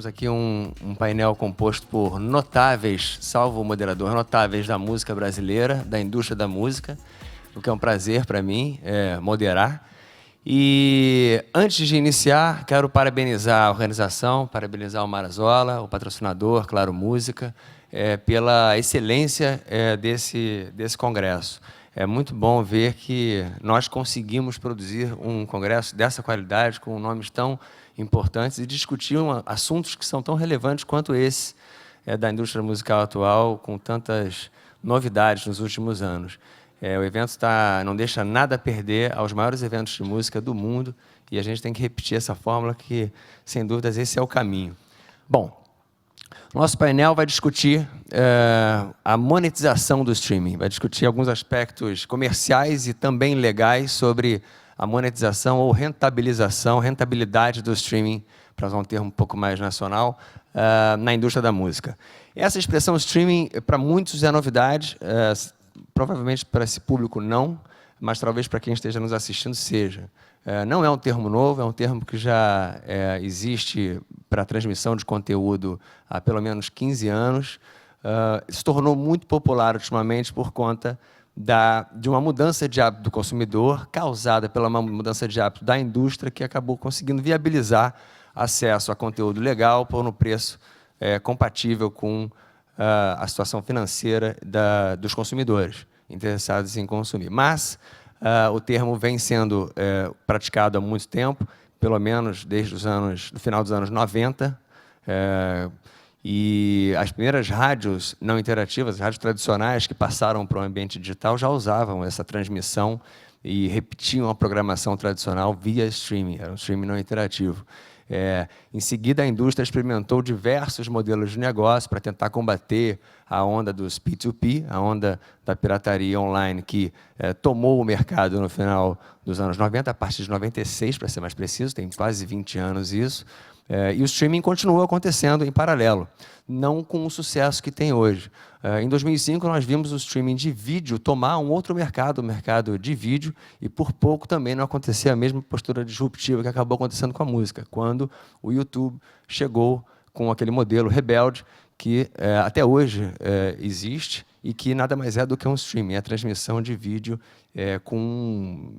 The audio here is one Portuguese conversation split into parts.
temos aqui um painel composto por notáveis, salvo o moderador, notáveis da música brasileira, da indústria da música, o que é um prazer para mim moderar. E antes de iniciar, quero parabenizar a organização, parabenizar o Marazola, o patrocinador, Claro Música, pela excelência desse congresso. É muito bom ver que nós conseguimos produzir um congresso dessa qualidade, com nomes tão importantes, e discutir assuntos que são tão relevantes quanto esse da indústria musical atual, com tantas novidades nos últimos anos. O evento não deixa nada a perder aos maiores eventos de música do mundo, e a gente tem que repetir essa fórmula que, sem dúvidas, esse é o caminho. Bom, nosso painel vai discutir a monetização do streaming, vai discutir alguns aspectos comerciais e também legais sobre a monetização ou rentabilidade do streaming, para usar um termo um pouco mais nacional, na indústria da música. Essa expressão streaming, para muitos, é novidade, provavelmente para esse público não, mas talvez para quem esteja nos assistindo seja. Não é um termo novo, é um termo que já existe para a transmissão de conteúdo há pelo menos 15 anos. Se tornou muito popular ultimamente por conta de uma mudança de hábito do consumidor, causada pela uma mudança de hábito da indústria, que acabou conseguindo viabilizar acesso a conteúdo legal por um preço compatível com a situação financeira dos consumidores interessados em consumir. Mas o termo vem sendo praticado há muito tempo, pelo menos desde o final dos anos 90, e as primeiras rádios não interativas, rádios tradicionais que passaram para o ambiente digital, já usavam essa transmissão e repetiam a programação tradicional via streaming, era um streaming não interativo. Em seguida, a indústria experimentou diversos modelos de negócio para tentar combater a onda dos P2P, a onda da pirataria online, que tomou o mercado no final dos anos 90, a partir de 96, para ser mais preciso, tem quase 20 anos isso. E o streaming continuou acontecendo em paralelo, não com o sucesso que tem hoje. Em 2005, nós vimos o streaming de vídeo tomar um outro mercado, o mercado de vídeo, e por pouco também não acontecia a mesma postura disruptiva que acabou acontecendo com a música, quando o YouTube chegou com aquele modelo rebelde que até hoje existe e que nada mais é do que um streaming, a transmissão de vídeo com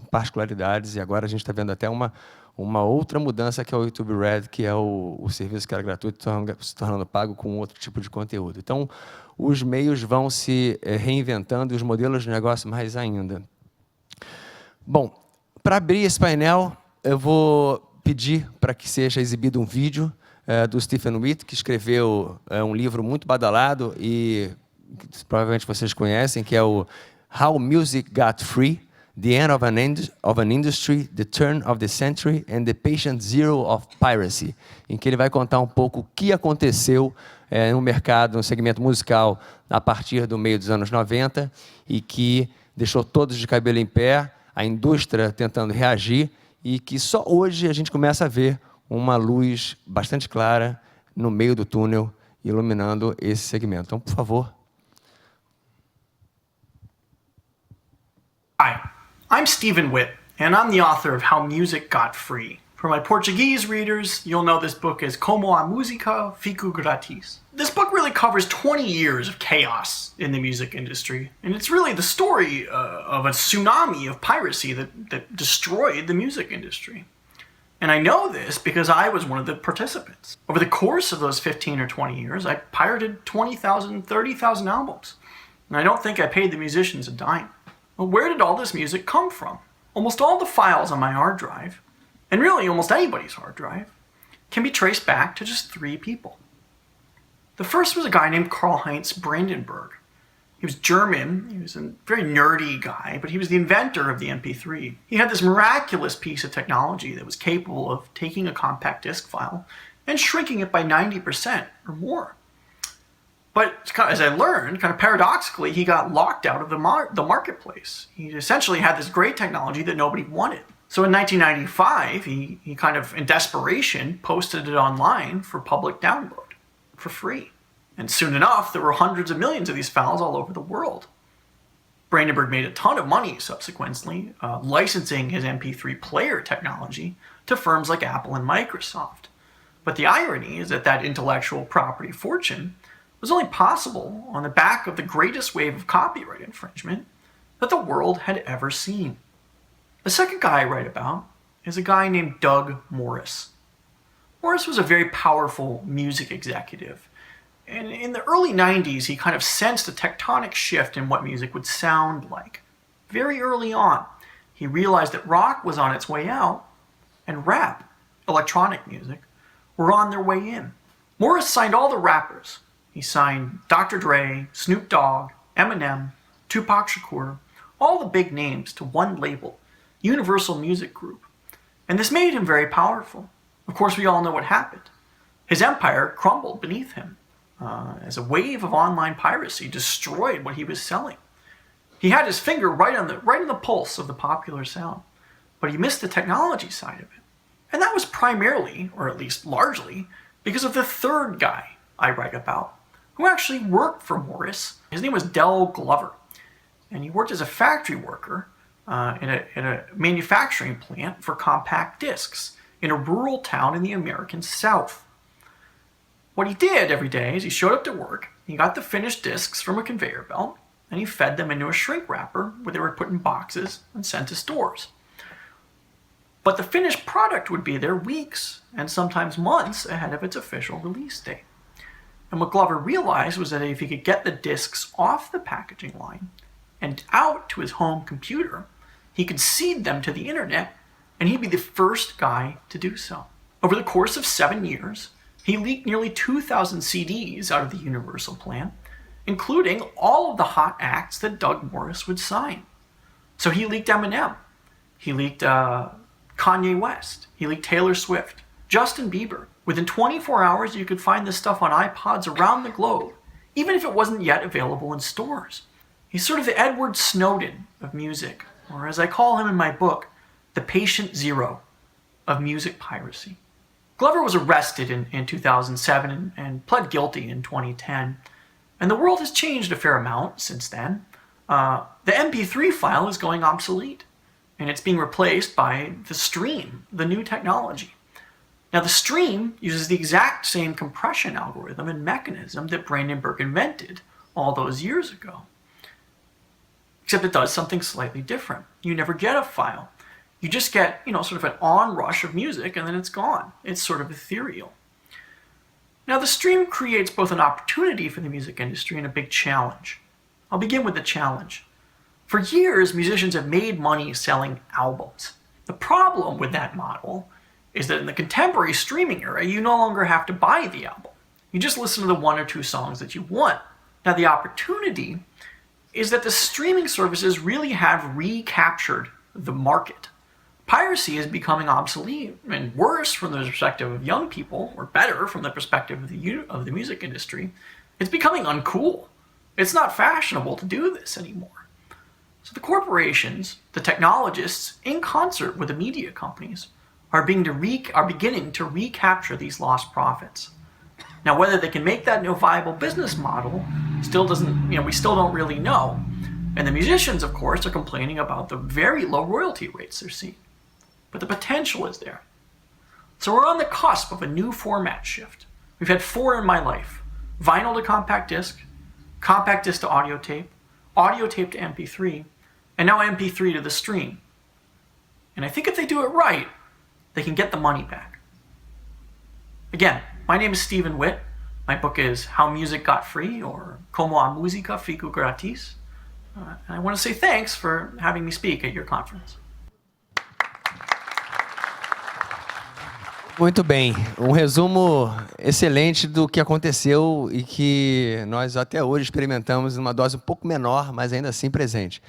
particularidades, e agora a gente está vendo até uma outra mudança, que é o YouTube Red, que é o serviço que era gratuito, se tornando pago com outro tipo de conteúdo. Então, os meios vão se reinventando e os modelos de negócio mais ainda. Bom, para abrir esse painel, eu vou pedir para que seja exibido um vídeo do Stephen Witt, que escreveu um livro muito badalado e que provavelmente vocês conhecem, que é o How Music Got Free, The End of an Industry, The Turn of the Century and the Patient Zero of Piracy, em que ele vai contar um pouco o que aconteceu no mercado, no segmento musical, a partir do meio dos anos 90, e que deixou todos de cabelo em pé, a indústria tentando reagir, e que só hoje a gente começa a ver uma luz bastante clara no meio do túnel, iluminando esse segmento. Então, por favor. Hi, I'm Stephen Witt, and I'm the author of How Music Got Free. For my Portuguese readers, you'll know this book as Como a Música Ficou Grátis. This book really covers 20 years of chaos in the music industry, and it's really the story of a tsunami of piracy that destroyed the music industry. And I know this because I was one of the participants. Over the course of those 15 or 20 years, I pirated 20,000, 30,000 albums, and I don't think I paid the musicians a dime. Well, where did all this music come from? Almost all the files on my hard drive, and really almost anybody's hard drive, can be traced back to just 3 people. The first was a guy named Karl-Heinz Brandenburg. He was German, he was a very nerdy guy, but he was the inventor of the MP3. He had this miraculous piece of technology that was capable of taking a compact disc file and shrinking it by 90% or more. But as I learned, kind of paradoxically, he got locked out of the marketplace. He essentially had this great technology that nobody wanted. So in 1995, he kind of, in desperation, posted it online for public download for free. And soon enough, there were hundreds of millions of these files all over the world. Brandenburg made a ton of money subsequently, licensing his MP3 player technology to firms like Apple and Microsoft. But the irony is that that intellectual property fortune was only possible on the back of the greatest wave of copyright infringement that the world had ever seen. The second guy I write about is a guy named Doug Morris. Morris was a very powerful music executive. And in the early 90s, he kind of sensed a tectonic shift in what music would sound like. Very early on, he realized that rock was on its way out, and rap, electronic music, were on their way in. Morris signed all the rappers. He signed Dr. Dre, Snoop Dogg, Eminem, Tupac Shakur, all the big names to one label, Universal Music Group. And this made him very powerful. Of course, we all know what happened. His empire crumbled beneath him as a wave of online piracy destroyed what he was selling. He had his finger right on the pulse of the popular sound, but he missed the technology side of it. And that was primarily, or at least largely, because of the third guy I write about, who actually worked for Morris. His name was Del Glover, and he worked as a factory worker in a manufacturing plant for compact discs in a rural town in the American South. What he did every day is he showed up to work, he got the finished discs from a conveyor belt, and he fed them into a shrink wrapper where they were put in boxes and sent to stores. But the finished product would be there weeks and sometimes months ahead of its official release date. And what Glover realized was that if he could get the discs off the packaging line and out to his home computer, he could seed them to the internet, and he'd be the first guy to do so. Over the course of 7 years, he leaked nearly 2,000 CDs out of the Universal plant, including all of the hot acts that Doug Morris would sign. So he leaked Eminem, he leaked Kanye West, he leaked Taylor Swift, Justin Bieber. Within 24 hours, you could find this stuff on iPods around the globe, even if it wasn't yet available in stores. He's sort of the Edward Snowden of music, or as I call him in my book, the patient zero of music piracy. Glover was arrested in 2007 and pled guilty in 2010. And the world has changed a fair amount since then. The MP3 file is going obsolete, and it's being replaced by the stream, the new technology. Now, the stream uses the exact same compression algorithm and mechanism that Brandenburg invented all those years ago. Except it does something slightly different. You never get a file. You just get, sort of an onrush of music, and then it's gone. It's sort of ethereal. Now, the stream creates both an opportunity for the music industry and a big challenge. I'll begin with the challenge. For years, musicians have made money selling albums. The problem with that model is that in the contemporary streaming era, you no longer have to buy the album. You just listen to the 1 or 2 songs that you want. Now, the opportunity is that the streaming services really have recaptured the market. Piracy is becoming obsolete, and worse from the perspective of young people, or better from the perspective of the music industry. It's becoming uncool. It's not fashionable to do this anymore. So the corporations, the technologists, in concert with the media companies, are beginning to recapture these lost profits. Now, whether they can make that a viable business model we still don't really know. And the musicians, of course, are complaining about the very low royalty rates they're seeing. But the potential is there. So we're on the cusp of a new format shift. We've had 4 in my life: vinyl to compact disc to audio tape to MP3, and now MP3 to the stream. And I think if they do it right, they can get the money back. Again, my name is Stephen Witt. My book is How Music Got Free, or Como a Música Ficou Gratis. And I want to say thanks for having me speak at your conference. Muito bem, resumo excelente do que aconteceu e que nós até hoje experimentamos numa dose um pouco menor, mas ainda assim presente.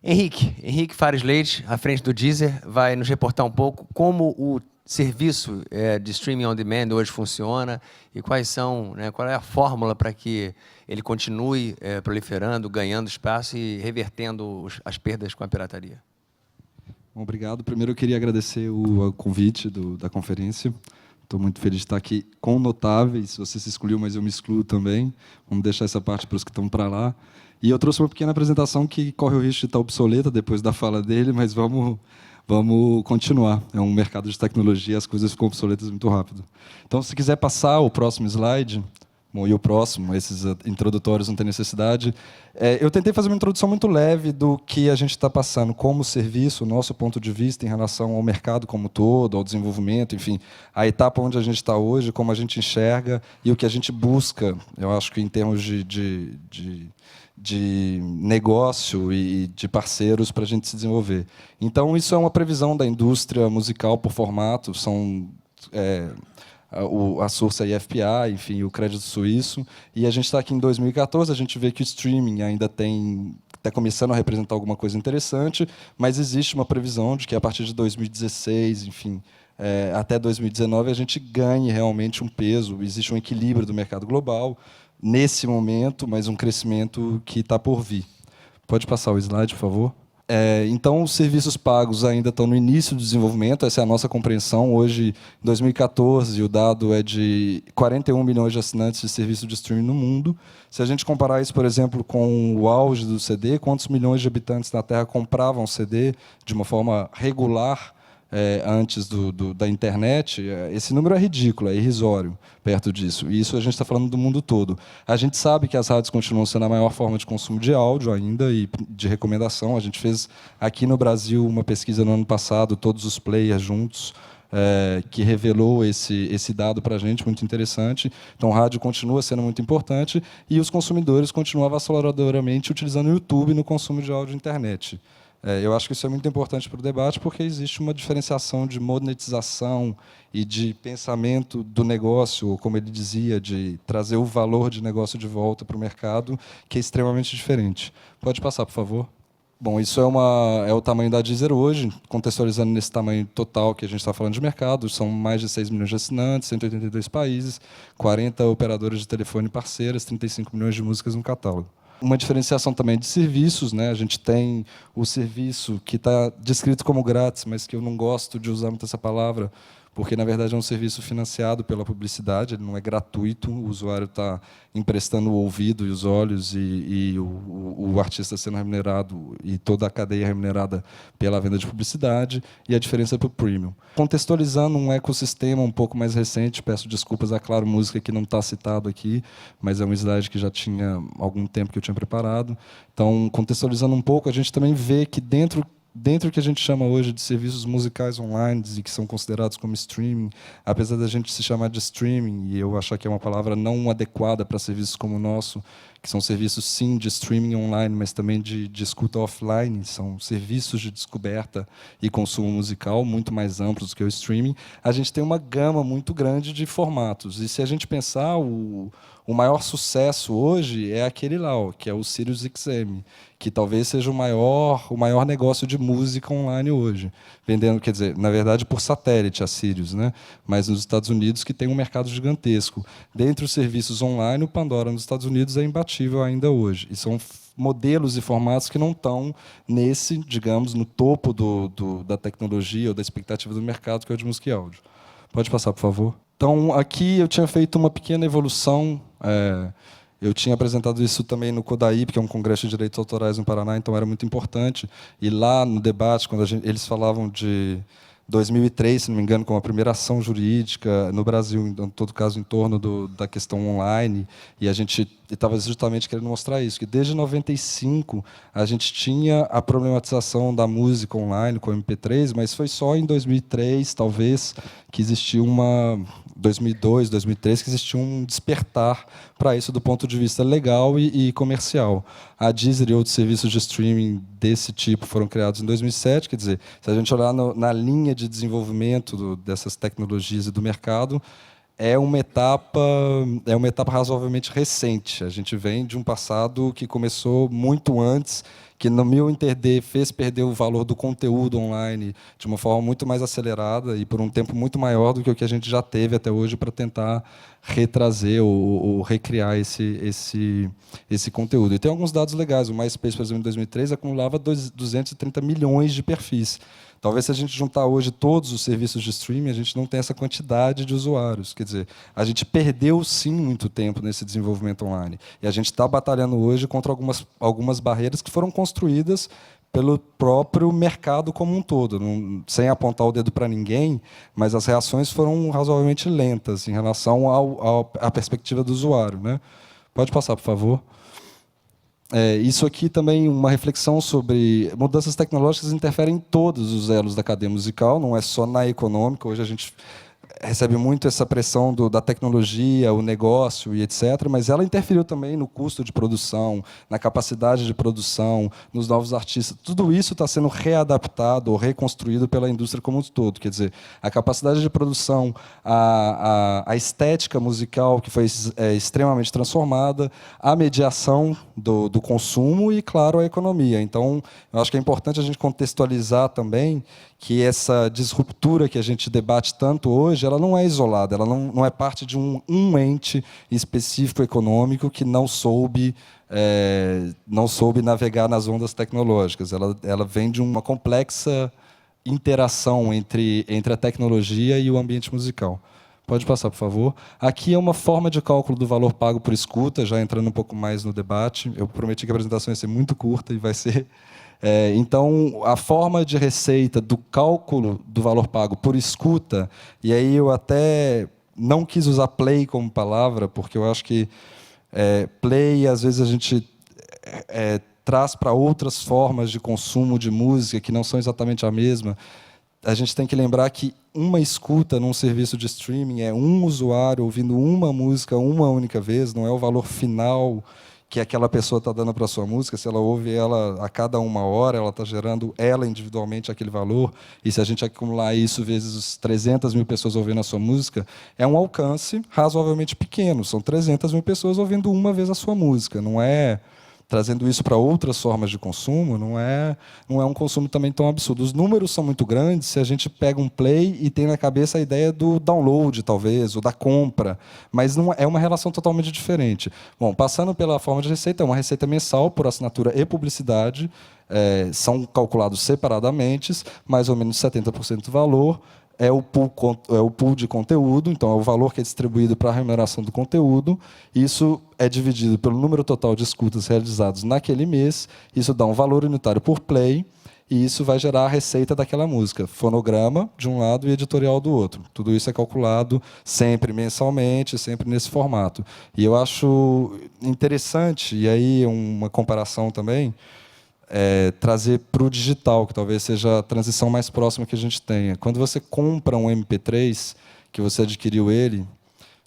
Henrique Fares Leite, à frente do Deezer, vai nos reportar um pouco como o serviço de streaming on demand hoje funciona e qual é a fórmula para que ele continue proliferando, ganhando espaço e revertendo as perdas com a pirataria. Bom, obrigado. Primeiro, eu queria agradecer o convite da conferência Estou muito feliz de estar aqui com notáveis. Você se excluiu, mas eu me excluo também. Vamos deixar essa parte para os que estão para lá. E eu trouxe uma pequena apresentação que corre o risco de estar obsoleta depois da fala dele, mas vamos continuar. É um mercado de tecnologia, as coisas ficam obsoletas muito rápido. Então, se quiser passar o próximo slide... Bom, e o próximo, esses introdutórios não tem necessidade. Eu tentei fazer uma introdução muito leve do que a gente está passando como serviço, o nosso ponto de vista em relação ao mercado como um todo, ao desenvolvimento, enfim, a etapa onde a gente está hoje, como a gente enxerga e o que a gente busca, eu acho que em termos de negócio e de parceiros para a gente se desenvolver. Então, isso é uma previsão da indústria musical por formato, são... a Source IFPI, enfim, o crédito suíço, e a gente está aqui em 2014, a gente vê que o streaming ainda está começando a representar alguma coisa interessante, mas existe uma previsão de que a partir de 2016, enfim, até 2019 a gente ganhe realmente um peso, existe um equilíbrio do mercado global nesse momento, mas um crescimento que está por vir. Pode passar o slide, por favor? Então, os serviços pagos ainda estão no início do desenvolvimento, essa é a nossa compreensão. Hoje, em 2014, o dado é de 41 milhões de assinantes de serviço de streaming no mundo. Se a gente comparar isso, por exemplo, com o auge do CD, quantos milhões de habitantes na Terra compravam CD de uma forma regular antes da internet, esse número é ridículo, é irrisório perto disso. E isso a gente está falando do mundo todo. A gente sabe que as rádios continuam sendo a maior forma de consumo de áudio ainda e de recomendação. A gente fez aqui no Brasil uma pesquisa no ano passado, todos os players juntos, que revelou esse dado para a gente, muito interessante. Então, o rádio continua sendo muito importante e os consumidores continuam avassaladoramente utilizando o YouTube no consumo de áudio e internet. Eu acho que isso é muito importante para o debate, porque existe uma diferenciação de monetização e de pensamento do negócio, ou como ele dizia, de trazer o valor de negócio de volta para o mercado, que é extremamente diferente. Pode passar, por favor. Bom, isso é o tamanho da Deezer hoje, contextualizando nesse tamanho total que a gente está falando de mercado. São mais de 6 milhões de assinantes, 182 países, 40 operadoras de telefone parceiras, 35 milhões de músicas no catálogo. Uma diferenciação também de serviços, né? A gente tem o serviço que está descrito como grátis, mas que eu não gosto de usar muito essa palavra, porque, na verdade, é um serviço financiado pela publicidade, ele não é gratuito, o usuário está emprestando o ouvido e os olhos e o artista sendo remunerado e toda a cadeia remunerada pela venda de publicidade, e a diferença é para o premium. Contextualizando um ecossistema um pouco mais recente, peço desculpas à Claro Música que não está citado aqui, mas é um slide que já tinha algum tempo que eu tinha preparado. Então, contextualizando um pouco, a gente também vê que dentro do que a gente chama hoje de serviços musicais online e que são considerados como streaming, apesar da gente se chamar de streaming, e eu achar que é uma palavra não adequada para serviços como o nosso, que são serviços, sim, de streaming online, mas também de escuta offline, são serviços de descoberta e consumo musical muito mais amplos do que o streaming, a gente tem uma gama muito grande de formatos. E se a gente pensar, o maior sucesso hoje é aquele lá, que é o Sirius XM, que talvez seja o maior negócio de música online hoje, vendendo, quer dizer, na verdade por satélite a Sirius, né? Mas nos Estados Unidos, que tem um mercado gigantesco. Dentre os serviços online, o Pandora nos Estados Unidos é imbatível ainda hoje. E são modelos e formatos que não estão nesse, digamos, no topo da tecnologia ou da expectativa do mercado, que é o de música e áudio. Pode passar, por favor. Então, aqui eu tinha feito uma pequena evolução. Eu tinha apresentado isso também no CODAIP, que é um congresso de direitos autorais no Paraná, então era muito importante. E lá no debate, quando eles falavam de 2003, se não me engano, como a primeira ação jurídica no Brasil, em todo caso, em torno da questão online, e a gente estava justamente querendo mostrar isso, que desde 95 a gente tinha a problematização da música online com o MP3, mas foi só em 2003, talvez, que existiu 2002, 2003, que existiu um despertar para isso do ponto de vista legal e comercial. A Deezer e outros serviços de streaming desse tipo foram criados em 2007, quer dizer, se a gente olhar na linha de desenvolvimento dessas tecnologias e do mercado, é uma etapa razoavelmente recente. A gente vem de um passado que começou muito antes, que, no meu entender, fez perder o valor do conteúdo online de uma forma muito mais acelerada e por um tempo muito maior do que o que a gente já teve até hoje para tentar retrazer ou recriar esse conteúdo. E tem alguns dados legais. O MySpace, por exemplo, em 2003, acumulava 230 milhões de perfis. Talvez se a gente juntar hoje todos os serviços de streaming, a gente não tem essa quantidade de usuários. Quer dizer, a gente perdeu, sim, muito tempo nesse desenvolvimento online. E a gente está batalhando hoje contra algumas barreiras que foram construídas pelo próprio mercado como um todo, sem apontar o dedo para ninguém, mas as reações foram razoavelmente lentas em relação à perspectiva do usuário, né? Pode passar, por favor. Isso aqui também uma reflexão sobre mudanças tecnológicas interferem em todos os elos da cadeia musical, não é só na econômica. Hoje a gente recebe muito essa pressão da tecnologia, o negócio e etc., mas ela interferiu também no custo de produção, na capacidade de produção, nos novos artistas. Tudo isso está sendo readaptado ou reconstruído pela indústria como um todo. Quer dizer, a capacidade de produção, a estética musical, que foi extremamente transformada, a mediação do consumo e, claro, a economia. Então, eu acho que é importante a gente contextualizar também que essa disruptura que a gente debate tanto hoje, ela não é isolada, ela não é parte de um ente específico econômico que não soube navegar nas ondas tecnológicas. Ela vem de uma complexa interação entre a tecnologia e o ambiente musical. Pode passar, por favor. Aqui é uma forma de cálculo do valor pago por escuta, já entrando um pouco mais no debate. Eu prometi que a apresentação ia ser muito curta e vai ser. Então, a forma de receita do cálculo do valor pago por escuta, e aí eu até não quis usar play como palavra, porque eu acho que play, às vezes, a gente traz para outras formas de consumo de música que não são exatamente a mesma. A gente tem que lembrar que uma escuta num serviço de streaming é um usuário ouvindo uma música uma única vez, não é o valor final que aquela pessoa está dando para a sua música. Se ela ouve ela a cada 1 hora, ela está gerando ela individualmente aquele valor. E se a gente acumular isso vezes os 300 mil pessoas ouvindo a sua música, é um alcance razoavelmente pequeno. São 300 mil pessoas ouvindo uma vez a sua música. Não é trazendo isso para outras formas de consumo, não é um consumo também tão absurdo. Os números são muito grandes se a gente pega um play e tem na cabeça a ideia do download, talvez, ou da compra, mas não é uma relação totalmente diferente. Bom, passando pela forma de receita, é uma receita mensal por assinatura e publicidade, são calculados separadamente, mais ou menos 70% do valor, é o pool de conteúdo, então é o valor que é distribuído para a remuneração do conteúdo. Isso é dividido pelo número total de escutas realizados naquele mês, isso dá um valor unitário por play, e isso vai gerar a receita daquela música, fonograma de um lado e editorial do outro. Tudo isso é calculado sempre mensalmente, sempre nesse formato. E eu acho interessante, e aí uma comparação também, trazer para o digital, que talvez seja a transição mais próxima que a gente tenha. Quando você compra um MP3, que você adquiriu ele,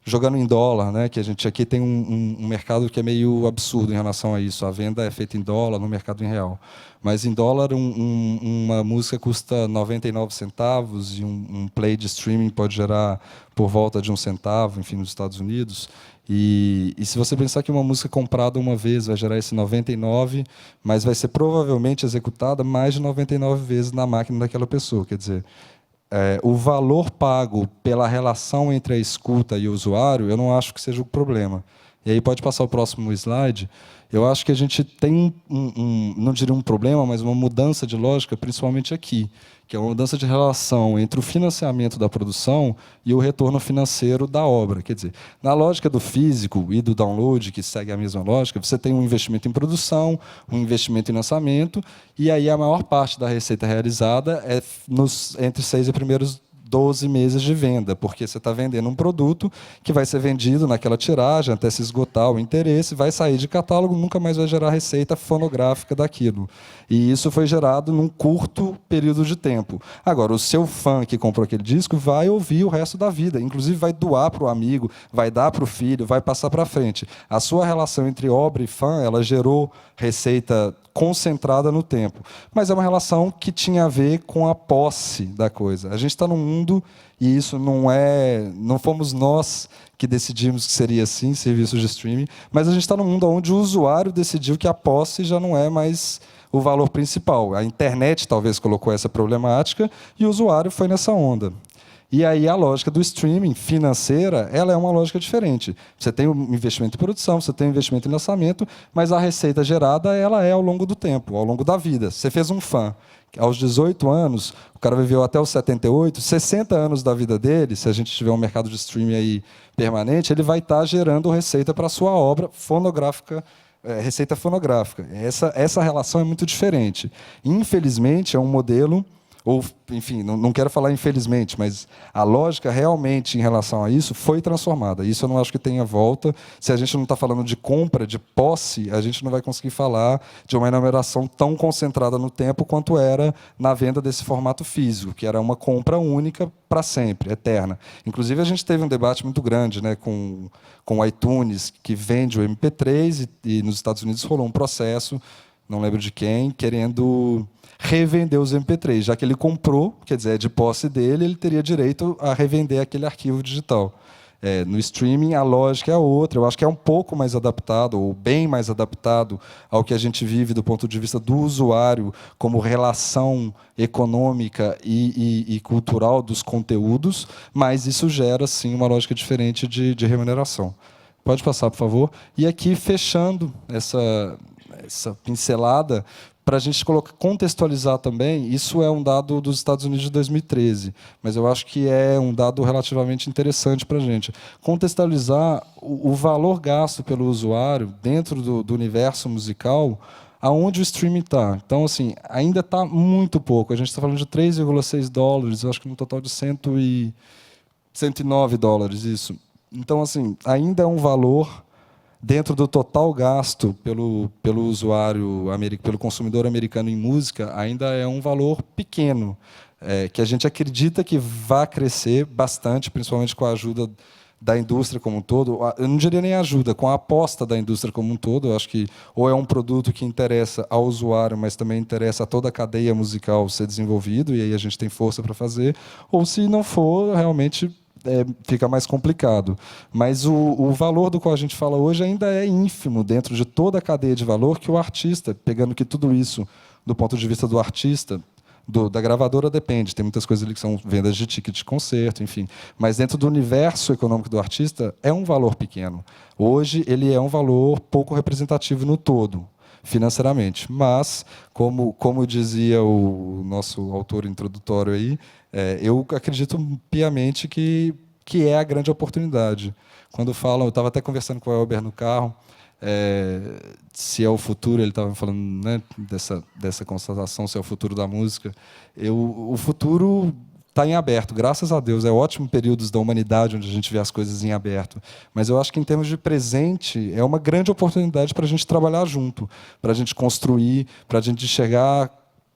jogando em dólar, né, que a gente aqui tem um mercado que é meio absurdo em relação a isso. A venda é feita em dólar, no mercado em real. Mas em dólar, uma música custa 99 centavos e um play de streaming pode gerar por volta de 1 centavo, enfim, nos Estados Unidos. E se você pensar que uma música comprada uma vez vai gerar esse 99, mas vai ser provavelmente executada mais de 99 vezes na máquina daquela pessoa. Quer dizer, o valor pago pela relação entre a escuta e o usuário, eu não acho que seja o problema. E aí pode passar o próximo slide. Eu acho que a gente tem, não diria um problema, mas uma mudança de lógica, principalmente aqui, que é uma mudança de relação entre o financiamento da produção e o retorno financeiro da obra. Quer dizer, na lógica do físico e do download, que segue a mesma lógica, você tem um investimento em produção, um investimento em lançamento, e aí a maior parte da receita realizada é entre 6 e primeiros 12 meses de venda, porque você está vendendo um produto que vai ser vendido naquela tiragem até se esgotar o interesse, vai sair de catálogo, nunca mais vai gerar receita fonográfica daquilo. E isso foi gerado num curto período de tempo. Agora, o seu fã que comprou aquele disco vai ouvir o resto da vida, inclusive vai doar para o amigo, vai dar para o filho, vai passar para frente. A sua relação entre obra e fã, ela gerou receita concentrada no tempo. Mas é uma relação que tinha a ver com a posse da coisa. A gente está num mundo, e isso não fomos nós que decidimos que seria assim, serviços de streaming, mas a gente está num mundo onde o usuário decidiu que a posse já não é mais o valor principal. A internet talvez colocou essa problemática e o usuário foi nessa onda. E aí a lógica do streaming financeira, ela é uma lógica diferente. Você tem um investimento em produção, você tem um investimento em lançamento, mas a receita gerada ela é ao longo do tempo, ao longo da vida. Você fez um fã, aos 18 anos, o cara viveu até os 78, 60 anos da vida dele, se a gente tiver um mercado de streaming aí permanente, ele vai estar gerando receita para a sua obra fonográfica, receita fonográfica. Essa relação é muito diferente. Infelizmente, é um modelo, ou, enfim, não quero falar infelizmente, mas a lógica realmente em relação a isso foi transformada. Isso eu não acho que tenha volta. Se a gente não está falando de compra, de posse, a gente não vai conseguir falar de uma enumeração tão concentrada no tempo quanto era na venda desse formato físico, que era uma compra única para sempre, eterna. Inclusive, a gente teve um debate muito grande, né, com o iTunes, que vende o MP3, e nos Estados Unidos rolou um processo, não lembro de quem, querendo revender os MP3, já que ele comprou, quer dizer, é de posse dele, ele teria direito a revender aquele arquivo digital. No streaming, a lógica é outra. Eu acho que é um pouco mais adaptado, ou bem mais adaptado, ao que a gente vive do ponto de vista do usuário, como relação econômica e cultural dos conteúdos, mas isso gera, sim, uma lógica diferente de remuneração. Pode passar, por favor. E aqui, fechando essa pincelada, para a gente contextualizar também, isso é um dado dos Estados Unidos de 2013, mas eu acho que é um dado relativamente interessante para a gente. Contextualizar o valor gasto pelo usuário dentro do universo musical, aonde o streaming está. Então, assim, ainda está muito pouco. A gente está falando de $3,6, eu acho que no total de $109, isso. Então, assim, ainda é um valor dentro do total gasto pelo usuário, pelo consumidor americano em música, ainda é um valor pequeno, que a gente acredita que vai crescer bastante, principalmente com a ajuda da indústria como um todo. Eu não diria nem ajuda, com a aposta da indústria como um todo. Eu acho que ou é um produto que interessa ao usuário, mas também interessa a toda a cadeia musical ser desenvolvido, e aí a gente tem força para fazer, ou se não for, realmente fica mais complicado. Mas o valor do qual a gente fala hoje ainda é ínfimo dentro de toda a cadeia de valor que o artista, pegando que tudo isso, do ponto de vista do artista, da gravadora depende, tem muitas coisas ali que são vendas de ticket de concerto, enfim. Mas dentro do universo econômico do artista, é um valor pequeno. Hoje, ele é um valor pouco representativo no todo, financeiramente. Mas, como dizia o nosso autor introdutório aí, eu acredito piamente que é a grande oportunidade. Quando falam, eu estava até conversando com o Elber no carro, se é o futuro, ele estava falando, né, dessa constatação, se é o futuro da música. O futuro está em aberto, graças a Deus. É ótimo períodos da humanidade onde a gente vê as coisas em aberto. Mas eu acho que, em termos de presente, é uma grande oportunidade para a gente trabalhar junto, para a gente construir, para a gente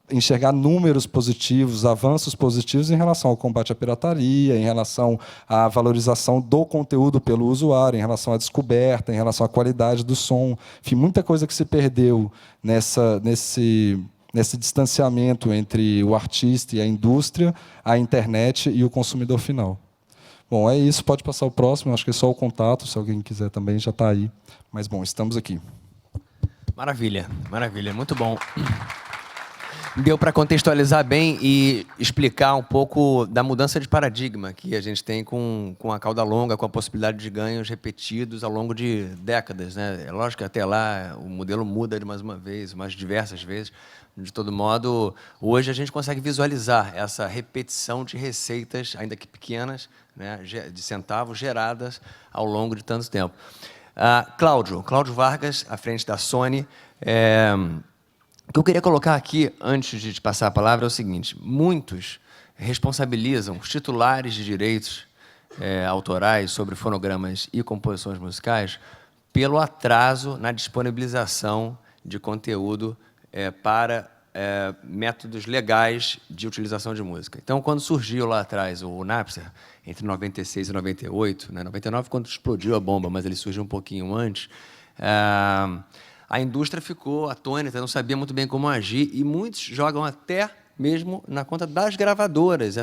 enxergar números positivos, avanços positivos em relação ao combate à pirataria, em relação à valorização do conteúdo pelo usuário, em relação à descoberta, em relação à qualidade do som. Enfim, muita coisa que se perdeu nesse distanciamento entre o artista e a indústria, a internet e o consumidor final. Bom, é isso. Pode passar o próximo. Acho que é só o contato. Se alguém quiser também, já está aí. Mas, bom, estamos aqui. Maravilha, maravilha. Muito bom. Deu para contextualizar bem e explicar um pouco da mudança de paradigma que a gente tem com a cauda longa, com a possibilidade de ganhos repetidos ao longo de décadas, né? É lógico que até lá o modelo muda de mais uma vez, mais diversas vezes. De todo modo, hoje a gente consegue visualizar essa repetição de receitas, ainda que pequenas, né, de centavos geradas ao longo de tanto tempo. Cláudio Vargas, à frente da Sony. O que eu queria colocar aqui, antes de te passar a palavra, é o seguinte: muitos responsabilizam os titulares de direitos autorais sobre fonogramas e composições musicais pelo atraso na disponibilização de conteúdo para métodos legais de utilização de música. Então, quando surgiu lá atrás o Napster, entre 96 e 98, né, 99 quando explodiu a bomba, mas ele surgiu um pouquinho antes, a indústria ficou atônita, não sabia muito bem como agir, e muitos jogam até mesmo na conta das gravadoras,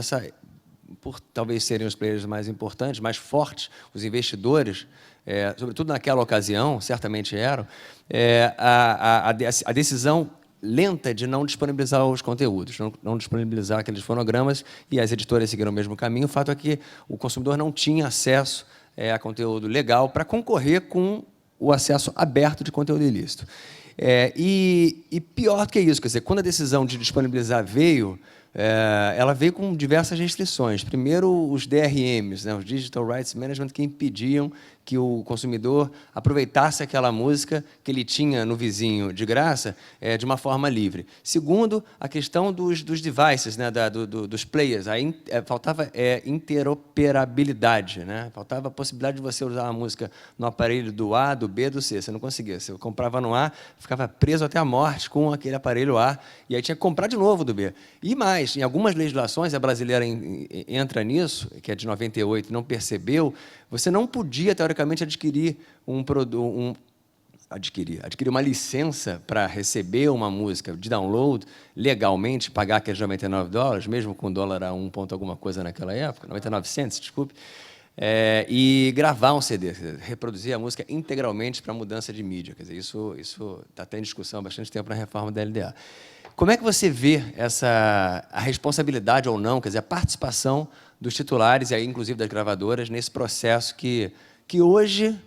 por talvez serem os players mais importantes, mais fortes, os investidores, sobretudo naquela ocasião, certamente eram, a decisão lenta de não disponibilizar os conteúdos, não disponibilizar aqueles fonogramas, e as editoras seguiram o mesmo caminho. O fato é que o consumidor não tinha acesso a conteúdo legal para concorrer com o acesso aberto de conteúdo ilícito. E pior do que isso, quer dizer, quando a decisão de disponibilizar veio, ela veio com diversas restrições. Primeiro, os DRMs, né, os Digital Rights Management, que impediam que o consumidor aproveitasse aquela música que ele tinha no vizinho de graça de uma forma livre. Segundo, a questão dos devices, né, dos players. Aí faltava interoperabilidade, né? Faltava a possibilidade de você usar a música no aparelho do A, do B, do C. Você não conseguia. Você comprava no A, ficava preso até a morte com aquele aparelho A, e aí tinha que comprar de novo do B. E mais, em algumas legislações, a brasileira entra nisso, que é de 98, não percebeu, você não podia, teoricamente, adquirir uma licença para receber uma música de download legalmente, pagar aqueles $99, mesmo com o dólar a 1 ponto alguma coisa naquela época, 99 cents, desculpe, e gravar um CD, reproduzir a música integralmente para mudança de mídia. Quer dizer, isso está até em discussão há bastante tempo na reforma da LDA. Como é que você vê a responsabilidade ou não, quer dizer, a participação dos titulares, e aí, inclusive das gravadoras, nesse processo que hoje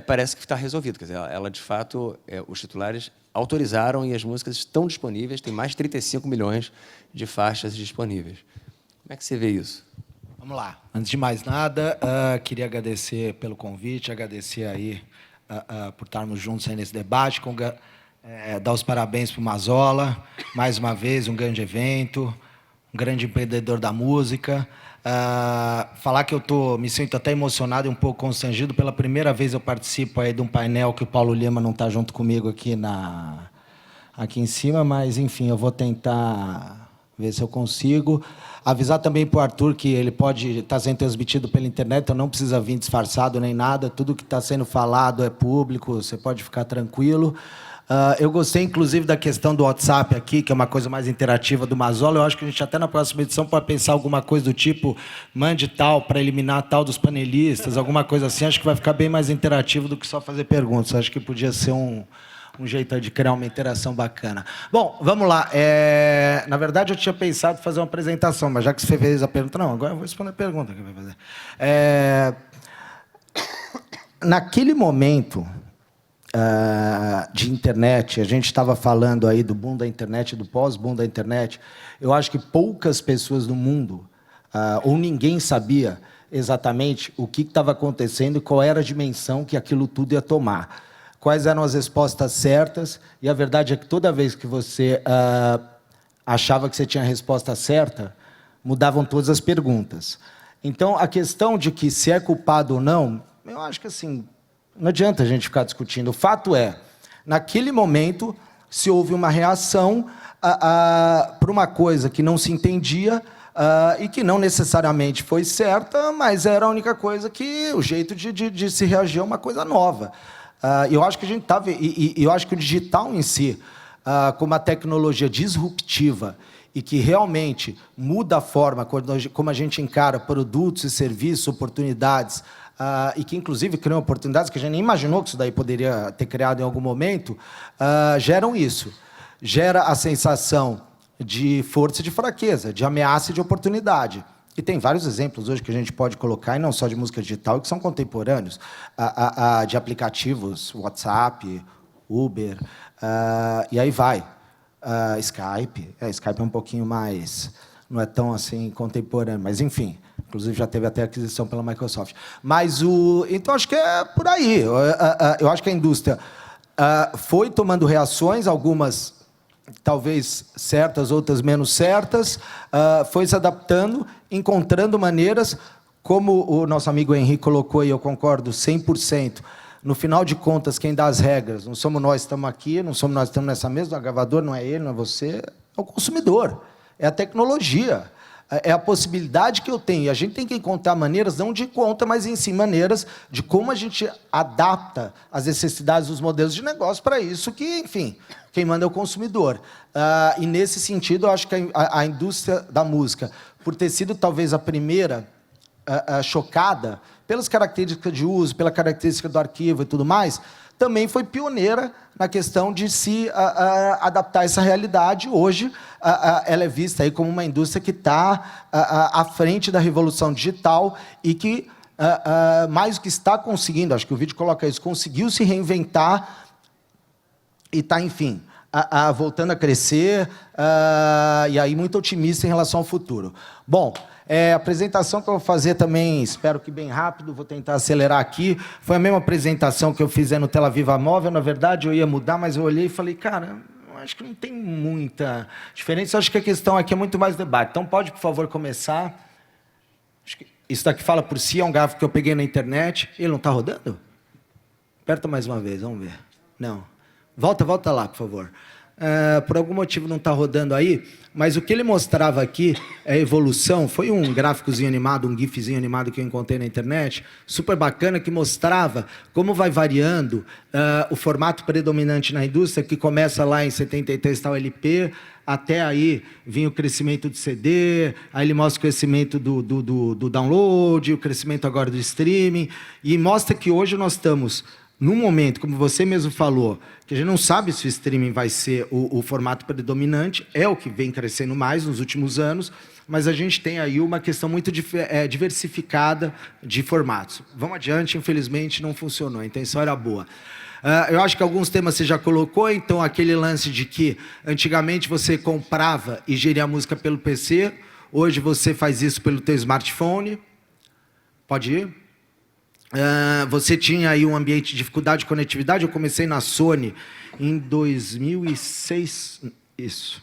parece que está resolvido? Quer dizer, ela, de fato, os titulares autorizaram e as músicas estão disponíveis, tem mais de 35 milhões de faixas disponíveis. Como é que você vê isso? Vamos lá. Antes de mais nada, queria agradecer pelo convite, agradecer aí por estarmos juntos aí nesse debate, dar os parabéns para o Mazola, mais uma vez, um grande evento, um grande empreendedor da música. Falar que me sinto até emocionado e um pouco constrangido. Pela primeira vez eu participo aí de um painel que o Paulo Lima não está junto comigo aqui em cima, mas, enfim, eu vou tentar ver se eu consigo. Avisar também para o Arthur que ele pode estar sendo transmitido pela internet, então não precisa vir disfarçado nem nada, tudo que está sendo falado é público, você pode ficar tranquilo. Eu gostei, inclusive, da questão do WhatsApp aqui, que é uma coisa mais interativa do Mazola. Eu acho que a gente até na próxima edição pode pensar alguma coisa do tipo mande tal para eliminar tal dos panelistas, alguma coisa assim. Acho que vai ficar bem mais interativo do que só fazer perguntas. Acho que podia ser um jeito de criar uma interação bacana. Bom, vamos lá. Na verdade, eu tinha pensado em fazer uma apresentação, mas já que você fez a pergunta... Não, agora eu vou responder a pergunta que vai fazer. Naquele momento... de internet, a gente estava falando aí do boom da internet, do pós-boom da internet. Eu acho que poucas pessoas no mundo, ou ninguém sabia exatamente o que estava acontecendo e qual era a dimensão que aquilo tudo ia tomar. Quais eram as respostas certas, e a verdade é que toda vez que você achava que você tinha a resposta certa, mudavam todas as perguntas. Então, a questão de que se é culpado ou não, eu acho que assim... Não adianta a gente ficar discutindo. O fato é, naquele momento, se houve uma reação para uma coisa que não se entendia e que não necessariamente foi certa, mas era a única coisa que... O jeito de se reagir a uma coisa nova. Eu acho que a gente estava... E eu acho que o digital em si, como uma tecnologia disruptiva e que realmente muda a forma como a gente encara produtos e serviços, oportunidades... e que, inclusive, criam oportunidades que a gente nem imaginou que isso daí poderia ter criado em algum momento, geram isso. Gera a sensação de força e de fraqueza, de ameaça e de oportunidade. E tem vários exemplos hoje que a gente pode colocar, e não só de música digital, que são contemporâneos, de aplicativos, WhatsApp, Uber, e aí vai. Skype. Skype é um pouquinho mais... Não é tão assim contemporâneo, mas, enfim... Inclusive, já teve até aquisição pela Microsoft. Mas então, acho que é por aí. Eu acho que a indústria foi tomando reações, algumas talvez certas, outras menos certas, foi se adaptando, encontrando maneiras, como o nosso amigo Henrique colocou, e eu concordo 100%, no final de contas, quem dá as regras, não somos nós que estamos aqui, não somos nós que estamos nessa mesa, o gravador não é ele, não é você, é o consumidor, é a tecnologia. É a possibilidade que eu tenho. E a gente tem que encontrar maneiras, não de conta, mas em si maneiras de como a gente adapta as necessidades dos modelos de negócio para isso que, enfim, quem manda é o consumidor. E, nesse sentido, eu acho que a indústria da música, por ter sido talvez a primeira chocada pelas características de uso, pela característica do arquivo e tudo mais, também foi pioneira na questão de se adaptar a essa realidade. Hoje, ela é vista aí como uma indústria que está à frente da revolução digital e que, mais do que está conseguindo, acho que o vídeo coloca isso, conseguiu se reinventar e está, enfim, voltando a crescer, e aí muito otimista em relação ao futuro. Bom, a apresentação que eu vou fazer também, espero que bem rápido, vou tentar acelerar aqui, foi a mesma apresentação que eu fiz no Tela Viva Móvel. Na verdade, eu ia mudar, mas eu olhei e falei, cara, eu acho que não tem muita diferença, eu acho que a questão aqui é muito mais debate. Então, pode, por favor, começar. Acho que isso daqui fala por si, é um gráfico que eu peguei na internet. Ele não está rodando? Aperta mais uma vez, vamos ver. Não. Volta lá, por favor. Por algum motivo não está rodando aí, mas o que ele mostrava aqui é a evolução. Foi um gráficozinho animado, um gifzinho animado que eu encontrei na internet, super bacana, que mostrava como vai variando o formato predominante na indústria, que começa lá em 73, tal LP, até aí vinha o crescimento do CD, aí ele mostra o crescimento do download, o crescimento agora do streaming, e mostra que hoje nós estamos num momento, como você mesmo falou, que a gente não sabe se o streaming vai ser o formato predominante, é o que vem crescendo mais nos últimos anos, mas a gente tem aí uma questão muito diversificada de formatos. Vamos adiante, infelizmente não funcionou, a intenção era boa. Eu acho que alguns temas você já colocou, então aquele lance de que antigamente você comprava e geria a música pelo PC, hoje você faz isso pelo teu smartphone. Pode ir? Você tinha aí um ambiente de dificuldade de conectividade. Eu comecei na Sony em 2006. Isso.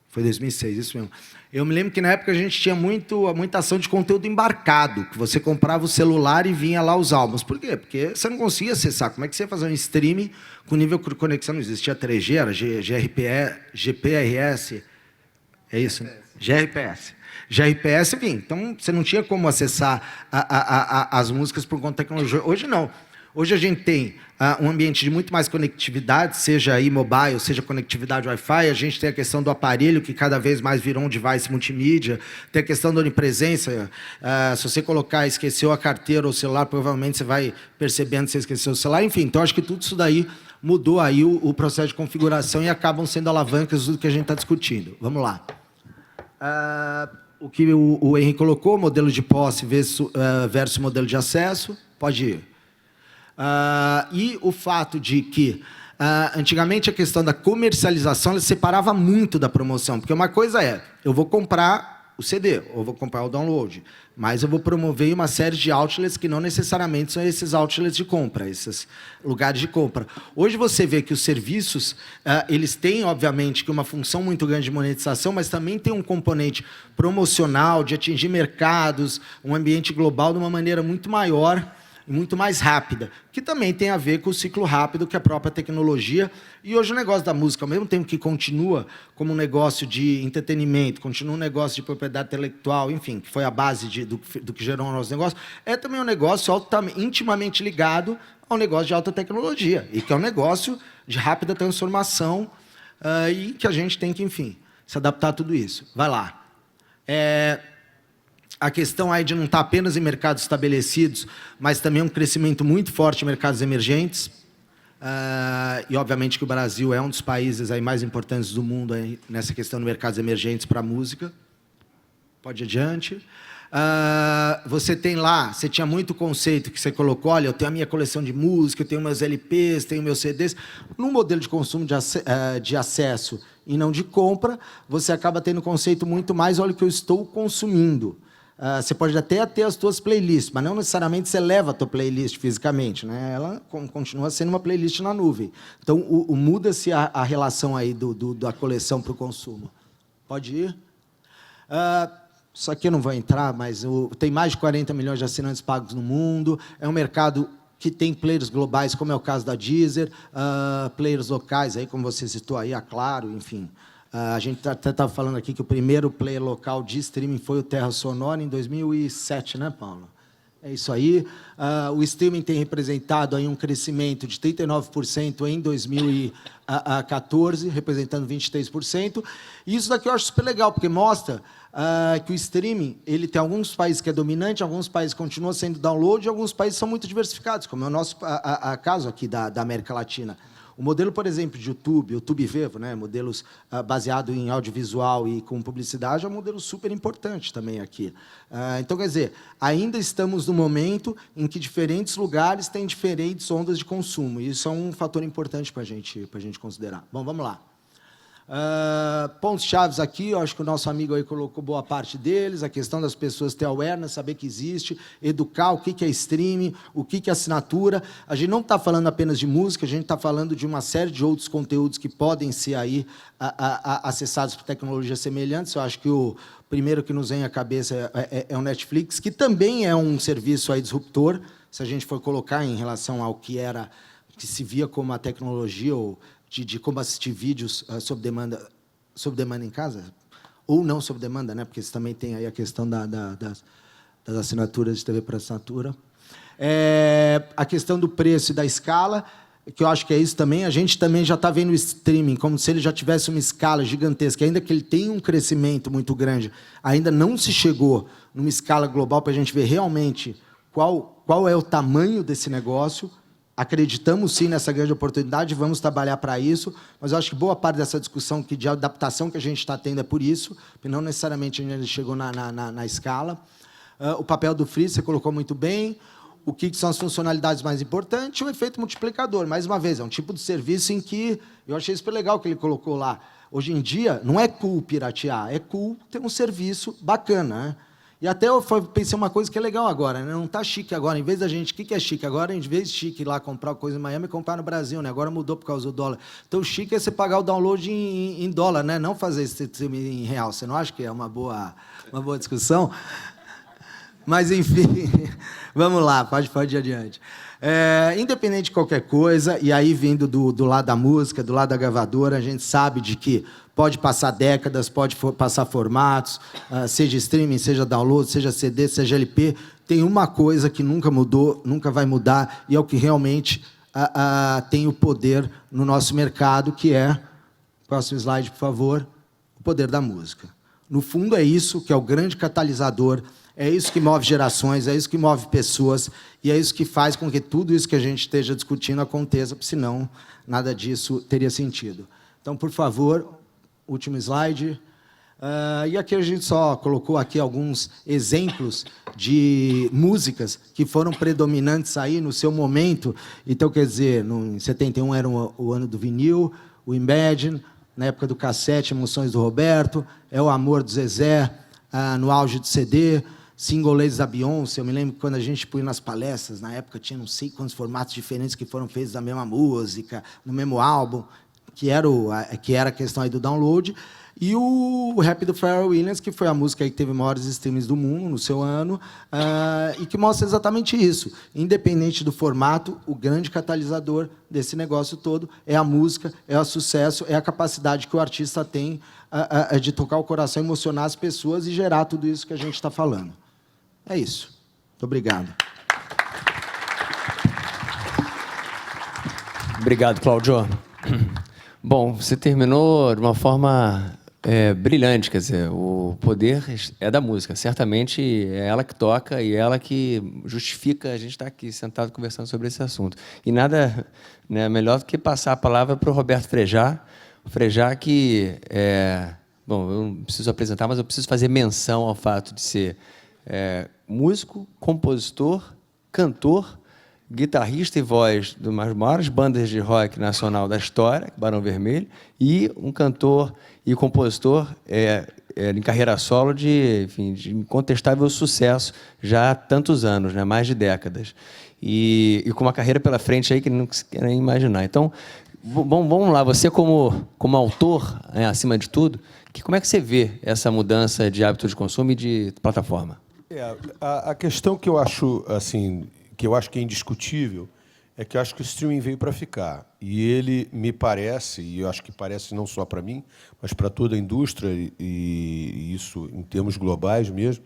Foi 2006, isso mesmo. Eu me lembro que na época a gente tinha muita ação de conteúdo embarcado, que você comprava o celular e vinha lá os álbuns. Por quê? Porque você não conseguia acessar. Como é que você ia fazer um streaming com nível de conexão? Não existia 3G, era GPRS. É isso, né? GRPS, enfim. Então, você não tinha como acessar as músicas por conta da tecnologia. Hoje, não. Hoje, a gente tem um ambiente de muito mais conectividade, seja aí mobile, seja conectividade Wi-Fi. A gente tem a questão do aparelho, que cada vez mais virou um device multimídia. Tem a questão da onipresença. Se você colocar, esqueceu a carteira ou o celular, provavelmente você vai percebendo que você esqueceu o celular. Enfim, então, acho que tudo isso daí mudou aí o processo de configuração e acabam sendo alavancas do que a gente está discutindo. Vamos lá. O que o Henrique colocou, modelo de posse versus modelo de acesso, pode ir. E o fato de que, antigamente, a questão da comercialização ela separava muito da promoção, porque uma coisa é, eu vou comprar o CD, ou vou comprar o download, mas eu vou promover uma série de outlets que não necessariamente são esses outlets de compra, esses lugares de compra. Hoje você vê que os serviços, eles têm, obviamente, que uma função muito grande de monetização, mas também tem um componente promocional, de atingir mercados, um ambiente global de uma maneira muito maior e muito mais rápida, que também tem a ver com o ciclo rápido que a própria tecnologia. E hoje o negócio da música, ao mesmo tempo que continua como um negócio de entretenimento, continua um negócio de propriedade intelectual, enfim, que foi a base do que gerou o nosso negócio, é também um negócio intimamente ligado ao negócio de alta tecnologia, e que é um negócio de rápida transformação, e que a gente tem que, enfim, se adaptar a tudo isso. Vai lá. A questão aí de não estar apenas em mercados estabelecidos, mas também um crescimento muito forte em mercados emergentes. E, obviamente, que o Brasil é um dos países aí mais importantes do mundo aí nessa questão de mercados emergentes para a música. Pode ir adiante. Você tem lá, você tinha muito conceito que você colocou, olha, eu tenho a minha coleção de música, eu tenho meus LPs, tenho meus CDs. No modelo de consumo de acesso e não de compra, você acaba tendo um conceito muito mais, olha o que eu estou consumindo. Você pode até ter as suas playlists, mas não necessariamente você leva a tua playlist fisicamente, né? Ela continua sendo uma playlist na nuvem. Então, muda-se a relação aí da coleção para o consumo. Pode ir? Isso aqui eu não vou entrar, mas tem mais de 40 milhões de assinantes pagos no mundo. É um mercado que tem players globais, como é o caso da Deezer, players locais, aí, como você citou aí, a Claro, enfim. A gente até estava falando aqui que o primeiro player local de streaming foi o Terra Sonora, em 2007, né, Paulo? É isso aí. O streaming tem representado aí um crescimento de 39% em 2014, representando 23%. E isso daqui eu acho super legal, porque mostra que o streaming ele tem alguns países que é dominante, alguns países continuam sendo download, e alguns países são muito diversificados, como é o nosso caso aqui da América Latina. O modelo, por exemplo, de YouTube Vevo, né, modelos baseado em audiovisual e com publicidade, é um modelo super importante também aqui. Então, quer dizer, ainda estamos no momento em que diferentes lugares têm diferentes ondas de consumo, e isso é um fator importante para a gente considerar. Bom, vamos lá. Pontos chaves aqui, eu acho que o nosso amigo aí colocou boa parte deles, a questão das pessoas ter awareness, saber que existe, educar o que é streaming, o que é assinatura. A gente não está falando apenas de música, a gente está falando de uma série de outros conteúdos que podem ser aí acessados por tecnologias semelhantes. Eu acho que o primeiro que nos vem à cabeça é o Netflix, que também é um serviço aí disruptor, se a gente for colocar em relação ao que se via como a tecnologia ou de como assistir vídeos sob demanda em casa, ou não sob demanda, né? Porque você também tem aí a questão das assinaturas de TV por assinatura. A questão do preço e da escala, que eu acho que é isso também. A gente também já está vendo o streaming como se ele já tivesse uma escala gigantesca, ainda que ele tenha um crescimento muito grande, ainda não se chegou numa escala global para a gente ver realmente qual é o tamanho desse negócio. Acreditamos, sim, nessa grande oportunidade, vamos trabalhar para isso, mas eu acho que boa parte dessa discussão de adaptação que a gente está tendo é por isso, porque não necessariamente a gente chegou na escala. O papel do free, você colocou muito bem. O que são as funcionalidades mais importantes? O efeito multiplicador. Mais uma vez, é um tipo de serviço em que eu achei super legal que ele colocou lá. Hoje em dia, não é cool piratear, é cool ter um serviço bacana, né? E até eu pensei uma coisa que é legal agora, né? Não está chique agora. Em vez da gente... O que é chique agora? Em vez de chique ir lá comprar coisa em Miami, comprar no Brasil, né? Agora mudou por causa do dólar. Então, o chique é você pagar o download em dólar, né? Não fazer esse em real. Você não acha que é uma boa discussão? Mas, enfim, vamos lá, pode ir adiante. Independente de qualquer coisa, e aí vindo do lado da música, do lado da gravadora, a gente sabe de que pode passar décadas, pode passar formatos, seja streaming, seja download, seja CD, seja LP. Tem uma coisa que nunca mudou, nunca vai mudar, e é o que realmente tem o poder no nosso mercado, que é, próximo slide, por favor, o poder da música. No fundo, é isso que é o grande catalisador, é isso que move gerações, é isso que move pessoas, e é isso que faz com que tudo isso que a gente esteja discutindo aconteça, porque senão nada disso teria sentido. Então, por favor, último slide. E aqui a gente só colocou aqui alguns exemplos de músicas que foram predominantes aí no seu momento. Então, quer dizer, em 71 era o ano do vinil, o Imagine, na época do cassete, Emoções do Roberto, É o Amor do Zezé, no auge do CD, Single Ladies da Beyoncé. Eu me lembro que quando a gente punha nas palestras, na época tinha não sei quantos formatos diferentes que foram feitos da mesma música, no mesmo álbum, que era a questão aí do download. E o Rap do Pharrell Williams, que foi a música que teve maiores streams do mundo no seu ano, e que mostra exatamente isso. Independente do formato, o grande catalisador desse negócio todo é a música, é o sucesso, é a capacidade que o artista tem de tocar o coração, emocionar as pessoas e gerar tudo isso que a gente está falando. É isso. Muito obrigado. Obrigado, Cláudio. Bom, você terminou de uma forma brilhante, quer dizer, o poder é da música. Certamente é ela que toca e ela que justifica a gente estar aqui sentado conversando sobre esse assunto. E nada, né, melhor do que passar a palavra para o Roberto Frejá. O Frejá que bom, eu não preciso apresentar, mas eu preciso fazer menção ao fato de ser músico, compositor, cantor, guitarrista e voz de uma das maiores bandas de rock nacional da história, Barão Vermelho, e um cantor e compositor em carreira solo de incontestável sucesso já há tantos anos, né, mais de décadas. E com uma carreira pela frente aí que não se quer nem imaginar. Então, vamos lá, você como autor, acima de tudo, como é que você vê essa mudança de hábito de consumo e de plataforma? A questão que eu acho assim, que eu acho que é indiscutível, é que eu acho que o streaming veio para ficar. E ele me parece, e eu acho que parece não só para mim, mas para toda a indústria, e isso em termos globais mesmo,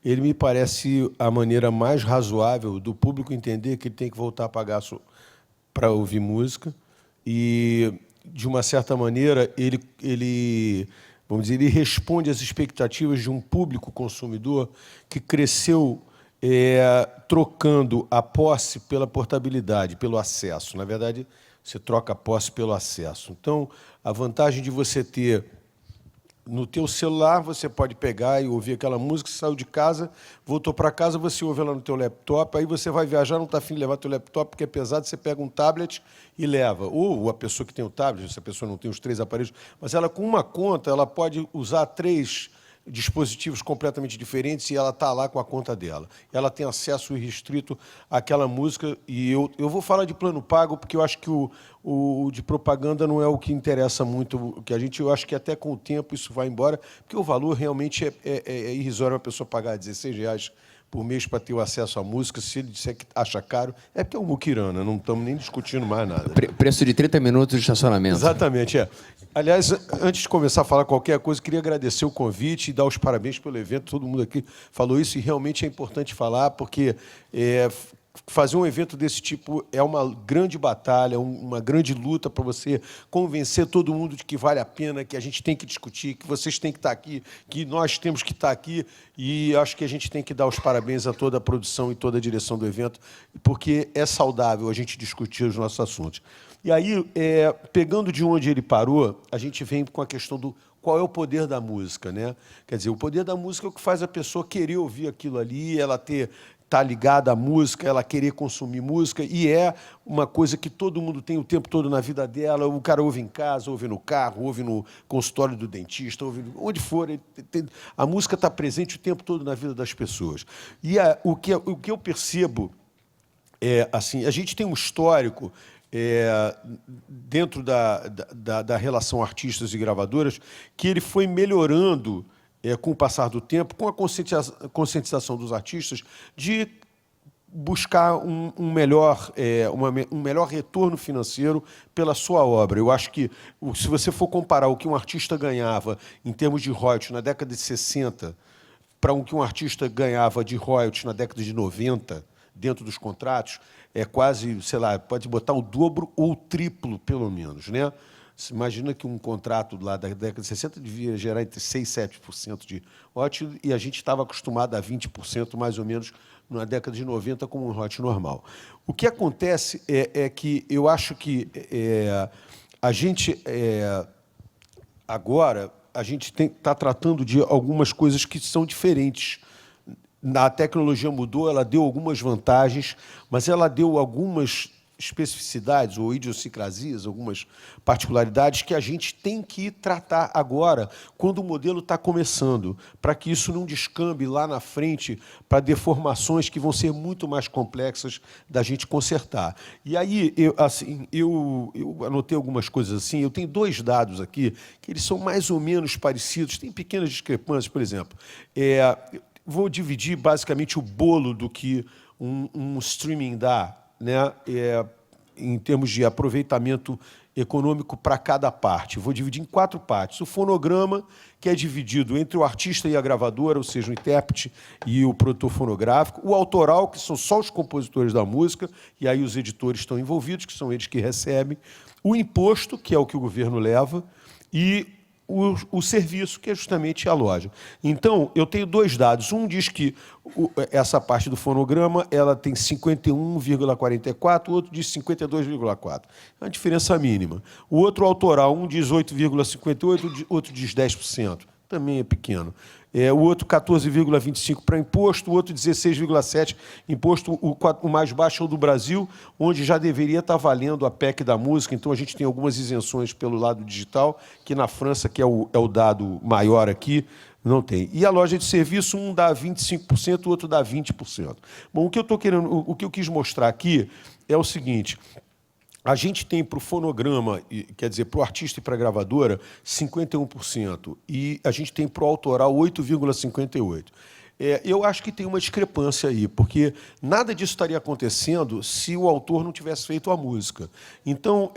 ele me parece a maneira mais razoável do público entender que ele tem que voltar a pagar para ouvir música e, de uma certa maneira, vamos dizer, ele responde às expectativas de um público consumidor que cresceu trocando a posse pela portabilidade, pelo acesso. Na verdade, você troca a posse pelo acesso. Então, a vantagem de você ter no teu celular, você pode pegar e ouvir aquela música, você saiu de casa, voltou para casa, você ouve ela no teu laptop, aí você vai viajar, não está afim de levar teu laptop porque é pesado, você pega um tablet e leva. Ou a pessoa que tem o tablet, se a pessoa não tem os 3 aparelhos, mas ela com uma conta, ela pode usar 3 dispositivos completamente diferentes e ela está lá com a conta dela. Ela tem acesso irrestrito àquela música e eu vou falar de plano pago porque eu acho que o de propaganda não é o que interessa muito, que eu acho que até com o tempo isso vai embora, porque o valor realmente é irrisório a pessoa pagar R$16 por mês para ter o acesso à música. Se ele disser que acha caro, é porque é um muquirana, não estamos nem discutindo mais nada. Preço de 30 minutos de estacionamento. Exatamente, Aliás, antes de começar a falar qualquer coisa, queria agradecer o convite e dar os parabéns pelo evento. Todo mundo aqui falou isso e realmente é importante falar, porque fazer um evento desse tipo é uma grande batalha, uma grande luta para você convencer todo mundo de que vale a pena, que a gente tem que discutir, que vocês têm que estar aqui, que nós temos que estar aqui. E acho que a gente tem que dar os parabéns a toda a produção e toda a direção do evento, porque é saudável a gente discutir os nossos assuntos. E aí, pegando de onde ele parou, a gente vem com a questão do qual é o poder da música, né? Quer dizer, o poder da música é o que faz a pessoa querer ouvir aquilo ali, ela estar ligada à música, ela querer consumir música, e é uma coisa que todo mundo tem o tempo todo na vida dela. O cara ouve em casa, ouve no carro, ouve no consultório do dentista, ouve onde for. A música está presente o tempo todo na vida das pessoas. E o que eu percebo assim, a gente tem um histórico dentro da relação artistas e gravadoras que ele foi melhorando com o passar do tempo, com a conscientização dos artistas de buscar um melhor retorno financeiro pela sua obra. Eu acho que, se você for comparar o que um artista ganhava em termos de royalties na década de 60 para o que um artista ganhava de royalties na década de 90, dentro dos contratos, é quase, sei lá, pode botar o dobro ou o triplo, pelo menos, né? Você imagina que um contrato lá da década de 60 devia gerar entre 6% e 7% de royalties, e a gente estava acostumado a 20%, mais ou menos, na década de 90, como um royalties normal. O que acontece é que eu acho que a gente, agora, a gente está tratando de algumas coisas que são diferentes. A tecnologia mudou, ela deu algumas vantagens, mas ela deu algumas especificidades ou idiosincrasias, algumas particularidades que a gente tem que tratar agora, quando o modelo está começando, para que isso não descambe lá na frente para deformações que vão ser muito mais complexas da gente consertar. E aí, eu anotei algumas coisas assim, eu tenho 2 dados aqui, que eles são mais ou menos parecidos, tem pequenas discrepâncias, por exemplo. Vou dividir, basicamente, o bolo do que um streaming dá, né, em termos de aproveitamento econômico para cada parte. Vou dividir em 4 partes. O fonograma, que é dividido entre o artista e a gravadora, ou seja, o intérprete e o produtor fonográfico. O autoral, que são só os compositores da música, e aí os editores estão envolvidos, que são eles que recebem. O imposto, que é o que o governo leva, e o serviço, que é justamente a loja. Então, eu tenho 2 dados. Um diz que essa parte do fonograma ela tem 51,44, o outro diz 52,4. É uma diferença mínima. O outro autoral, um diz 8,58, o outro diz 10%. Também é pequeno. O outro 14,25 para imposto, o outro 16,7 imposto. O mais baixo é o do Brasil, onde já deveria estar valendo a PEC da música. Então, a gente tem algumas isenções pelo lado digital, que na França, que é o dado maior aqui, não tem. E a loja de serviço, um dá 25%, o outro dá 20%. Bom, o que eu quis mostrar aqui é o seguinte: a gente tem para o fonograma, quer dizer, para o artista e para a gravadora, 51%. E a gente tem para o autoral 8,58%. Eu acho que tem uma discrepância aí, porque nada disso estaria acontecendo se o autor não tivesse feito a música. Então,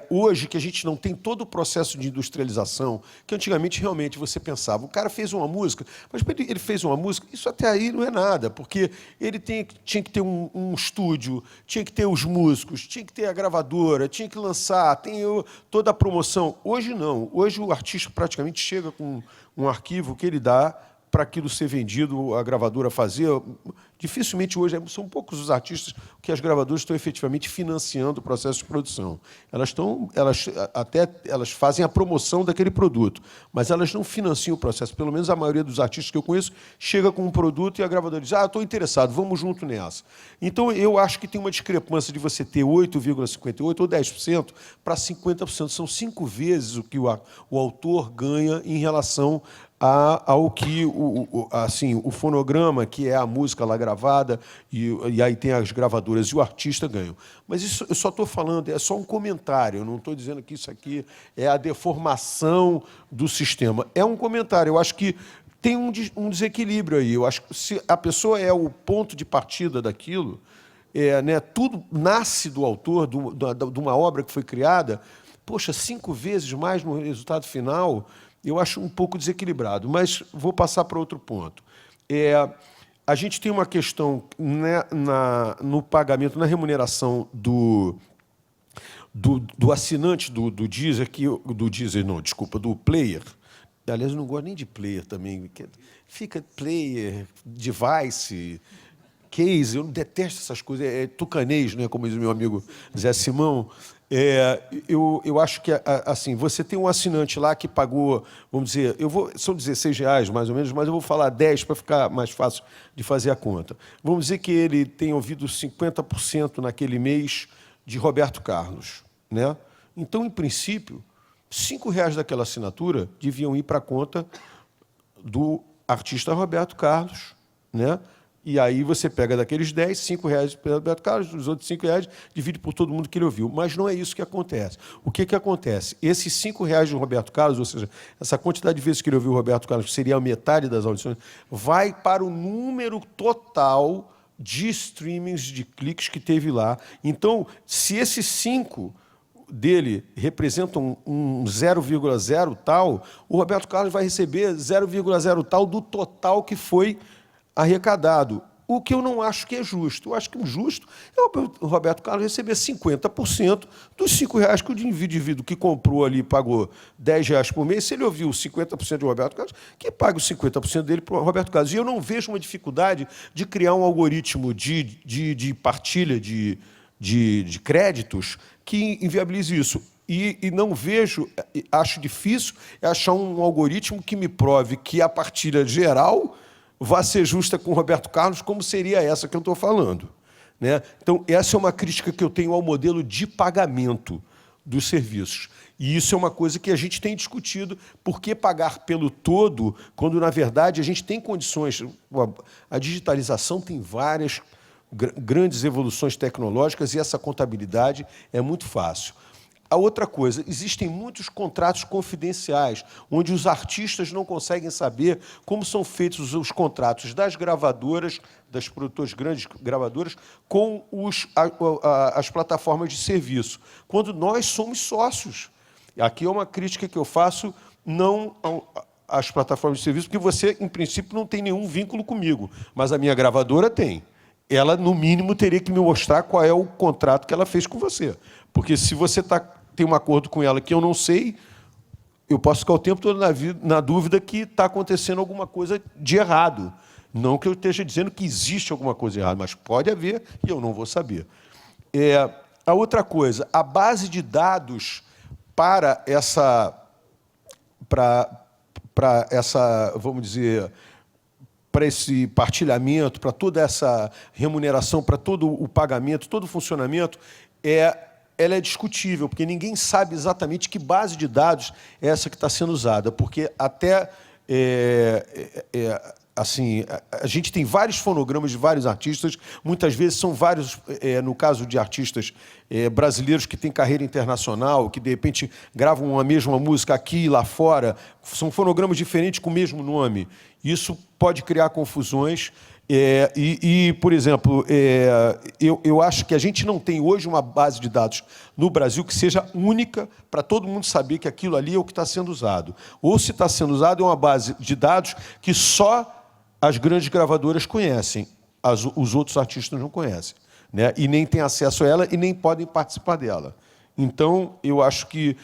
hoje que a gente não tem todo o processo de industrialização, que antigamente realmente você pensava, o cara fez uma música, mas ele fez uma música, isso até aí não é nada, porque ele tinha que ter um estúdio, tinha que ter os músicos, tinha que ter a gravadora, tinha que lançar, tem toda a promoção. Hoje não. Hoje o artista praticamente chega com um arquivo que ele dá para aquilo ser vendido, a gravadora fazer. Dificilmente hoje, são poucos os artistas que as gravadoras estão efetivamente financiando o processo de produção. Elas fazem a promoção daquele produto, mas elas não financiam o processo. Pelo menos a maioria dos artistas que eu conheço chega com um produto e a gravadora diz: estou interessado, vamos junto nessa. Então, eu acho que tem uma discrepância de você ter 8,58% ou 10% para 50%. São 5 vezes o que o autor ganha em relação ao que o fonograma, que é a música lá gravada, e aí tem as gravadoras, e o artista ganham. Mas isso eu só estou falando, é só um comentário, eu não estou dizendo que isso aqui é a deformação do sistema. É um comentário, eu acho que tem um desequilíbrio aí. Eu acho que se a pessoa é o ponto de partida daquilo, tudo nasce do autor, de uma obra que foi criada, poxa, 5 vezes mais no resultado final. Eu acho um pouco desequilibrado, mas vou passar para outro ponto. A gente tem uma questão, né, no pagamento, na remuneração do assinante do Deezer, do player. Aliás, eu não gosto nem de player também. Fica player, device, case, eu detesto essas coisas. É tucanês, né, como diz o meu amigo Zé Simão. Eu acho que, assim, você tem um assinante lá que pagou, vamos dizer, são R$16 mais ou menos, mas eu vou falar 10 para ficar mais fácil de fazer a conta. Vamos dizer que ele tem ouvido 50% naquele mês de Roberto Carlos, né? Então, em princípio, R$5 daquela assinatura deviam ir para a conta do artista Roberto Carlos, né? E aí você pega daqueles 10, R$5 para o Roberto Carlos, os outros R$5 divide por todo mundo que ele ouviu. Mas não é isso que acontece. O que acontece? Esses R$5 do Roberto Carlos, ou seja, essa quantidade de vezes que ele ouviu o Roberto Carlos, que seria a metade das audições, vai para o número total de streamings, de cliques que teve lá. Então, se esses 5 dele representam um 0,0 tal, o Roberto Carlos vai receber 0,0 tal do total que foi arrecadado, o que eu não acho que é justo. Eu acho que o justo é o Roberto Carlos receber 50% dos R$5 que o indivíduo que comprou ali pagou R$10 por mês. Se ele ouviu 50% do Roberto Carlos, que pague os 50% dele para o Roberto Carlos. E eu não vejo uma dificuldade de criar um algoritmo de partilha de créditos que inviabilize isso. E não vejo, acho difícil achar um algoritmo que me prove que a partilha geral vai ser justa com o Roberto Carlos, como seria essa que eu estou falando, né? Então, essa é uma crítica que eu tenho ao modelo de pagamento dos serviços. E isso é uma coisa que a gente tem discutido. Por que pagar pelo todo, quando, na verdade, a gente tem condições... A digitalização tem várias grandes evoluções tecnológicas e essa contabilidade é muito fácil. A outra coisa, existem muitos contratos confidenciais, onde os artistas não conseguem saber como são feitos os contratos das gravadoras, das produtoras grandes gravadoras, com as plataformas de serviço, quando nós somos sócios. Aqui é uma crítica que eu faço não às plataformas de serviço, porque você, em princípio, não tem nenhum vínculo comigo, mas a minha gravadora tem. Ela, no mínimo, teria que me mostrar qual é o contrato que ela fez com você. Porque se você tem um acordo com ela que eu não sei, eu posso ficar o tempo todo na dúvida que está acontecendo alguma coisa de errado. Não que eu esteja dizendo que existe alguma coisa errada, mas pode haver e eu não vou saber. A outra coisa, a base de dados para essa, vamos dizer, para esse partilhamento, para toda essa remuneração, para todo o pagamento, todo o funcionamento, ela é discutível, porque ninguém sabe exatamente que base de dados é essa que está sendo usada, porque até assim, a gente tem vários fonogramas de vários artistas, muitas vezes são vários, no caso de artistas brasileiros que têm carreira internacional, que de repente gravam a mesma música aqui e lá fora, são fonogramas diferentes com o mesmo nome. Isso pode criar confusões. Por exemplo, eu acho que a gente não tem hoje uma base de dados no Brasil que seja única para todo mundo saber que aquilo ali é o que está sendo usado. Ou, se está sendo usado, é uma base de dados que só as grandes gravadoras conhecem, os outros artistas não conhecem, né? E nem têm acesso a ela e nem podem participar dela. Então, eu acho que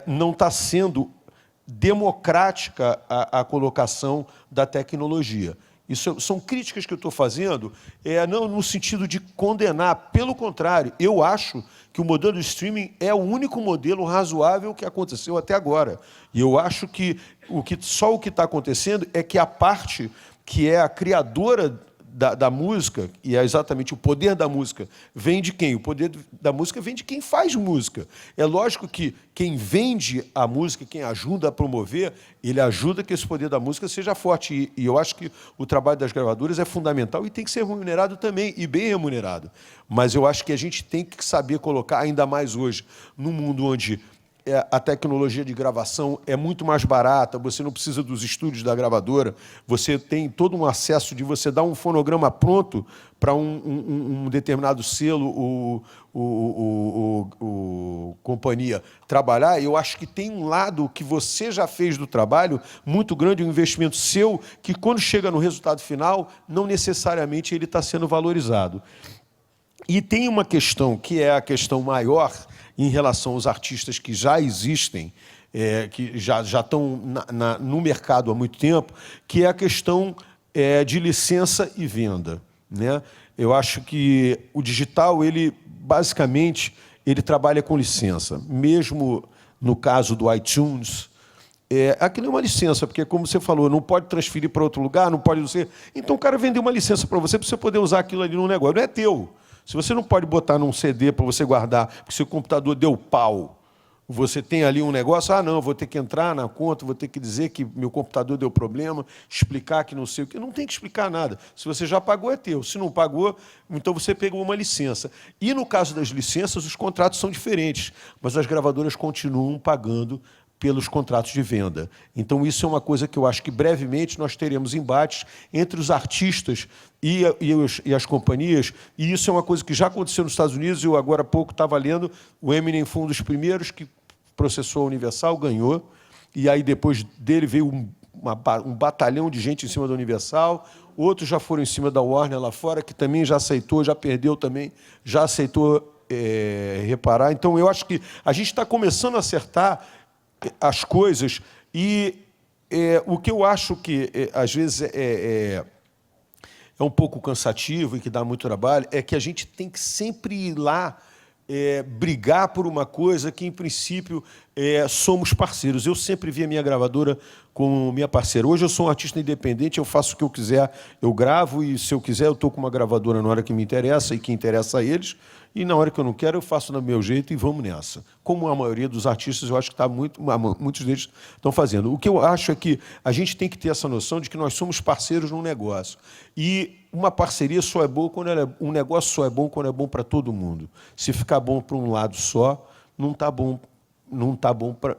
não está sendo democrática a colocação da tecnologia. Isso são críticas que eu estou fazendo, não no sentido de condenar. Pelo contrário, eu acho que o modelo do streaming é o único modelo razoável que aconteceu até agora. E eu acho que só o que está acontecendo é que a parte que é a criadora da música, e é exatamente o poder da música, vem de quem? O poder da música vem de quem faz música. É lógico que quem vende a música, quem ajuda a promover, ele ajuda que esse poder da música seja forte. E eu acho que o trabalho das gravadoras é fundamental e tem que ser remunerado também, e bem remunerado. Mas eu acho que a gente tem que saber colocar, ainda mais hoje, num mundo onde a tecnologia de gravação é muito mais barata, você não precisa dos estúdios da gravadora, você tem todo um acesso de você dar um fonograma pronto para um determinado selo ou companhia trabalhar. Eu acho que tem um lado que você já fez do trabalho muito grande, um investimento seu, que quando chega no resultado final, não necessariamente ele está sendo valorizado. E tem uma questão, que é a questão maior, em relação aos artistas que já existem, que já estão no mercado há muito tempo, que é a questão de licença e venda, né? Eu acho que o digital, basicamente, ele trabalha com licença. Mesmo no caso do iTunes, aquilo é uma licença, porque, como você falou, não pode transferir para outro lugar, não pode ser. Então, o cara vendeu uma licença para você poder usar aquilo ali no negócio. Não é teu. Se você não pode botar num CD para você guardar, porque seu computador deu pau, você tem ali um negócio, não, vou ter que entrar na conta, vou ter que dizer que meu computador deu problema, explicar que não sei o que. Não tem que explicar nada. Se você já pagou, é teu. Se não pagou, então você pegou uma licença. E, no caso das licenças, os contratos são diferentes, mas as gravadoras continuam pagando pelos contratos de venda. Então, isso é uma coisa que eu acho que, brevemente, nós teremos embates entre os artistas e as companhias, e isso é uma coisa que já aconteceu nos Estados Unidos. Eu, agora há pouco, estava lendo, o Eminem foi um dos primeiros que processou a Universal, ganhou, e aí, depois dele, veio um batalhão de gente em cima da Universal, outros já foram em cima da Warner lá fora, que também já aceitou, já perdeu também, já aceitou reparar. Então, eu acho que a gente está começando a acertar as coisas, e o que eu acho que, às vezes, é um pouco cansativo e que dá muito trabalho, é que a gente tem que sempre ir lá brigar por uma coisa que, em princípio, somos parceiros. Eu sempre vi a minha gravadora como minha parceira. Hoje eu sou um artista independente, eu faço o que eu quiser, eu gravo, e, se eu quiser, eu estou com uma gravadora na hora que me interessa e que interessa a eles, e, na hora que eu não quero, eu faço do meu jeito e vamos nessa. Como a maioria dos artistas, eu acho que muitos deles estão fazendo. O que eu acho é que a gente tem que ter essa noção de que nós somos parceiros num negócio. E uma parceria só é boa quando um negócio só é bom quando é bom para todo mundo. Se ficar bom para um lado só, não está bom.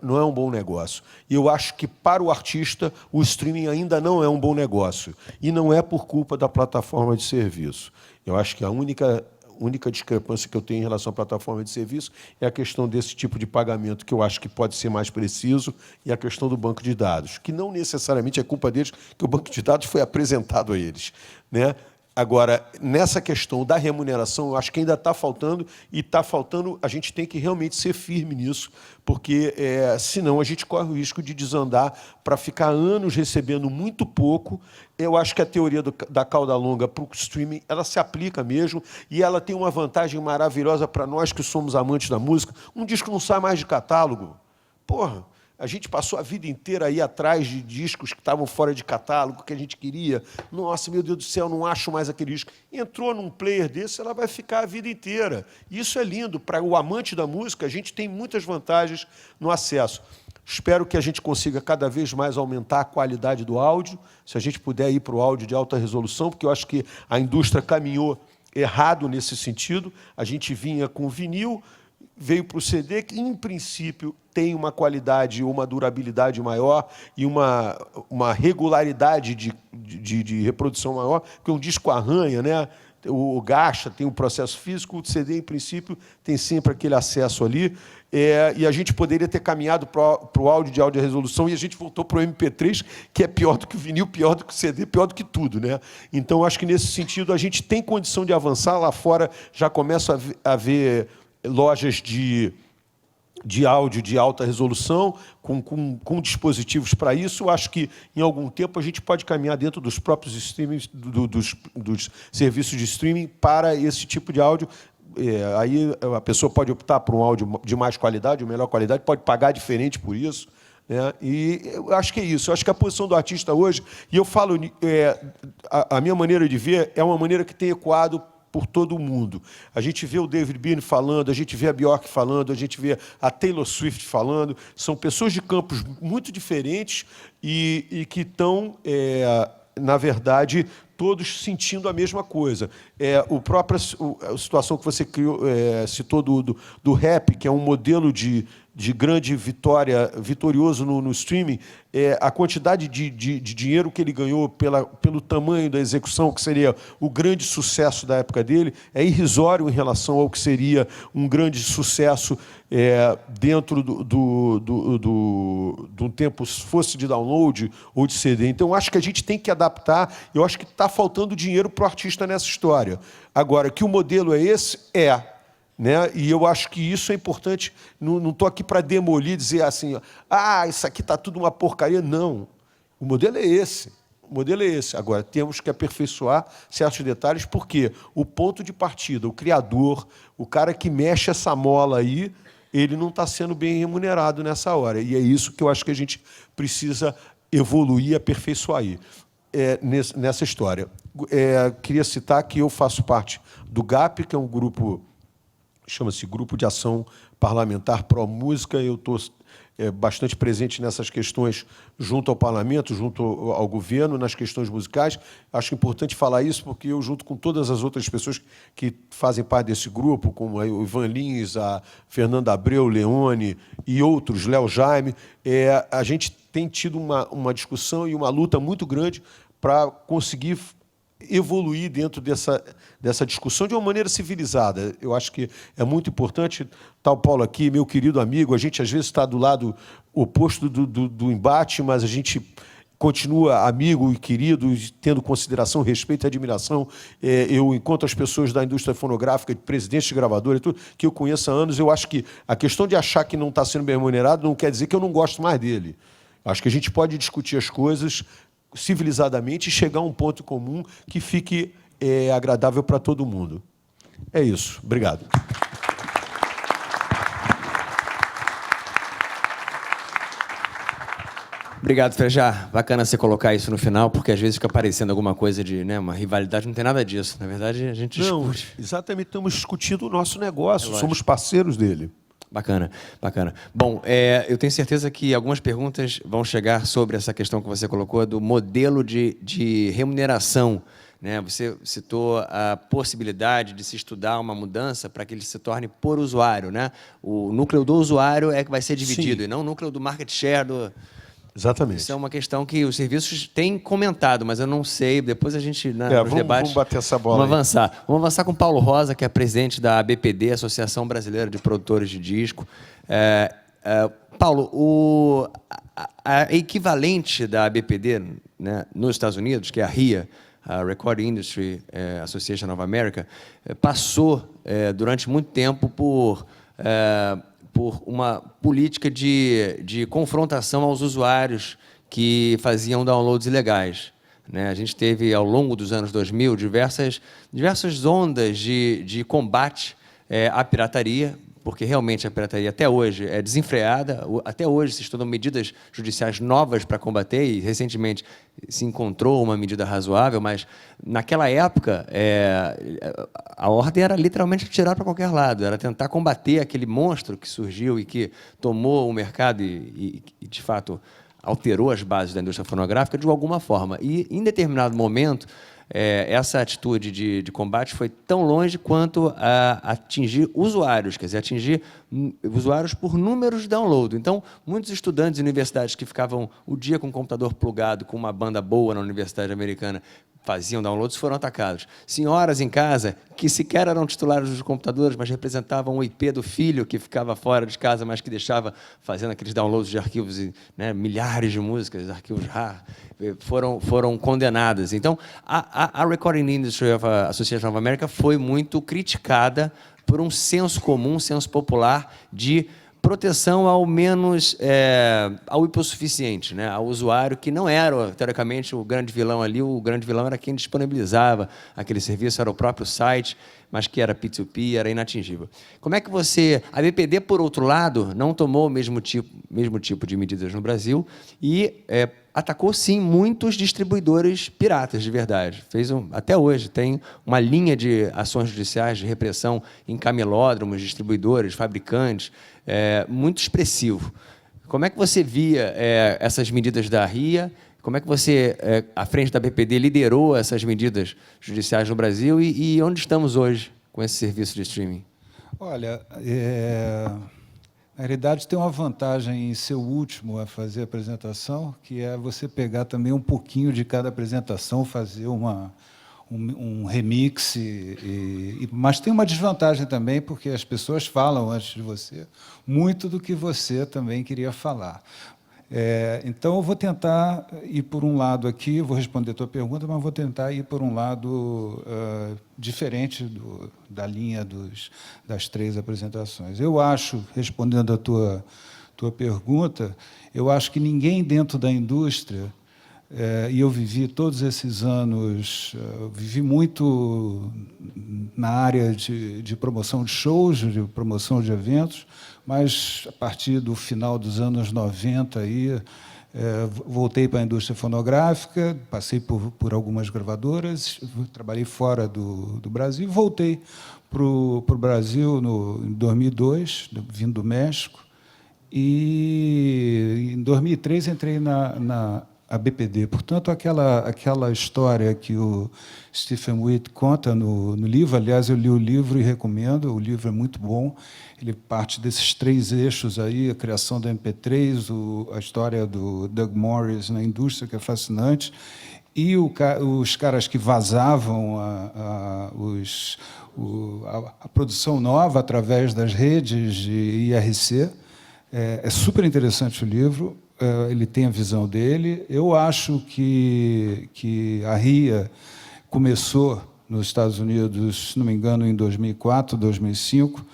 Não é um bom negócio. E eu acho que, para o artista, o streaming ainda não é um bom negócio. E não é por culpa da plataforma de serviço. Eu acho que a única discrepância que eu tenho em relação à plataforma de serviço é a questão desse tipo de pagamento, que eu acho que pode ser mais preciso, e a questão do banco de dados, que não necessariamente é culpa deles, que o banco de dados foi apresentado a eles, né? Agora, nessa questão da remuneração, eu acho que ainda está faltando, e está faltando, a gente tem que realmente ser firme nisso, porque, senão, a gente corre o risco de desandar para ficar anos recebendo muito pouco. Eu acho que a teoria da cauda longa para o streaming, ela se aplica mesmo, e ela tem uma vantagem maravilhosa para nós que somos amantes da música. Um disco não sai mais de catálogo. Porra! A gente passou a vida inteira aí atrás de discos que estavam fora de catálogo, que a gente queria. Nossa, meu Deus do céu, não acho mais aquele disco. Entrou num player desse, ela vai ficar a vida inteira. E isso é lindo. Para o amante da música, a gente tem muitas vantagens no acesso. Espero que a gente consiga cada vez mais aumentar a qualidade do áudio, se a gente puder ir para o áudio de alta resolução, porque eu acho que a indústria caminhou errado nesse sentido. A gente vinha com vinil, veio para o CD, que, em princípio, tem uma qualidade, uma durabilidade maior e uma regularidade de reprodução maior, porque um disco arranha, né? O gacha tem um processo físico, o CD, em princípio, tem sempre aquele acesso ali. E a gente poderia ter caminhado para o áudio de alta resolução e a gente voltou para o MP3, que é pior do que o vinil, pior do que o CD, pior do que tudo, né? Então, acho que, nesse sentido, a gente tem condição de avançar. Lá fora já começa a haver lojas de áudio de alta resolução, com dispositivos para isso. Eu acho que, em algum tempo, a gente pode caminhar dentro dos próprios streamings, dos serviços de streaming para esse tipo de áudio. Aí a pessoa pode optar por um áudio de mais qualidade, ou melhor qualidade, pode pagar diferente por isso. Né? E eu acho que é isso. Eu acho que a posição do artista hoje, e eu falo, a minha maneira de ver é uma maneira que tem ecoado por todo mundo. A gente vê o David Byrne falando, a gente vê a Bjork falando, a gente vê a Taylor Swift falando. São pessoas de campos muito diferentes e que estão, na verdade, todos sentindo a mesma coisa. A situação que você citou do rap, que é um modelo de grande vitorioso no streaming, a quantidade de dinheiro que ele ganhou pelo tamanho da execução, que seria o grande sucesso da época dele, é irrisório em relação ao que seria um grande sucesso dentro de um tempo, se fosse de download ou de CD. Então, acho que a gente tem que adaptar. Eu acho que está faltando dinheiro para o artista nessa história. Agora, que o modelo é esse? Né? E eu acho que isso é importante. Não estou aqui para demolir, dizer assim, isso aqui está tudo uma porcaria. Não. O modelo é esse. O modelo é esse. Agora, temos que aperfeiçoar certos detalhes, porque o ponto de partida, o criador, o cara que mexe essa mola aí, ele não está sendo bem remunerado nessa hora. E é isso que eu acho que a gente precisa evoluir, aperfeiçoar aí, nessa história. Queria citar que eu faço parte do GAP, que é um grupo, chama-se Grupo de Ação Parlamentar Pró-Música. Eu estou bastante presente nessas questões junto ao parlamento, junto ao governo, nas questões musicais. Acho importante falar isso porque eu, junto com todas as outras pessoas que fazem parte desse grupo, como o Ivan Lins, a Fernanda Abreu, Leone e outros, Léo Jaime, a gente tem tido uma discussão e uma luta muito grande para conseguir evoluir dentro dessa discussão de uma maneira civilizada. Eu acho que é muito importante. Está o Paulo aqui, meu querido amigo, a gente às vezes está do lado oposto do embate, mas a gente continua amigo e querido, tendo consideração, respeito e admiração. Eu encontro as pessoas da indústria fonográfica, de presidentes de gravadora e tudo, que eu conheço há anos. Eu acho que a questão de achar que não está sendo bem remunerado não quer dizer que eu não gosto mais dele. Acho que a gente pode discutir as coisas civilizadamente e chegar a um ponto comum que fique agradável para todo mundo. É isso. Obrigado. Obrigado, Frejá. Bacana você colocar isso no final, porque às vezes fica parecendo alguma coisa de uma rivalidade. Não tem nada disso. Na verdade, a gente discute. Exatamente. Estamos discutindo o nosso negócio. Somos parceiros dele. Bacana, bacana. Bom, eu tenho certeza que algumas perguntas vão chegar sobre essa questão que você colocou do modelo de remuneração. Né? Você citou a possibilidade de se estudar uma mudança para que ele se torne por usuário. Né? O núcleo do usuário é que vai ser dividido, e não o núcleo do market share do... Exatamente. Isso é uma questão que os serviços têm comentado, mas eu não sei. Depois a gente, nos debates... Vamos bater essa bola. Vamos avançar. Vamos avançar com o Paulo Rosa, que é presidente da ABPD, Associação Brasileira de Produtores de Disco. Paulo, a equivalente da ABPD, né, nos Estados Unidos, que é a RIA, a Recording Industry Association of America, passou durante muito tempo por uma política de confrontação aos usuários que faziam downloads ilegais. Né? A gente teve, ao longo dos anos 2000, diversas ondas de combate à pirataria, porque realmente a pirataria até hoje é desenfreada, até hoje se estudam medidas judiciais novas para combater, e recentemente se encontrou uma medida razoável, mas naquela época a ordem era literalmente tirar para qualquer lado, era tentar combater aquele monstro que surgiu e que tomou o mercado e de fato, alterou as bases da indústria fonográfica de alguma forma. E, em determinado momento, essa atitude de combate foi tão longe quanto a atingir usuários, quer dizer, atingir usuários por números de download. Então, muitos estudantes de universidades que ficavam o dia com o computador plugado, com uma banda boa na universidade americana, faziam downloads, foram atacados. Senhoras em casa, que sequer eram titulares dos computadores, mas representavam o IP do filho, que ficava fora de casa, mas que deixava fazendo aqueles downloads de arquivos, né, milhares de músicas, arquivos RAR, foram condenadas. Então, a Recording Industry Association of America foi muito criticada por um senso comum, um senso popular de proteção ao menos ao hipossuficiente, né? Ao usuário que não era, teoricamente, o grande vilão ali. O grande vilão era quem disponibilizava aquele serviço, era o próprio site, mas que era P2P, era inatingível. Como é que você... A BPD, por outro lado, não tomou o mesmo tipo de medidas no Brasil e atacou, sim, muitos distribuidores piratas, de verdade. Até hoje, tem uma linha de ações judiciais de repressão em camelódromos, distribuidores, fabricantes, muito expressivo. Como é que você via essas medidas da RIA? Como é que você, à frente da BPD, liderou essas medidas judiciais no Brasil e onde estamos hoje com esse serviço de streaming? Olha, na realidade, tem uma vantagem em ser o último a fazer a apresentação, que é você pegar também um pouquinho de cada apresentação, fazer um remix, mas tem uma desvantagem também, porque as pessoas falam antes de você muito do que você também queria falar. Então, eu vou tentar ir por um lado aqui, vou responder a tua pergunta, mas vou tentar ir por um lado diferente da linha das três apresentações. Eu acho, respondendo a tua pergunta, eu acho que ninguém dentro da indústria, e eu vivi todos esses anos, vivi muito na área de promoção de shows, de promoção de eventos, mas, a partir do final dos anos 90, voltei para a indústria fonográfica, passei por algumas gravadoras, trabalhei fora do Brasil, voltei para o Brasil em 2002, vindo do México, e, em 2003, entrei na BPD. Portanto, aquela história que o Stephen Witt conta no livro, aliás, eu li o livro e recomendo, o livro é muito bom, ele parte desses três eixos aí, a criação da MP3, a história do Doug Morris na indústria, que é fascinante, e os caras que vazavam a produção nova através das redes de IRC. É super interessante o livro, ele tem a visão dele. Eu acho que a RIA começou nos Estados Unidos, se não me engano, em 2004, 2005,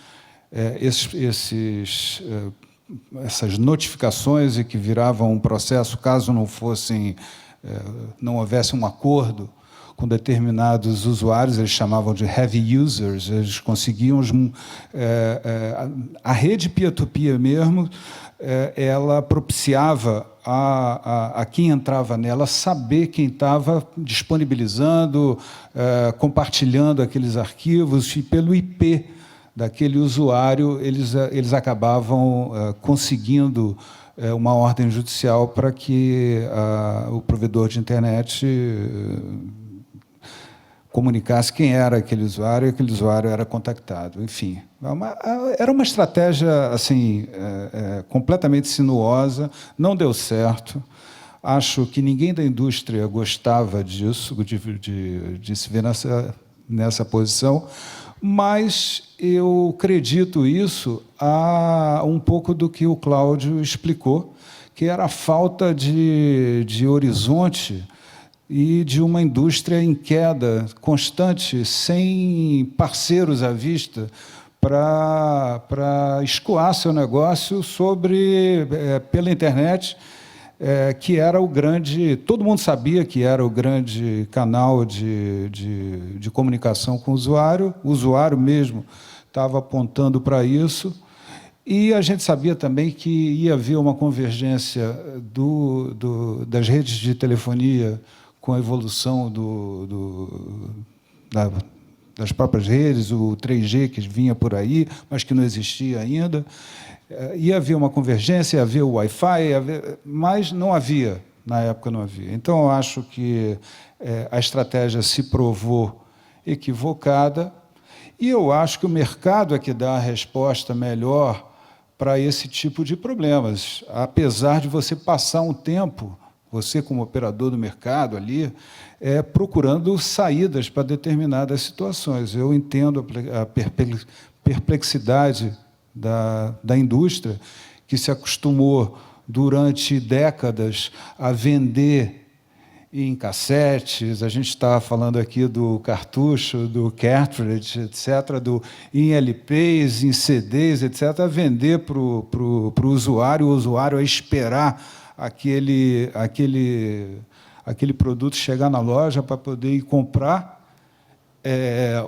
essas notificações e que viravam um processo caso não houvesse um acordo com determinados usuários, eles chamavam de heavy users, eles conseguiam... a rede peer-to-peer mesmo, ela propiciava a quem entrava nela saber quem estava disponibilizando, compartilhando aqueles arquivos, e pelo IP daquele usuário, eles acabavam conseguindo uma ordem judicial para que o provedor de internet comunicasse quem era aquele usuário, e aquele usuário era contactado. Enfim, era uma estratégia assim, completamente sinuosa, não deu certo. Acho que ninguém da indústria gostava disso, de se ver nessa posição, mas eu acredito isso a um pouco do que o Cláudio explicou, que era a falta de horizonte e de uma indústria em queda constante, sem parceiros à vista, para escoar seu negócio pela internet, que era o grande... Todo mundo sabia que era o grande canal de comunicação com o usuário mesmo estava apontando para isso. E a gente sabia também que ia haver uma convergência das redes de telefonia com a evolução das próprias redes, o 3G que vinha por aí, mas que não existia ainda. Ia haver uma convergência, ia haver o Wi-Fi, mas não havia, na época não havia. Então, eu acho que a estratégia se provou equivocada, e eu acho que o mercado é que dá a resposta melhor para esse tipo de problemas, apesar de você passar um tempo, você como operador do mercado ali, procurando saídas para determinadas situações. Eu entendo a perplexidade da indústria, que se acostumou durante décadas a vender em cassetes, a gente está falando aqui do cartucho, do cartridge, etc., em LPs, em CDs, etc., a vender para o usuário a esperar aquele produto chegar na loja para poder ir comprar,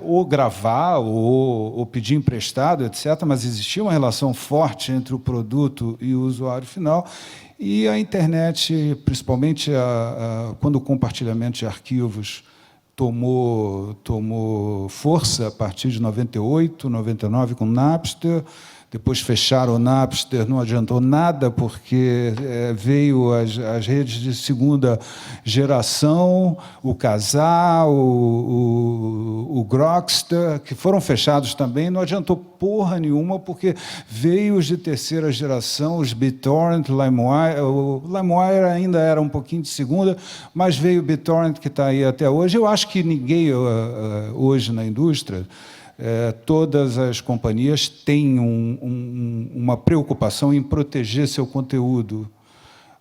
ou gravar, ou pedir emprestado, etc., mas existia uma relação forte entre o produto e o usuário final. E a internet, principalmente quando o compartilhamento de arquivos tomou força a partir de 98, 99, com o Napster. Depois fecharam o Napster, não adiantou nada, porque veio as redes de segunda geração, o Kazaa, o Grokster, que foram fechados também, não adiantou porra nenhuma, porque veio os de terceira geração, os BitTorrent, LimeWire. O LimeWire ainda era um pouquinho de segunda, mas veio o BitTorrent, que está aí até hoje. Eu acho que ninguém hoje na indústria, todas as companhias têm uma preocupação em proteger seu conteúdo,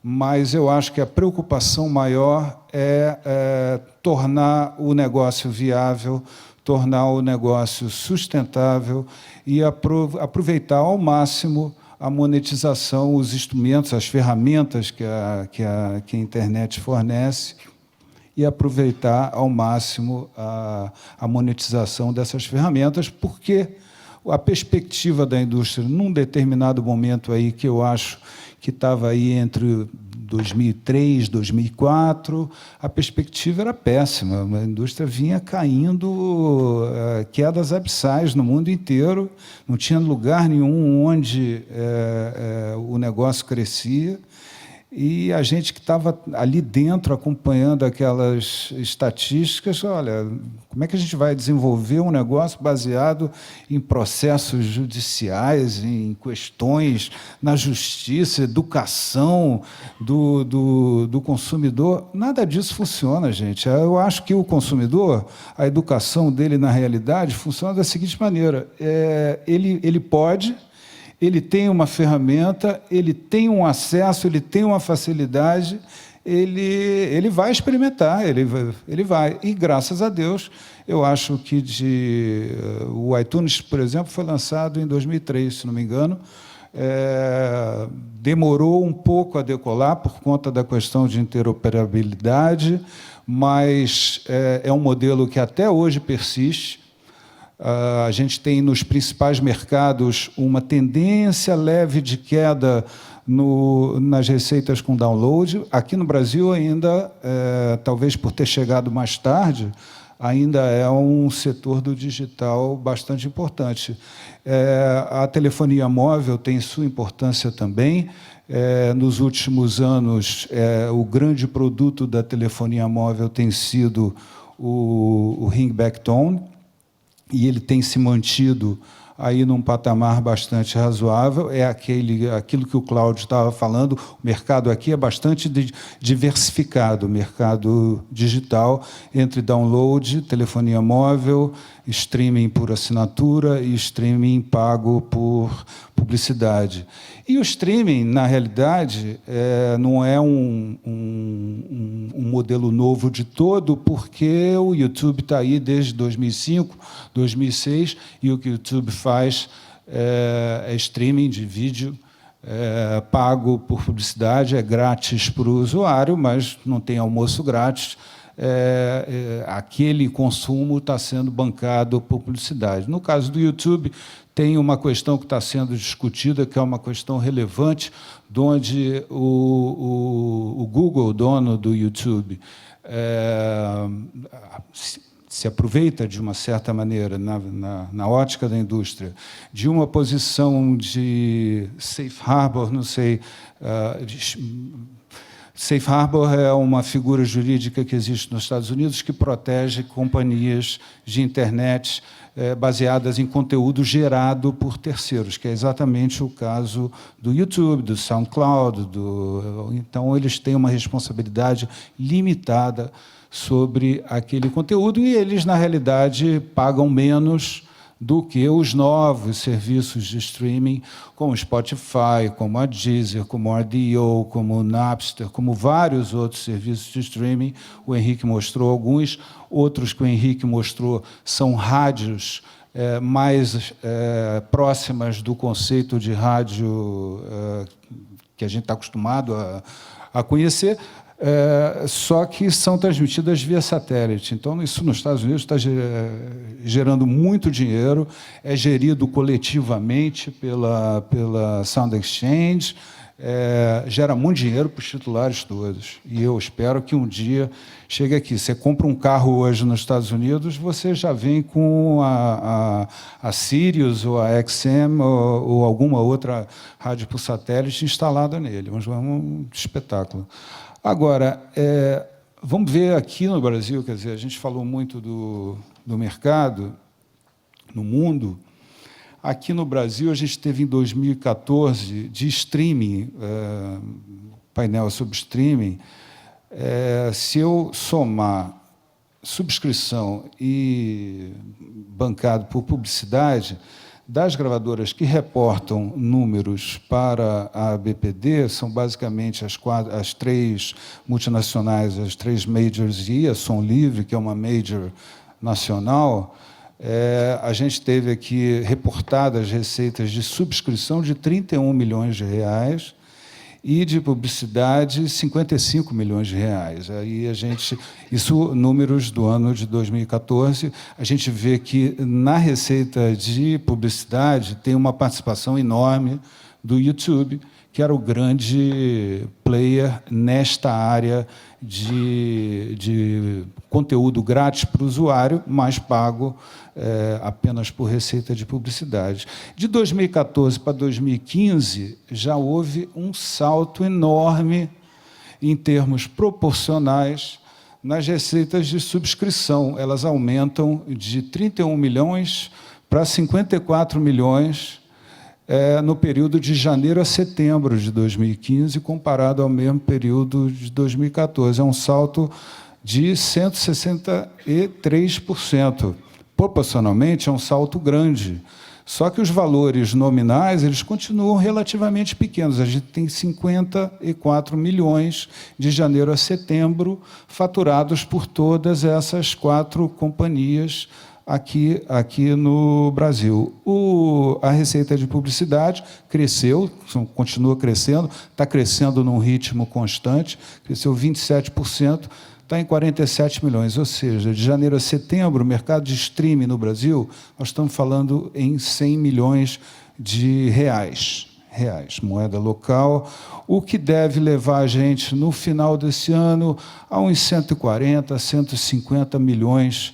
mas eu acho que a preocupação maior é tornar o negócio viável, tornar o negócio sustentável e aproveitar ao máximo a monetização, os instrumentos, as ferramentas que a internet fornece, e aproveitar ao máximo a monetização dessas ferramentas, porque a perspectiva da indústria, num determinado momento aí, que eu acho que estava aí entre 2003, 2004, a perspectiva era péssima. A indústria vinha caindo, quedas abissais no mundo inteiro, não tinha lugar nenhum onde o negócio crescia. E a gente que estava ali dentro, acompanhando aquelas estatísticas, olha, como é que a gente vai desenvolver um negócio baseado em processos judiciais, em questões na justiça, educação do consumidor? Nada disso funciona, gente. Eu acho que o consumidor, a educação dele, na realidade, funciona da seguinte maneira. Ele pode... Ele tem uma ferramenta, ele tem um acesso, ele tem uma facilidade, ele vai experimentar, ele vai. E, graças a Deus, eu acho que o iTunes, por exemplo, foi lançado em 2003, se não me engano. Demorou um pouco a decolar por conta da questão de interoperabilidade, mas é um modelo que até hoje persiste. A gente tem nos principais mercados uma tendência leve de queda nas receitas com download. Aqui no Brasil ainda, talvez por ter chegado mais tarde, ainda é um setor do digital bastante importante. A telefonia móvel tem sua importância também. Nos últimos anos, o grande produto da telefonia móvel tem sido o ringback tone, e ele tem se mantido aí num patamar bastante razoável. Aquilo que o Cláudio estava falando, o mercado aqui é bastante diversificado, o mercado digital, entre download, telefonia móvel, streaming por assinatura e streaming pago por publicidade. E o streaming, na realidade, não é um modelo novo de todo, porque o YouTube está aí desde 2005, 2006, e o que o YouTube faz é streaming de vídeo, pago por publicidade, é grátis para o usuário, mas não tem almoço grátis. aquele consumo está sendo bancado por publicidade. No caso do YouTube, tem uma questão que está sendo discutida, que é uma questão relevante, onde o Google, dono do YouTube, se aproveita, de uma certa maneira, na ótica da indústria, de uma posição de safe harbor, não sei... Safe Harbor é uma figura jurídica que existe nos Estados Unidos que protege companhias de internet baseadas em conteúdo gerado por terceiros, que é exatamente o caso do YouTube, do SoundCloud. Então, eles têm uma responsabilidade limitada sobre aquele conteúdo e eles, na realidade, pagam menos do que os novos serviços de streaming, como o Spotify, como a Deezer, como o RDO, como o Napster, como vários outros serviços de streaming. O Henrique mostrou alguns, outros que o Henrique mostrou são rádios mais próximas do conceito de rádio que a gente está acostumado a conhecer, só que são transmitidas via satélite. Então, isso nos Estados Unidos está gerando muito dinheiro, é gerido coletivamente pela Sound Exchange, gera muito dinheiro para os titulares todos. E eu espero que um dia chegue aqui. Você compra um carro hoje nos Estados Unidos, você já vem com a Sirius ou a XM ou alguma outra rádio por satélite instalada nele. É um espetáculo. Agora, vamos ver aqui no Brasil, quer dizer, a gente falou muito do mercado no mundo. Aqui no Brasil, a gente teve em 2014, de streaming, painel sobre streaming, se eu somar subscrição e bancado por publicidade, das gravadoras que reportam números para a BPD, são basicamente as três multinacionais, as três majors e a Som Livre, que é uma major nacional. A gente teve aqui reportadas receitas de subscrição de 31 milhões de reais e de publicidade 55 milhões de reais. Aí isso números do ano de 2014, a gente vê que na receita de publicidade tem uma participação enorme do YouTube, que era o grande player nesta área de conteúdo grátis para o usuário, mas pago apenas por receita de publicidade. De 2014 para 2015, já houve um salto enorme em termos proporcionais nas receitas de subscrição. Elas aumentam de 31 milhões para 54 milhões no período de janeiro a setembro de 2015, comparado ao mesmo período de 2014. É um salto de 163%. Proporcionalmente, é um salto grande. Só que os valores nominais eles continuam relativamente pequenos. A gente tem 54 milhões de janeiro a setembro faturados por todas essas 4 companhias aqui no Brasil. A receita de publicidade cresceu, continua crescendo, está crescendo num ritmo constante, cresceu 27%, está em 47 milhões, ou seja, de janeiro a setembro, o mercado de streaming no Brasil, nós estamos falando em 100 milhões de reais, moeda local, o que deve levar a gente, no final desse ano, a uns 140, 150 milhões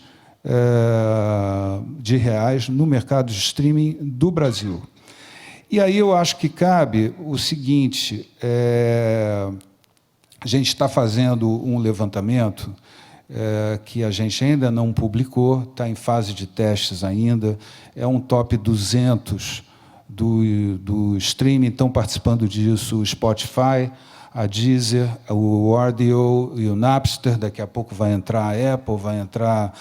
de reais no mercado de streaming do Brasil. E aí eu acho que cabe o seguinte, a gente está fazendo um levantamento que a gente ainda não publicou, está em fase de testes ainda, é um top 200 do streaming, estão participando disso o Spotify, a Deezer, o RDO e o Napster, daqui a pouco vai entrar a Apple, vai entrar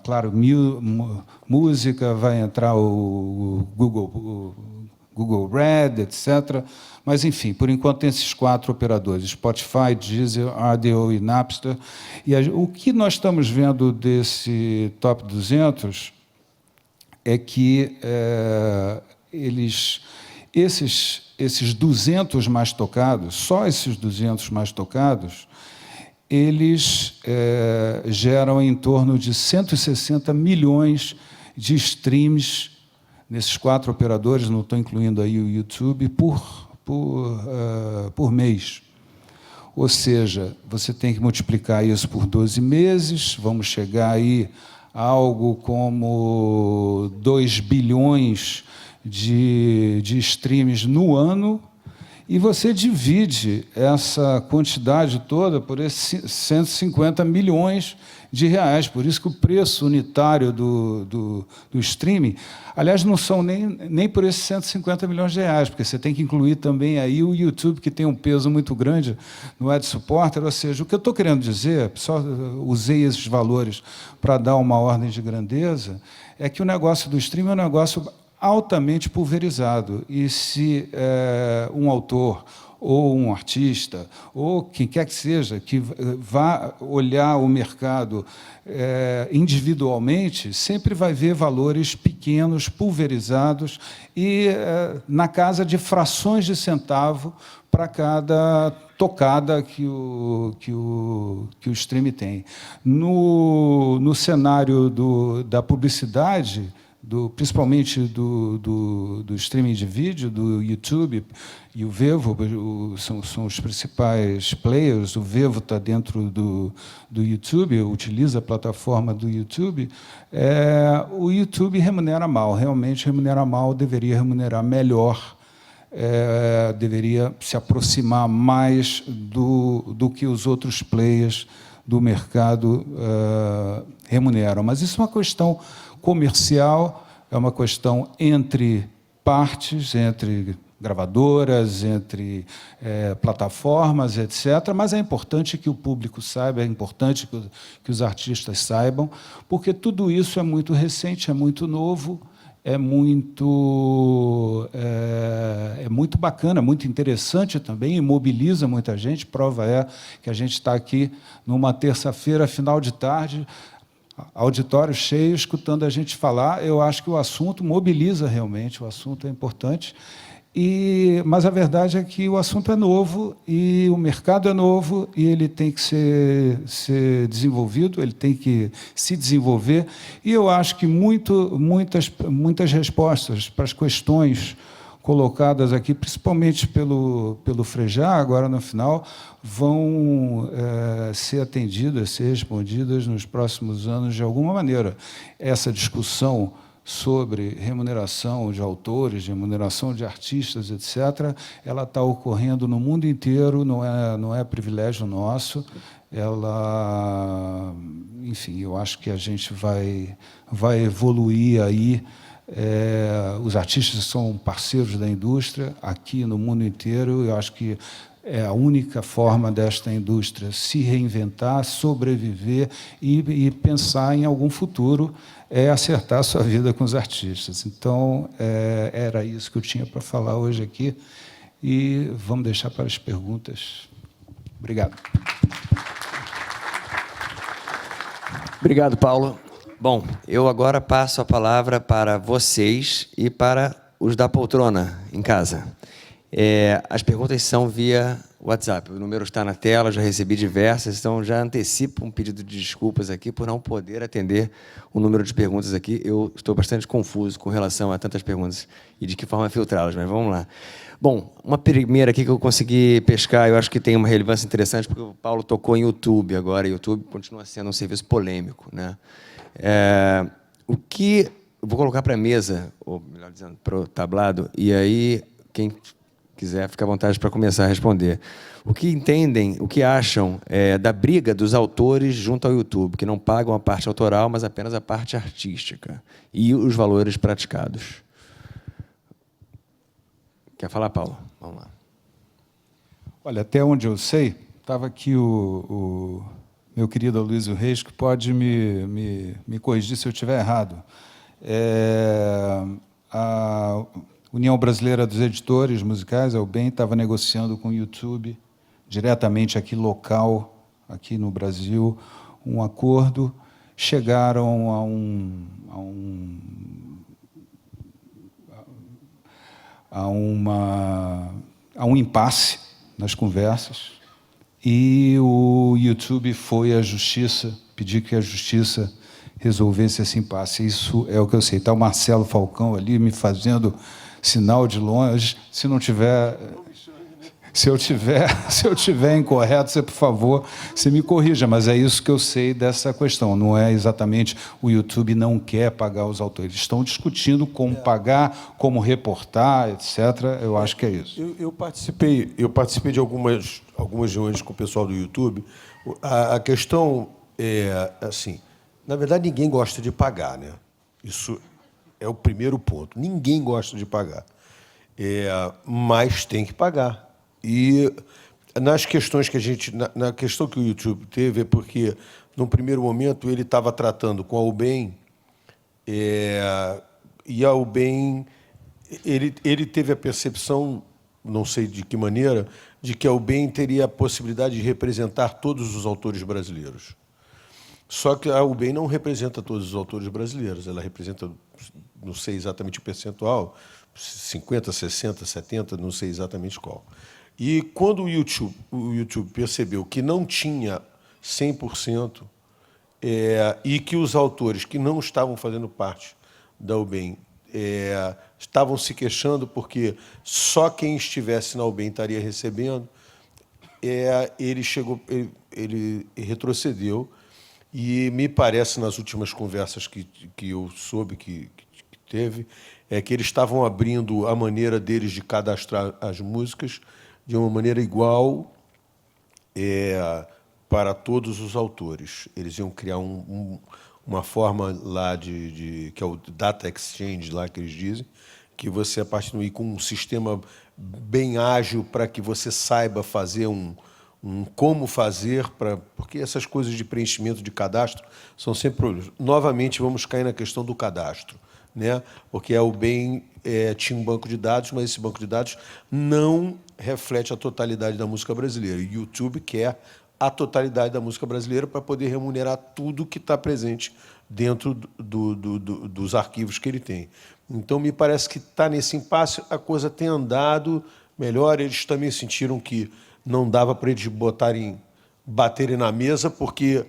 claro, Música, vai entrar o Google Red, etc. Mas, enfim, por enquanto tem esses 4 operadores, Spotify, Deezer, RDO e Napster. E o que nós estamos vendo desse top 200 é que esses 200 mais tocados, só esses 200 mais tocados, eles geram em torno de 160 milhões de streams nesses 4 operadores, não estou incluindo aí o YouTube, por mês. Ou seja, você tem que multiplicar isso por 12 meses, vamos chegar aí a algo como 2 bilhões de streams no ano, e você divide essa quantidade toda por esses 150 milhões de reais. Por isso que o preço unitário do streaming, aliás, não são nem por esses 150 milhões de reais, porque você tem que incluir também aí o YouTube, que tem um peso muito grande no ad-supporter. Ou seja, o que eu estou querendo dizer, só usei esses valores para dar uma ordem de grandeza, é que o negócio do streaming é um negócio altamente pulverizado. E se um autor ou um artista, ou quem quer que seja, que vá olhar o mercado individualmente, sempre vai ver valores pequenos, pulverizados, e na casa de frações de centavo para cada tocada que o stream tem. No cenário da publicidade, principalmente do streaming de vídeo, do YouTube e o Vevo, são os principais players. O Vevo está dentro do YouTube, utiliza a plataforma do YouTube. O YouTube remunera mal, realmente remunera mal, deveria remunerar melhor, deveria se aproximar mais do que os outros players do mercado remuneram. Mas isso é uma questão comercial, é uma questão entre partes, entre gravadoras, entre plataformas, etc. Mas é importante que o público saiba, é importante que os artistas saibam, porque tudo isso é muito recente, é muito novo, é muito bacana, muito interessante também, e mobiliza muita gente. Prova é que a gente está aqui numa terça-feira, final de tarde, auditório cheio, escutando a gente falar. Eu acho que o assunto mobiliza realmente, o assunto é importante. Mas a verdade é que o assunto é novo, e o mercado é novo, e ele tem que ser desenvolvido, ele tem que se desenvolver. E eu acho que muitas respostas para as questões colocadas aqui, principalmente pelo Frejá, agora no final, vão ser atendidas, ser respondidas nos próximos anos de alguma maneira. Essa discussão sobre remuneração de autores, remuneração de artistas, etc., ela está ocorrendo no mundo inteiro, não é privilégio nosso. Enfim, eu acho que a gente vai evoluir aí. Os artistas são parceiros da indústria aqui no mundo inteiro. Eu acho que é a única forma desta indústria se reinventar, sobreviver e pensar em algum futuro, acertar a sua vida com os artistas. Então, era isso que eu tinha para falar hoje aqui, e vamos deixar para as perguntas. Obrigado. Obrigado, Paulo. Bom, eu agora passo a palavra para vocês e para os da poltrona em casa. As perguntas são via WhatsApp. O número está na tela, já recebi diversas, então já antecipo um pedido de desculpas aqui por não poder atender o número de perguntas aqui. Eu estou bastante confuso com relação a tantas perguntas e de que forma filtrá-las, mas vamos lá. Bom, uma primeira aqui que eu consegui pescar, eu acho que tem uma relevância interessante, porque o Paulo tocou em YouTube agora, e o YouTube continua sendo um serviço polêmico, né? Eu vou colocar para a mesa, ou melhor dizendo, para o tablado, e aí quem quiser fica à vontade para começar a responder. O que acham da briga dos autores junto ao YouTube, que não pagam a parte autoral, mas apenas a parte artística, e os valores praticados? Quer falar, Paulo? Vamos lá. Olha, até onde eu sei, estava aqui o meu querido Aloysio Reis, que pode me corrigir se eu estiver errado. A União Brasileira dos Editores Musicais, a UBEM, estava negociando com o YouTube, diretamente aqui local, aqui no Brasil, um acordo. Chegaram a um impasse nas conversas, e o YouTube foi à justiça, pedir que a justiça resolvesse esse impasse. Isso é o que eu sei. Está o Marcelo Falcão ali me fazendo sinal de longe. Se não tiver... Se eu tiver incorreto, você, por favor, você me corrija, mas é isso que eu sei dessa questão. Não é exatamente o YouTube não quer pagar os autores. Estão discutindo como pagar, como reportar, etc. Eu acho que é isso. Eu participei de algumas reuniões com o pessoal do YouTube. A questão é assim, na verdade, ninguém gosta de pagar, né? Isso é o primeiro ponto. Ninguém gosta de pagar. Mas tem que pagar. E nas questões que na questão que o YouTube teve, é porque, num primeiro momento, ele estava tratando com a UBEM, e a UBEM, ele teve a percepção, não sei de que maneira, de que a UBEM teria a possibilidade de representar todos os autores brasileiros. Só que a UBEM não representa todos os autores brasileiros, ela representa, não sei exatamente o percentual, 50%, 60%, 70%, não sei exatamente qual. E quando o YouTube percebeu que não tinha 100%, e que os autores que não estavam fazendo parte da UBEM estavam se queixando porque só quem estivesse na UBEM estaria recebendo, ele retrocedeu, e me parece, nas últimas conversas que eu soube que teve, que eles estavam abrindo a maneira deles de cadastrar as músicas de uma maneira igual para todos os autores. Eles iam criar uma forma lá que é o Data Exchange, lá que eles dizem, que você, a partir daí, com um sistema bem ágil para que você saiba fazer como fazer, porque essas coisas de preenchimento de cadastro são sempre... Novamente, vamos cair na questão do cadastro, né? Porque a UBEM tinha um banco de dados, mas esse banco de dados não reflete a totalidade da música brasileira. O YouTube quer a totalidade da música brasileira para poder remunerar tudo que está presente dentro dos arquivos que ele tem. Então, me parece que está nesse impasse, a coisa tem andado melhor. Eles também sentiram que não dava para eles baterem na mesa, porque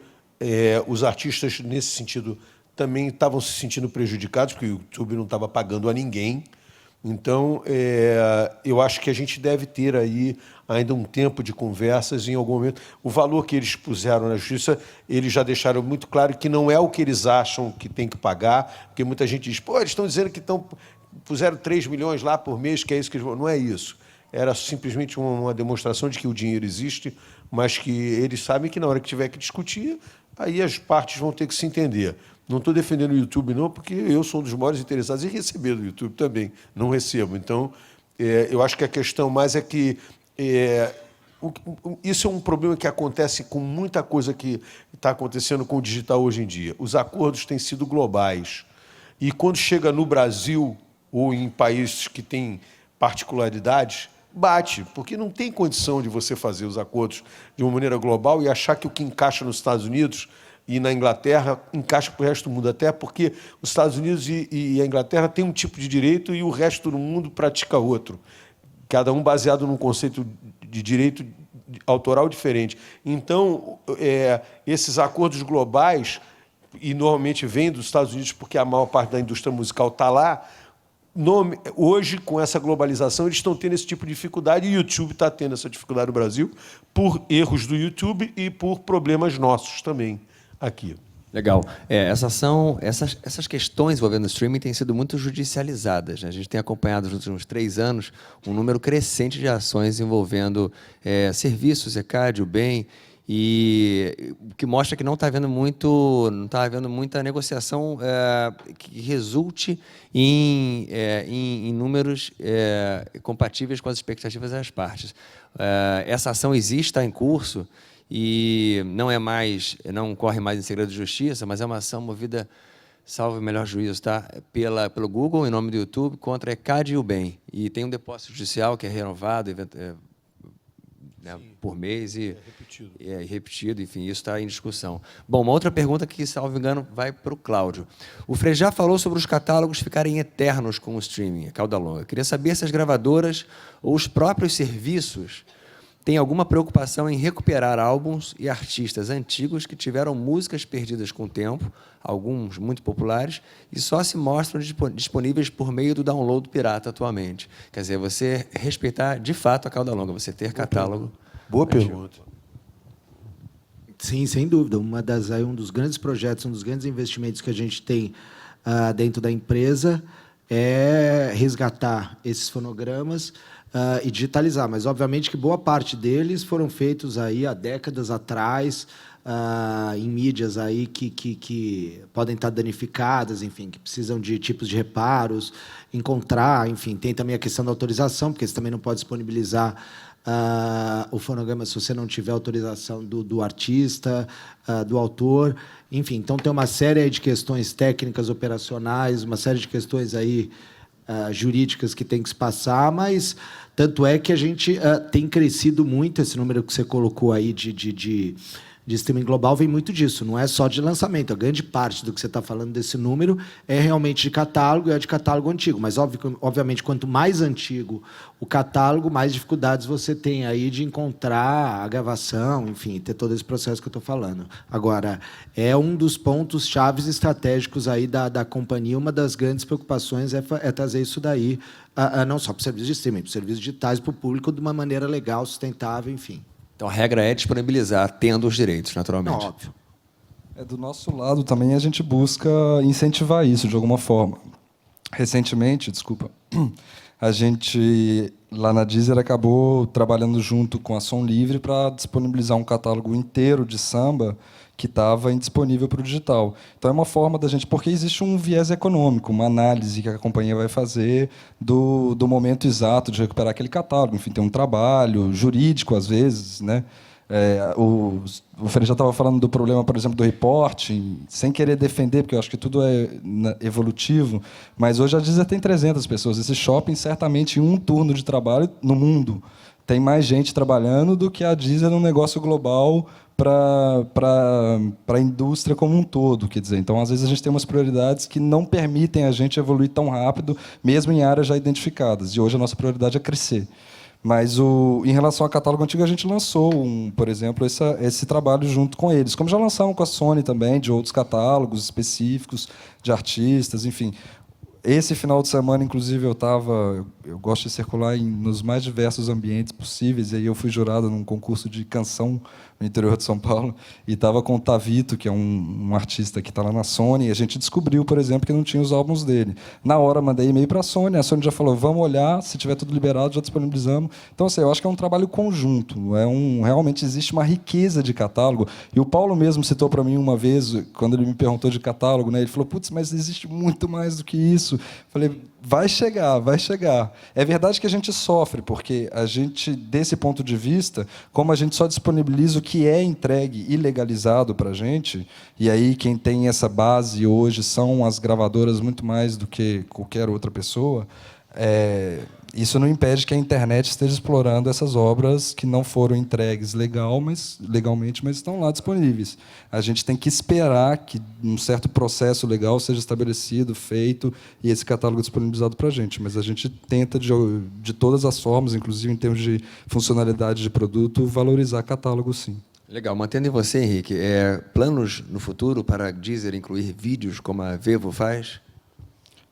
os artistas, nesse sentido, também estavam se sentindo prejudicados, porque o YouTube não estava pagando a ninguém. Então, eu acho que a gente deve ter aí ainda um tempo de conversas, em algum momento. O valor que eles puseram na justiça, eles já deixaram muito claro que não é o que eles acham que tem que pagar, porque muita gente diz, eles estão dizendo que puseram 3 milhões lá por mês, que é isso que eles vão... Não é isso. Era simplesmente uma demonstração de que o dinheiro existe, mas que eles sabem que, na hora que tiver que discutir, aí as partes vão ter que se entender. Não estou defendendo o YouTube, não, porque eu sou um dos maiores interessados em receber do YouTube também. Não recebo. Então, eu acho que a questão mais é que isso é um problema que acontece com muita coisa que está acontecendo com o digital hoje em dia. Os acordos têm sido globais. E, quando chega no Brasil ou em países que têm particularidades, bate, porque não tem condição de você fazer os acordos de uma maneira global e achar que o que encaixa nos Estados Unidos e na Inglaterra encaixa para o resto do mundo, até porque os Estados Unidos e a Inglaterra têm um tipo de direito e o resto do mundo pratica outro, cada um baseado num conceito de direito autoral diferente. Então, esses acordos globais, e normalmente vêm dos Estados Unidos porque a maior parte da indústria musical está lá, hoje, com essa globalização, eles estão tendo esse tipo de dificuldade, e o YouTube está tendo essa dificuldade no Brasil por erros do YouTube e por problemas nossos também aqui. Legal. Essas questões envolvendo o streaming têm sido muito judicializadas, né? A gente tem acompanhado nos últimos 3 anos um número crescente de ações envolvendo serviços, ECAD, UBEM, e o que mostra que não está havendo muita negociação que resulte em números compatíveis com as expectativas das partes. Essa ação existe, está em curso, e não corre mais em segredo de justiça, mas é uma ação movida, salvo o melhor juízo, tá? Pelo Google, em nome do YouTube, contra a ECAD e o UBEM. E tem um depósito judicial que é renovado por mês e repetido, enfim, isso está em discussão. Bom, uma outra pergunta que, salvo engano, vai para o Cláudio. O Frejá falou sobre os catálogos ficarem eternos com o streaming, a cauda longa. Eu queria saber se as gravadoras ou os próprios serviços tem alguma preocupação em recuperar álbuns e artistas antigos que tiveram músicas perdidas com o tempo, alguns muito populares, e só se mostram disponíveis por meio do download pirata atualmente. Quer dizer, você respeitar de fato a cauda longa, você ter catálogo. Boa pergunta. Sim, sem dúvida. Um dos grandes projetos, um dos grandes investimentos que a gente tem dentro da empresa é resgatar esses fonogramas e digitalizar. Mas, obviamente, que boa parte deles foram feitos aí há décadas atrás, em mídias aí que podem estar danificadas, enfim, que precisam de tipos de reparos, encontrar, enfim, tem também a questão da autorização, porque você também não pode disponibilizar o fonograma se você não tiver autorização do artista, do autor, enfim. Então, tem uma série aí de questões técnicas, operacionais, uma série de questões aí jurídicas que tem que se passar, mas tanto é que a gente tem crescido muito, esse número que você colocou aí de streaming global vem muito disso, não é só de lançamento. A grande parte do que você está falando desse número é realmente de catálogo, é de catálogo antigo. Mas, obviamente, quanto mais antigo o catálogo, mais dificuldades você tem aí de encontrar a gravação, enfim, ter todo esse processo que eu estou falando. Agora, é um dos pontos chaves estratégicos aí da companhia. Uma das grandes preocupações é trazer isso daí, não só para o serviço de streaming, para os serviços digitais, para o público, de uma maneira legal, sustentável, enfim. Então, a regra é disponibilizar, tendo os direitos, naturalmente. Não, óbvio. Do nosso lado também a gente busca incentivar isso de alguma forma. Recentemente, a gente, lá na Deezer, acabou trabalhando junto com a Som Livre para disponibilizar um catálogo inteiro de samba que estava indisponível para o digital. Então, é uma forma da gente... Porque existe um viés econômico, uma análise que a companhia vai fazer do momento exato de recuperar aquele catálogo. Enfim, tem um trabalho jurídico, às vezes, né? O Fred já estava falando do problema, por exemplo, do reporting, sem querer defender, porque eu acho que tudo é evolutivo, mas hoje a Deezer tem 300 pessoas. Esse shopping, certamente, em um turno de trabalho no mundo, tem mais gente trabalhando do que a Deezer num negócio global para a indústria como um todo. Quer dizer, então, às vezes, a gente tem umas prioridades que não permitem a gente evoluir tão rápido, mesmo em áreas já identificadas. E hoje a nossa prioridade é crescer. Mas, em relação ao catálogo antigo, a gente lançou, por exemplo, esse trabalho junto com eles. Como já lançaram com a Sony também, de outros catálogos específicos, de artistas, enfim. Esse final de semana, inclusive, eu gosto de circular nos mais diversos ambientes possíveis, e aí eu fui jurado num concurso de canção no interior de São Paulo, e estava com o Tavito, que é um artista que está lá na Sony, e a gente descobriu, por exemplo, que não tinha os álbuns dele. Na hora, mandei e-mail para a Sony já falou, vamos olhar, se tiver tudo liberado, já disponibilizamos. Então, assim, eu acho que é um trabalho conjunto, realmente existe uma riqueza de catálogo, e o Paulo mesmo citou para mim uma vez, quando ele me perguntou de catálogo, né, ele falou, putz, mas existe muito mais do que isso. Falei, vai chegar, vai chegar. É verdade que a gente sofre, porque a gente, desse ponto de vista, como a gente só disponibiliza o que é entregue e legalizado para a gente, e aí quem tem essa base hoje são as gravadoras muito mais do que qualquer outra pessoa, isso não impede que a internet esteja explorando essas obras que não foram entregues legalmente, mas estão lá disponíveis. A gente tem que esperar que um certo processo legal seja estabelecido, feito, e esse catálogo disponibilizado para a gente. Mas a gente tenta, de todas as formas, inclusive em termos de funcionalidade de produto, valorizar catálogo, sim. Legal. Mantendo em você, Henrique, planos no futuro para a Deezer incluir vídeos como a Vevo faz?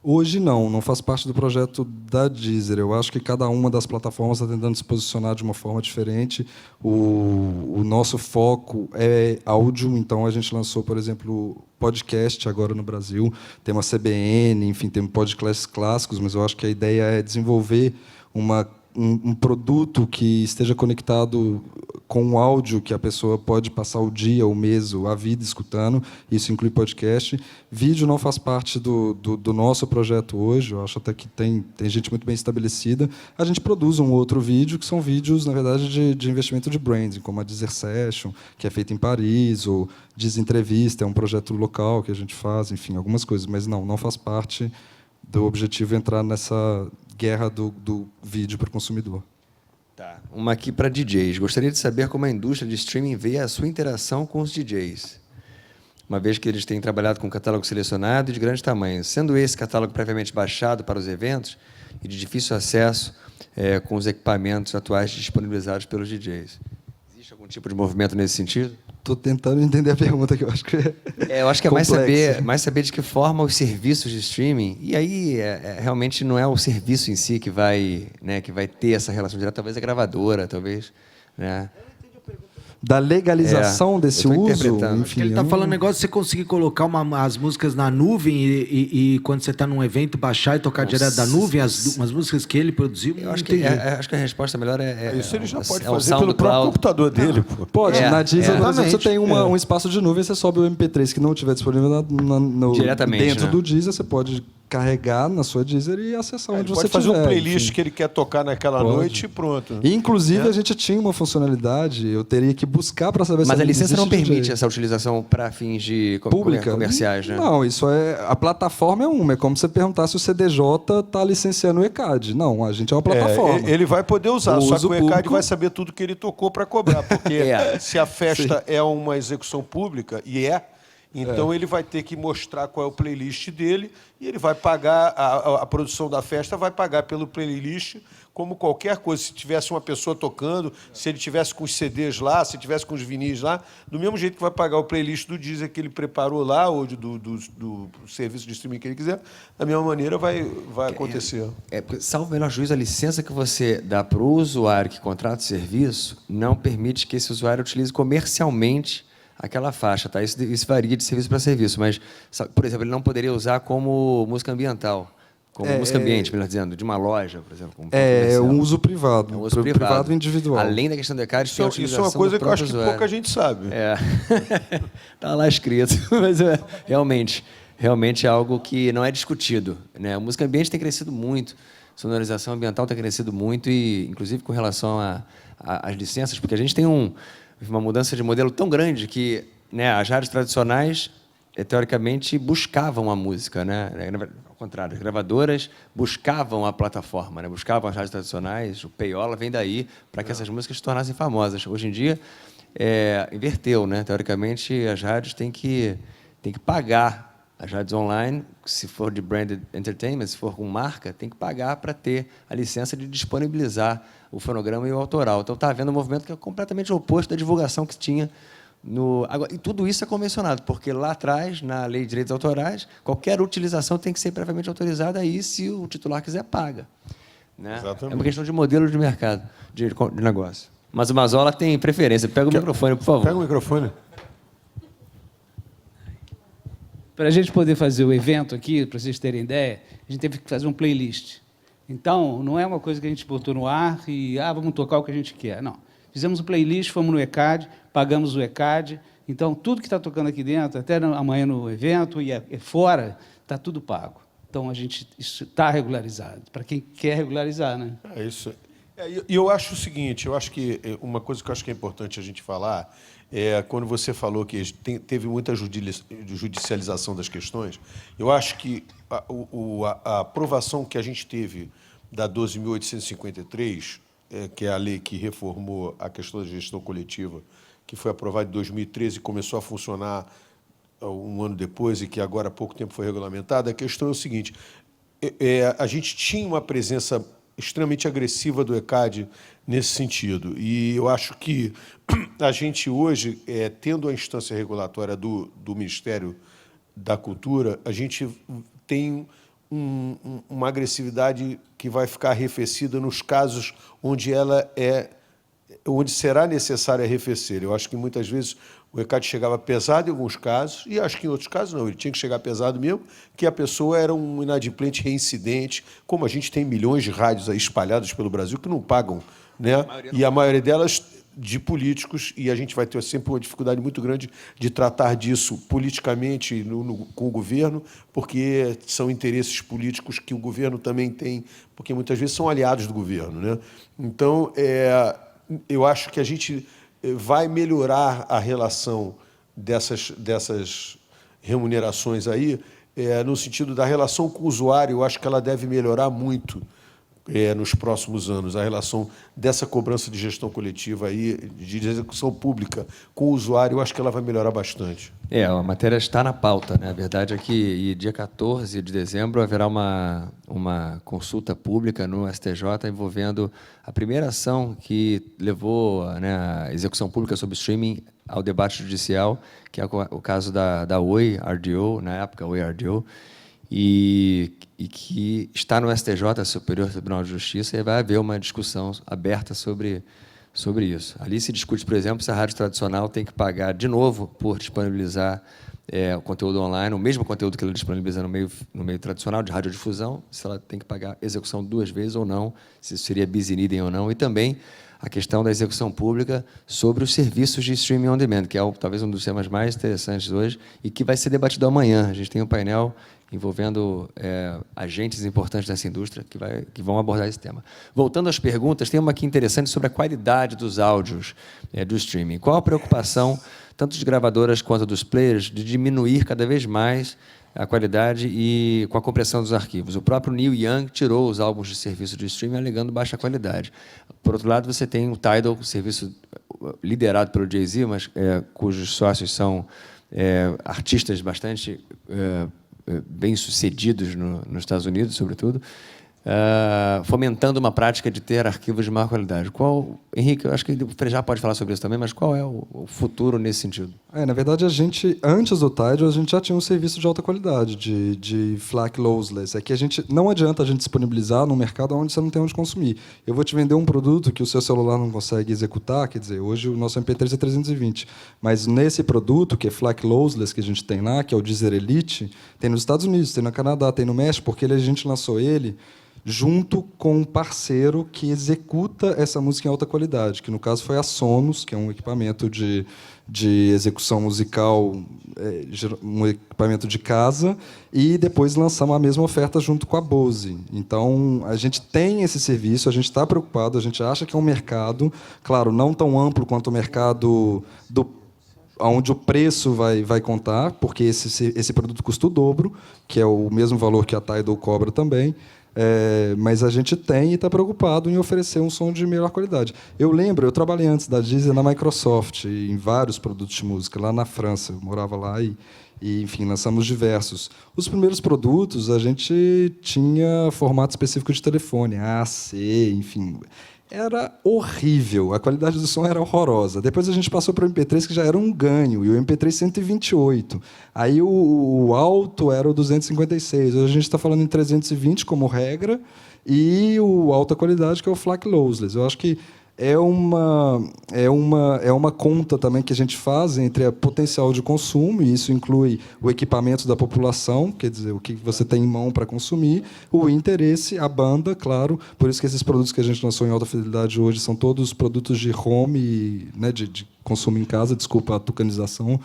Hoje não faz parte do projeto da Deezer. Eu acho que cada uma das plataformas está tentando se posicionar de uma forma diferente. O nosso foco é áudio, então a gente lançou, por exemplo, podcast agora no Brasil. Tem uma CBN, enfim, tem podcasts clássicos, mas eu acho que a ideia é desenvolver um produto que esteja conectado com o áudio, que a pessoa pode passar o dia, o mês, a vida escutando. Isso inclui podcast. Vídeo não faz parte do nosso projeto hoje. Eu acho até que tem gente muito bem estabelecida. A gente produz um outro vídeo, que são vídeos, na verdade, de investimento de branding, como a Deezer Session, que é feita em Paris, ou Deezer Entrevista, é um projeto local que a gente faz, enfim, algumas coisas. Mas não faz parte do objetivo entrar nessa guerra do vídeo para o consumidor. Tá. Uma aqui para DJs. Gostaria de saber como a indústria de streaming vê a sua interação com os DJs. uma vez que eles têm trabalhado com um catálogo selecionado e de grande tamanho, sendo esse catálogo previamente baixado para os eventos e de difícil acesso com os equipamentos atuais disponibilizados pelos DJs. Existe algum tipo de movimento nesse sentido? Estou tentando entender a pergunta, que eu acho que eu acho que é complexa. mais saber de que forma os serviços de streaming, e aí realmente não é o serviço em si que vai ter essa relação direta, talvez a gravadora, talvez, né? Da legalização desse eu tô uso, interpretando. Acho que enfim. ele tá falando negócio de você conseguir colocar as músicas na nuvem e quando você está num evento baixar e tocar direto da nuvem umas músicas que ele produziu. Eu acho que a resposta melhor Isso ele já pode o fazer pelo próprio computador dele, pô. Pode, na Deezer, por exemplo, você tem exatamente. um espaço de nuvem, você sobe o MP3 que não estiver disponível Diretamente, dentro né? do Deezer, você pode carregar na sua Deezer e acessar onde Ele você pode fazer tiver, um playlist enfim. que ele quer tocar naquela Pode. noite e pronto. E, inclusive, a gente tinha uma funcionalidade, eu teria que buscar para saber se Mas a ela licença não existe, permite DJ. essa utilização para fins de Pública? comerciais, né? Não, isso a plataforma é uma. É como se você perguntasse se o CDJ está licenciando o ECAD. Não, a gente é uma plataforma. Ele vai poder usar, O só uso que o ECAD público- vai saber tudo que ele tocou para cobrar. Porque se a festa é uma execução pública, então ele vai ter que mostrar qual é o playlist dele e ele vai pagar, a produção da festa vai pagar pelo playlist como qualquer coisa. Se tivesse uma pessoa tocando, se ele tivesse com os CDs lá, se tivesse com os vinis lá, do mesmo jeito que vai pagar o playlist do Deezer que ele preparou lá, ou do serviço de streaming que ele quiser, da mesma maneira vai acontecer. Porque, salvo o melhor juízo, a licença que você dá para o usuário que contrata o serviço não permite que esse usuário utilize comercialmente aquela faixa, tá? Isso varia de serviço para serviço, mas, por exemplo, ele não poderia usar como música ambiental, como música ambiente, melhor dizendo, de uma loja, por exemplo. Como Um uso privado. É um uso privado individual. Além da questão do ECAD, tem a Isso é utilização uma coisa do que eu acho próprio que usuário. pouca gente sabe. Tá lá escrito, mas realmente é algo que não é discutido, né? A música ambiente tem crescido muito, sonorização ambiental tem crescido muito e, inclusive, com relação às licenças, porque a gente tem uma mudança de modelo tão grande que, né, as rádios tradicionais, teoricamente, buscavam a música, né? Ao contrário, as gravadoras buscavam a plataforma, né? Buscavam as rádios tradicionais, o payola vem daí para que essas músicas se tornassem famosas. Hoje em dia, inverteu, né? Teoricamente, as rádios têm que pagar. As rádios online, se for de branded entertainment, se for com marca, tem que pagar para ter a licença de disponibilizar o fonograma e o autoral. Então, está havendo um movimento que é completamente oposto da divulgação que tinha Agora, e tudo isso é convencionado, porque lá atrás, na Lei de Direitos Autorais, qualquer utilização tem que ser previamente autorizada, aí, se o titular quiser, paga. Né? Exatamente. É uma questão de modelo de mercado, de negócio. Mas o Mazola tem preferência. Pega o microfone, por favor. Pega o microfone. Para a gente poder fazer o evento aqui, para vocês terem ideia, a gente teve que fazer um playlist. Então, não é uma coisa que a gente botou no ar e vamos tocar o que a gente quer. Não. Fizemos um playlist, fomos no ECAD, pagamos o ECAD. Então, tudo que está tocando aqui dentro, até amanhã no evento e fora, está tudo pago. Então, isso está regularizado, para quem quer regularizar. Né? É isso. E eu acho o seguinte, eu acho que uma coisa que eu acho que é importante a gente falar é quando você falou que teve muita judicialização das questões, eu acho que a aprovação que a gente teve da 12.853, que é a lei que reformou a questão da gestão coletiva, que foi aprovada em 2013 e começou a funcionar um ano depois e que agora há pouco tempo foi regulamentada, a questão é o seguinte, a gente tinha uma presença extremamente agressiva do ECAD nesse sentido. E eu acho que a gente hoje, tendo a instância regulatória do Ministério da Cultura, a gente tem uma agressividade que vai ficar arrefecida nos casos onde onde será necessário arrefecer. Eu acho que muitas vezes o ECAD chegava pesado em alguns casos, e acho que em outros casos não, ele tinha que chegar pesado mesmo, que a pessoa era um inadimplente reincidente, como a gente tem milhões de rádios aí espalhadas pelo Brasil que não pagam, né? E a maioria delas de políticos, e a gente vai ter sempre uma dificuldade muito grande de tratar disso politicamente com o governo, porque são interesses políticos que o governo também tem, porque muitas vezes são aliados do governo, né? Então, eu acho que a gente vai melhorar a relação dessas remunerações aí, no sentido da relação com o usuário, eu acho que ela deve melhorar muito, nos próximos anos? A relação dessa cobrança de gestão coletiva aí, de execução pública com o usuário, eu acho que ela vai melhorar bastante. A matéria está na pauta, né? A verdade é que dia 14 de dezembro haverá uma consulta pública no STJ envolvendo a primeira ação que levou, né, a execução pública sobre streaming ao debate judicial, que é o caso da Oi RDO, na época Oi RDO, e que está no STJ, Superior Tribunal de Justiça, e vai haver uma discussão aberta sobre isso. Ali se discute, por exemplo, se a rádio tradicional tem que pagar de novo por disponibilizar o conteúdo online, o mesmo conteúdo que ela disponibiliza no meio tradicional de radiodifusão, se ela tem que pagar execução 2 vezes ou não, se isso seria bis in idem ou não, e também a questão da execução pública sobre os serviços de streaming on demand, que é talvez um dos temas mais interessantes hoje e que vai ser debatido amanhã. A gente tem um painel envolvendo agentes importantes dessa indústria que vão abordar esse tema. Voltando às perguntas, tem uma aqui interessante sobre a qualidade dos áudios do streaming. Qual a preocupação, tanto de gravadoras quanto dos players, de diminuir cada vez mais a qualidade e com a compressão dos arquivos? O próprio Neil Young tirou os álbuns de serviço de streaming alegando baixa qualidade. Por outro lado, você tem o Tidal, o serviço liderado pelo Jay-Z, mas cujos sócios são artistas bastante bem-sucedidos nos Estados Unidos, sobretudo, fomentando uma prática de ter arquivos de maior qualidade. Henrique, eu acho que o Frejá pode falar sobre isso também, mas qual é o futuro nesse sentido? Na verdade, antes do Tidal, a gente já tinha um serviço de alta qualidade, de FLAC lossless. É que não adianta a gente disponibilizar no mercado onde você não tem onde consumir. Eu vou te vender um produto que o seu celular não consegue executar, quer dizer, hoje o nosso MP3 é 320, mas nesse produto, que é FLAC lossless, que a gente tem lá, que é o Deezer Elite, tem nos Estados Unidos, tem no Canadá, tem no México, porque a gente lançou ele junto com um parceiro que executa essa música em alta qualidade, que no caso foi a Sonos, que é um equipamento de execução musical, um equipamento de casa, e depois lançamos a mesma oferta junto com a Bose. Então, a gente tem esse serviço, a gente está preocupado, a gente acha que é um mercado, claro, não tão amplo quanto o mercado onde o preço vai contar, porque esse produto custa o dobro, que é o mesmo valor que a Tidal cobra também. Mas a gente tem e está preocupado em oferecer um som de melhor qualidade. Eu trabalhei antes da Deezer na Microsoft, em vários produtos de música, lá na França. Eu morava lá e enfim, lançamos diversos. Os primeiros produtos, a gente tinha formato específico de telefone, AC, enfim. Era horrível, a qualidade do som era horrorosa. Depois a gente passou para o MP3, que já era um ganho, e o MP3 128. Aí o alto era o 256. Hoje a gente está falando em 320 como regra, e o alta qualidade, que é o FLAC lossless. Eu acho que é uma conta também que a gente faz entre o potencial de consumo, e isso inclui o equipamento da população, quer dizer, o que você tem em mão para consumir, o interesse, a banda, claro. Por isso que esses produtos que a gente lançou em alta fidelidade hoje são todos produtos de home, né, de consumo em casa, desculpa a tucanização.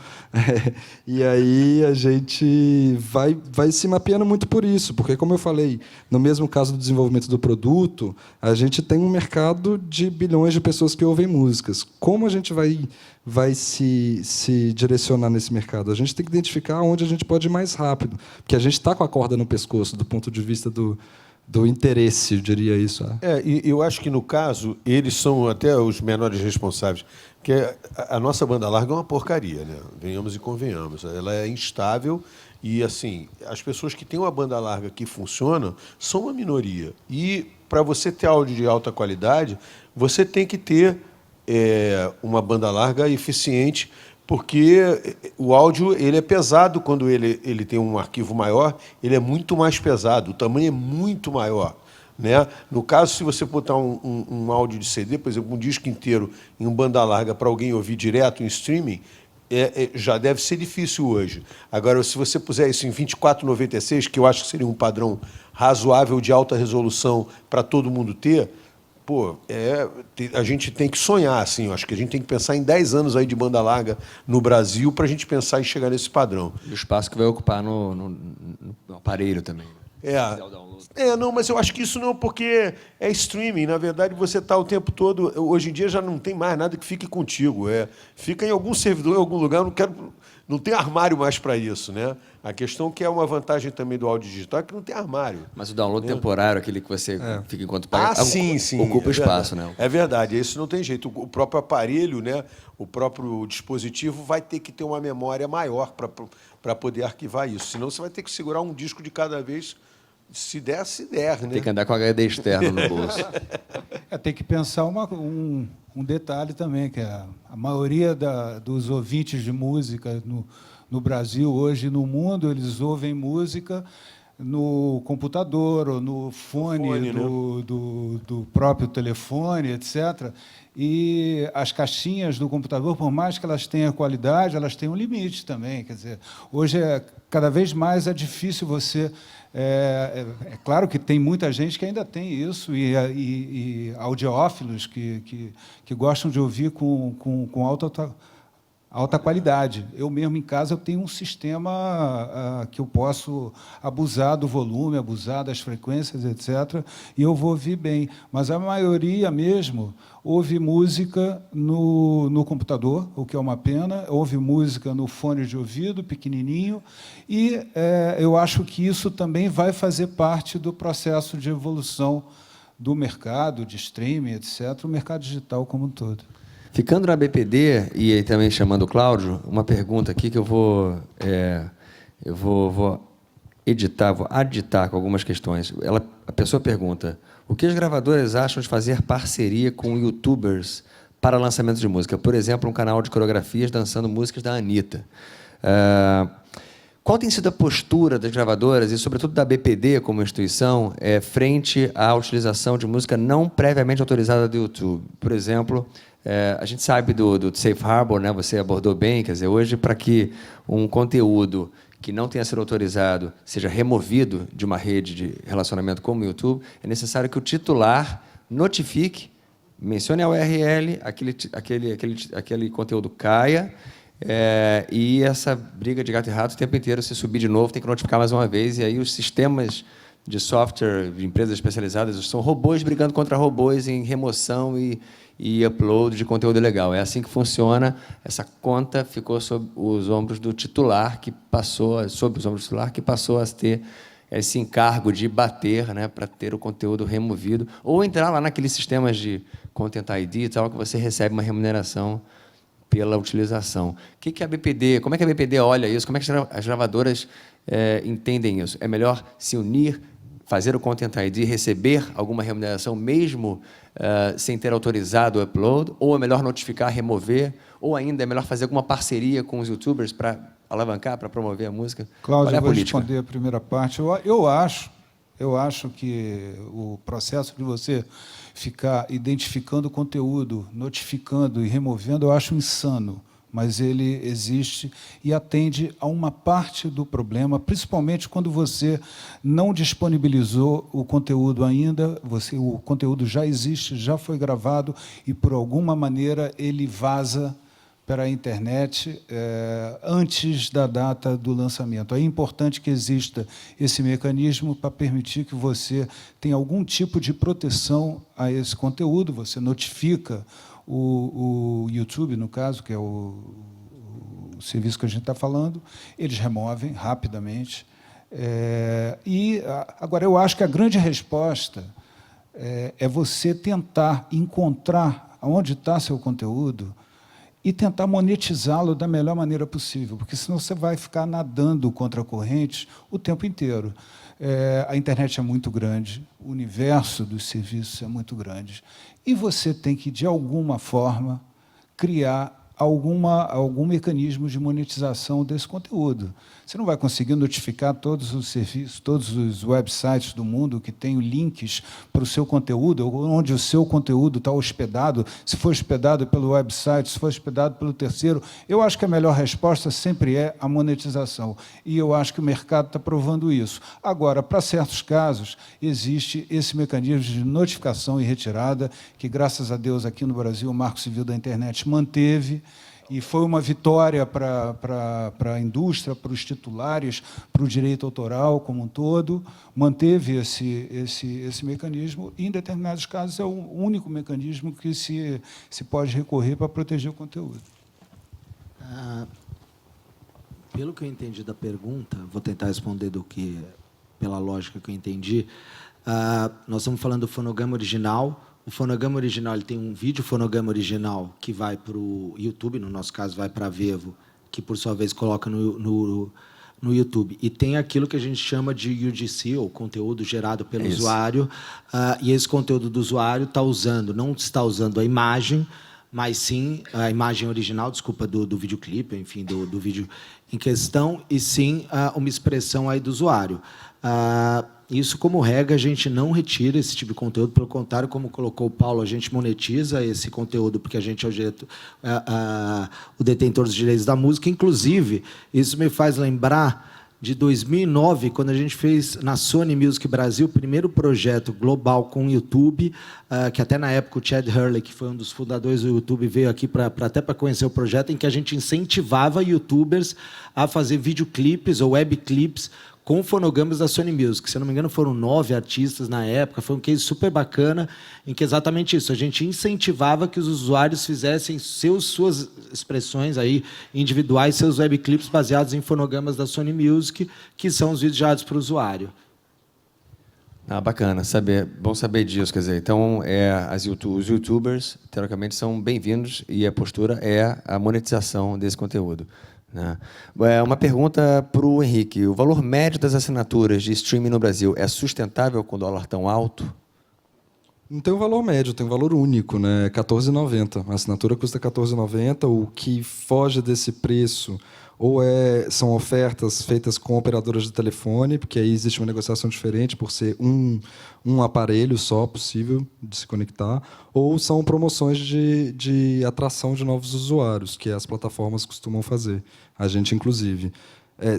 E aí a gente vai se mapeando muito por isso, porque, como eu falei, no mesmo caso do desenvolvimento do produto, a gente tem um mercado de bilhões de pessoas que ouvem músicas. Como a gente vai se direcionar nesse mercado? A gente tem que identificar onde a gente pode ir mais rápido, porque a gente está com a corda no pescoço, do ponto de vista do interesse, eu diria isso. E eu acho que, no caso, eles são até os menores responsáveis, porque a nossa banda larga é uma porcaria, né? Venhamos e convenhamos. Ela é instável e, assim, as pessoas que têm uma banda larga que funciona são uma minoria. E, para você ter áudio de alta qualidade, você tem que ter uma banda larga eficiente, porque o áudio ele é pesado quando ele tem um arquivo maior, ele é muito mais pesado, o tamanho é muito maior. Né? No caso, se você botar um áudio de CD, por exemplo, um disco inteiro em banda larga para alguém ouvir direto em streaming, já deve ser difícil hoje. Agora, se você puser isso em 2496, que eu acho que seria um padrão razoável de alta resolução para todo mundo ter, a gente tem que sonhar, assim, eu acho que a gente tem que pensar em 10 anos aí de banda larga no Brasil para a gente pensar em chegar nesse padrão. E o espaço que vai ocupar no aparelho também. Não, mas eu acho que isso não, porque é streaming. Na verdade, você está o tempo todo... Hoje em dia já não tem mais nada que fique contigo. Fica em algum servidor, em algum lugar, não tem armário mais para isso. Né? A questão que é uma vantagem também do áudio digital é que não tem armário. Mas o download temporário, aquele que você fica enquanto paga, Sim. ocupa é espaço, verdade. né? É verdade, isso não tem jeito. O próprio aparelho, né, o próprio dispositivo vai ter que ter uma memória maior para poder arquivar isso. Senão você vai ter que segurar um disco de cada vez, se der, né? Tem que andar com HD externo no bolso. Tem que pensar um detalhe também, que a maioria dos ouvintes de música no Brasil, hoje no mundo, eles ouvem música no computador ou no fone do próprio telefone, etc. E as caixinhas do computador, por mais que elas tenham qualidade, elas têm um limite também. Quer dizer, hoje, cada vez mais é difícil você... É claro que tem muita gente que ainda tem isso, e audiófilos que gostam de ouvir com alta qualidade. Eu mesmo, em casa, eu tenho um sistema que eu posso abusar do volume, abusar das frequências, etc., e eu vou ouvir bem. Mas a maioria mesmo ouve música no computador, o que é uma pena, ouve música no fone de ouvido, pequenininho, e eu acho que isso também vai fazer parte do processo de evolução do mercado, de streaming, etc., o mercado digital como um todo. Ficando na BPD, e aí também chamando o Cláudio, uma pergunta aqui que eu vou aditar com algumas questões. A pessoa pergunta: o que as gravadoras acham de fazer parceria com youtubers para lançamento de música? Por exemplo, um canal de coreografias dançando músicas da Anitta. Qual tem sido a postura das gravadoras e, sobretudo, da BPD como instituição frente à utilização de música não previamente autorizada do YouTube? Por exemplo, a gente sabe do Safe Harbor, né? Você abordou bem, quer dizer, hoje, para que um conteúdo que não tenha sido autorizado seja removido de uma rede de relacionamento como o YouTube, é necessário que o titular notifique, mencione a URL, aquele conteúdo caia, e essa briga de gato e rato o tempo inteiro, se subir de novo, tem que notificar mais uma vez, e aí os sistemas de software de empresas especializadas são robôs brigando contra robôs em remoção e upload de conteúdo ilegal. É assim que funciona. Essa conta ficou sob os ombros do titular, que passou a ter esse encargo de bater, né, para ter o conteúdo removido, ou entrar lá naqueles sistemas de Content ID e tal, que você recebe uma remuneração pela utilização. Como é que a BPD olha isso? Como é que as gravadoras entendem isso? É melhor se unir, fazer o Content ID, receber alguma remuneração mesmo sem ter autorizado o upload, ou é melhor notificar, remover, ou ainda é melhor fazer alguma parceria com os youtubers para alavancar, para promover a música? Cláudio, eu vou responder a primeira parte. Eu acho que o processo de você ficar identificando o conteúdo, notificando e removendo, eu acho insano, mas ele existe e atende a uma parte do problema, principalmente quando você não disponibilizou o conteúdo ainda, o conteúdo já existe, já foi gravado e, por alguma maneira, ele vaza para a internet antes da data do lançamento. É importante que exista esse mecanismo para permitir que você tenha algum tipo de proteção a esse conteúdo. Você notifica o YouTube, no caso, que é o serviço que a gente está falando, eles removem rapidamente. Agora, eu acho que a grande resposta é você tentar encontrar onde está seu conteúdo e tentar monetizá-lo da melhor maneira possível, porque senão você vai ficar nadando contra a corrente o tempo inteiro. A internet é muito grande, o universo dos serviços é muito grande, e você tem que, de alguma forma, criar algum mecanismo de monetização desse conteúdo. Você não vai conseguir notificar todos os serviços, todos os websites do mundo que têm links para o seu conteúdo, onde o seu conteúdo está hospedado, se for hospedado pelo website, se for hospedado pelo terceiro. Eu acho que a melhor resposta sempre é a monetização, e eu acho que o mercado está provando isso. Agora, para certos casos, existe esse mecanismo de notificação e retirada, que, graças a Deus, aqui no Brasil, o Marco Civil da Internet manteve, e foi uma vitória para a indústria, para os titulares, para o direito autoral como um todo, manteve esse mecanismo, e, em determinados casos, é o único mecanismo que se pode recorrer para proteger o conteúdo. Pelo que eu entendi da pergunta, vou tentar responder pela lógica que eu entendi. Nós estamos falando do fonograma original. O fonograma original ele tem um vídeo fonograma original que vai para o YouTube, no nosso caso vai para a Vevo, que por sua vez coloca no YouTube. E tem aquilo que a gente chama de UGC, ou conteúdo gerado pelo usuário. E esse conteúdo do usuário não está usando a imagem, mas sim a imagem original, do videoclipe, enfim, do vídeo em questão, e sim uma expressão aí do usuário. Isso, como regra, a gente não retira esse tipo de conteúdo, pelo contrário, como colocou o Paulo, a gente monetiza esse conteúdo, porque a gente é o detentor dos direitos da música. Inclusive, isso me faz lembrar de 2009, quando a gente fez na Sony Music Brasil o primeiro projeto global com o YouTube, que até na época o Chad Hurley, que foi um dos fundadores do YouTube, veio aqui até para conhecer o projeto, em que a gente incentivava YouTubers a fazer videoclipes ou webclips com fonogramas da Sony Music. Se eu não me engano, foram 9 artistas na época. Foi um case super bacana, em que exatamente isso. A gente incentivava que os usuários fizessem suas expressões aí individuais, seus webclips baseados em fonogramas da Sony Music, que são os vídeos gerados para o usuário. Bacana, bom saber disso. Quer dizer, então, os YouTubers, teoricamente, são bem-vindos e a postura é a monetização desse conteúdo. Uma pergunta para o Henrique. O valor médio das assinaturas de streaming no Brasil é sustentável com dólar tão alto? Não tem um valor médio, tem um valor único, né? R$14,90. A assinatura custa R$14,90. O que foge desse preço ou são ofertas feitas com operadoras de telefone, porque aí existe uma negociação diferente por ser um aparelho só possível de se conectar, ou são promoções de atração de novos usuários, que as plataformas costumam fazer, a gente inclusive.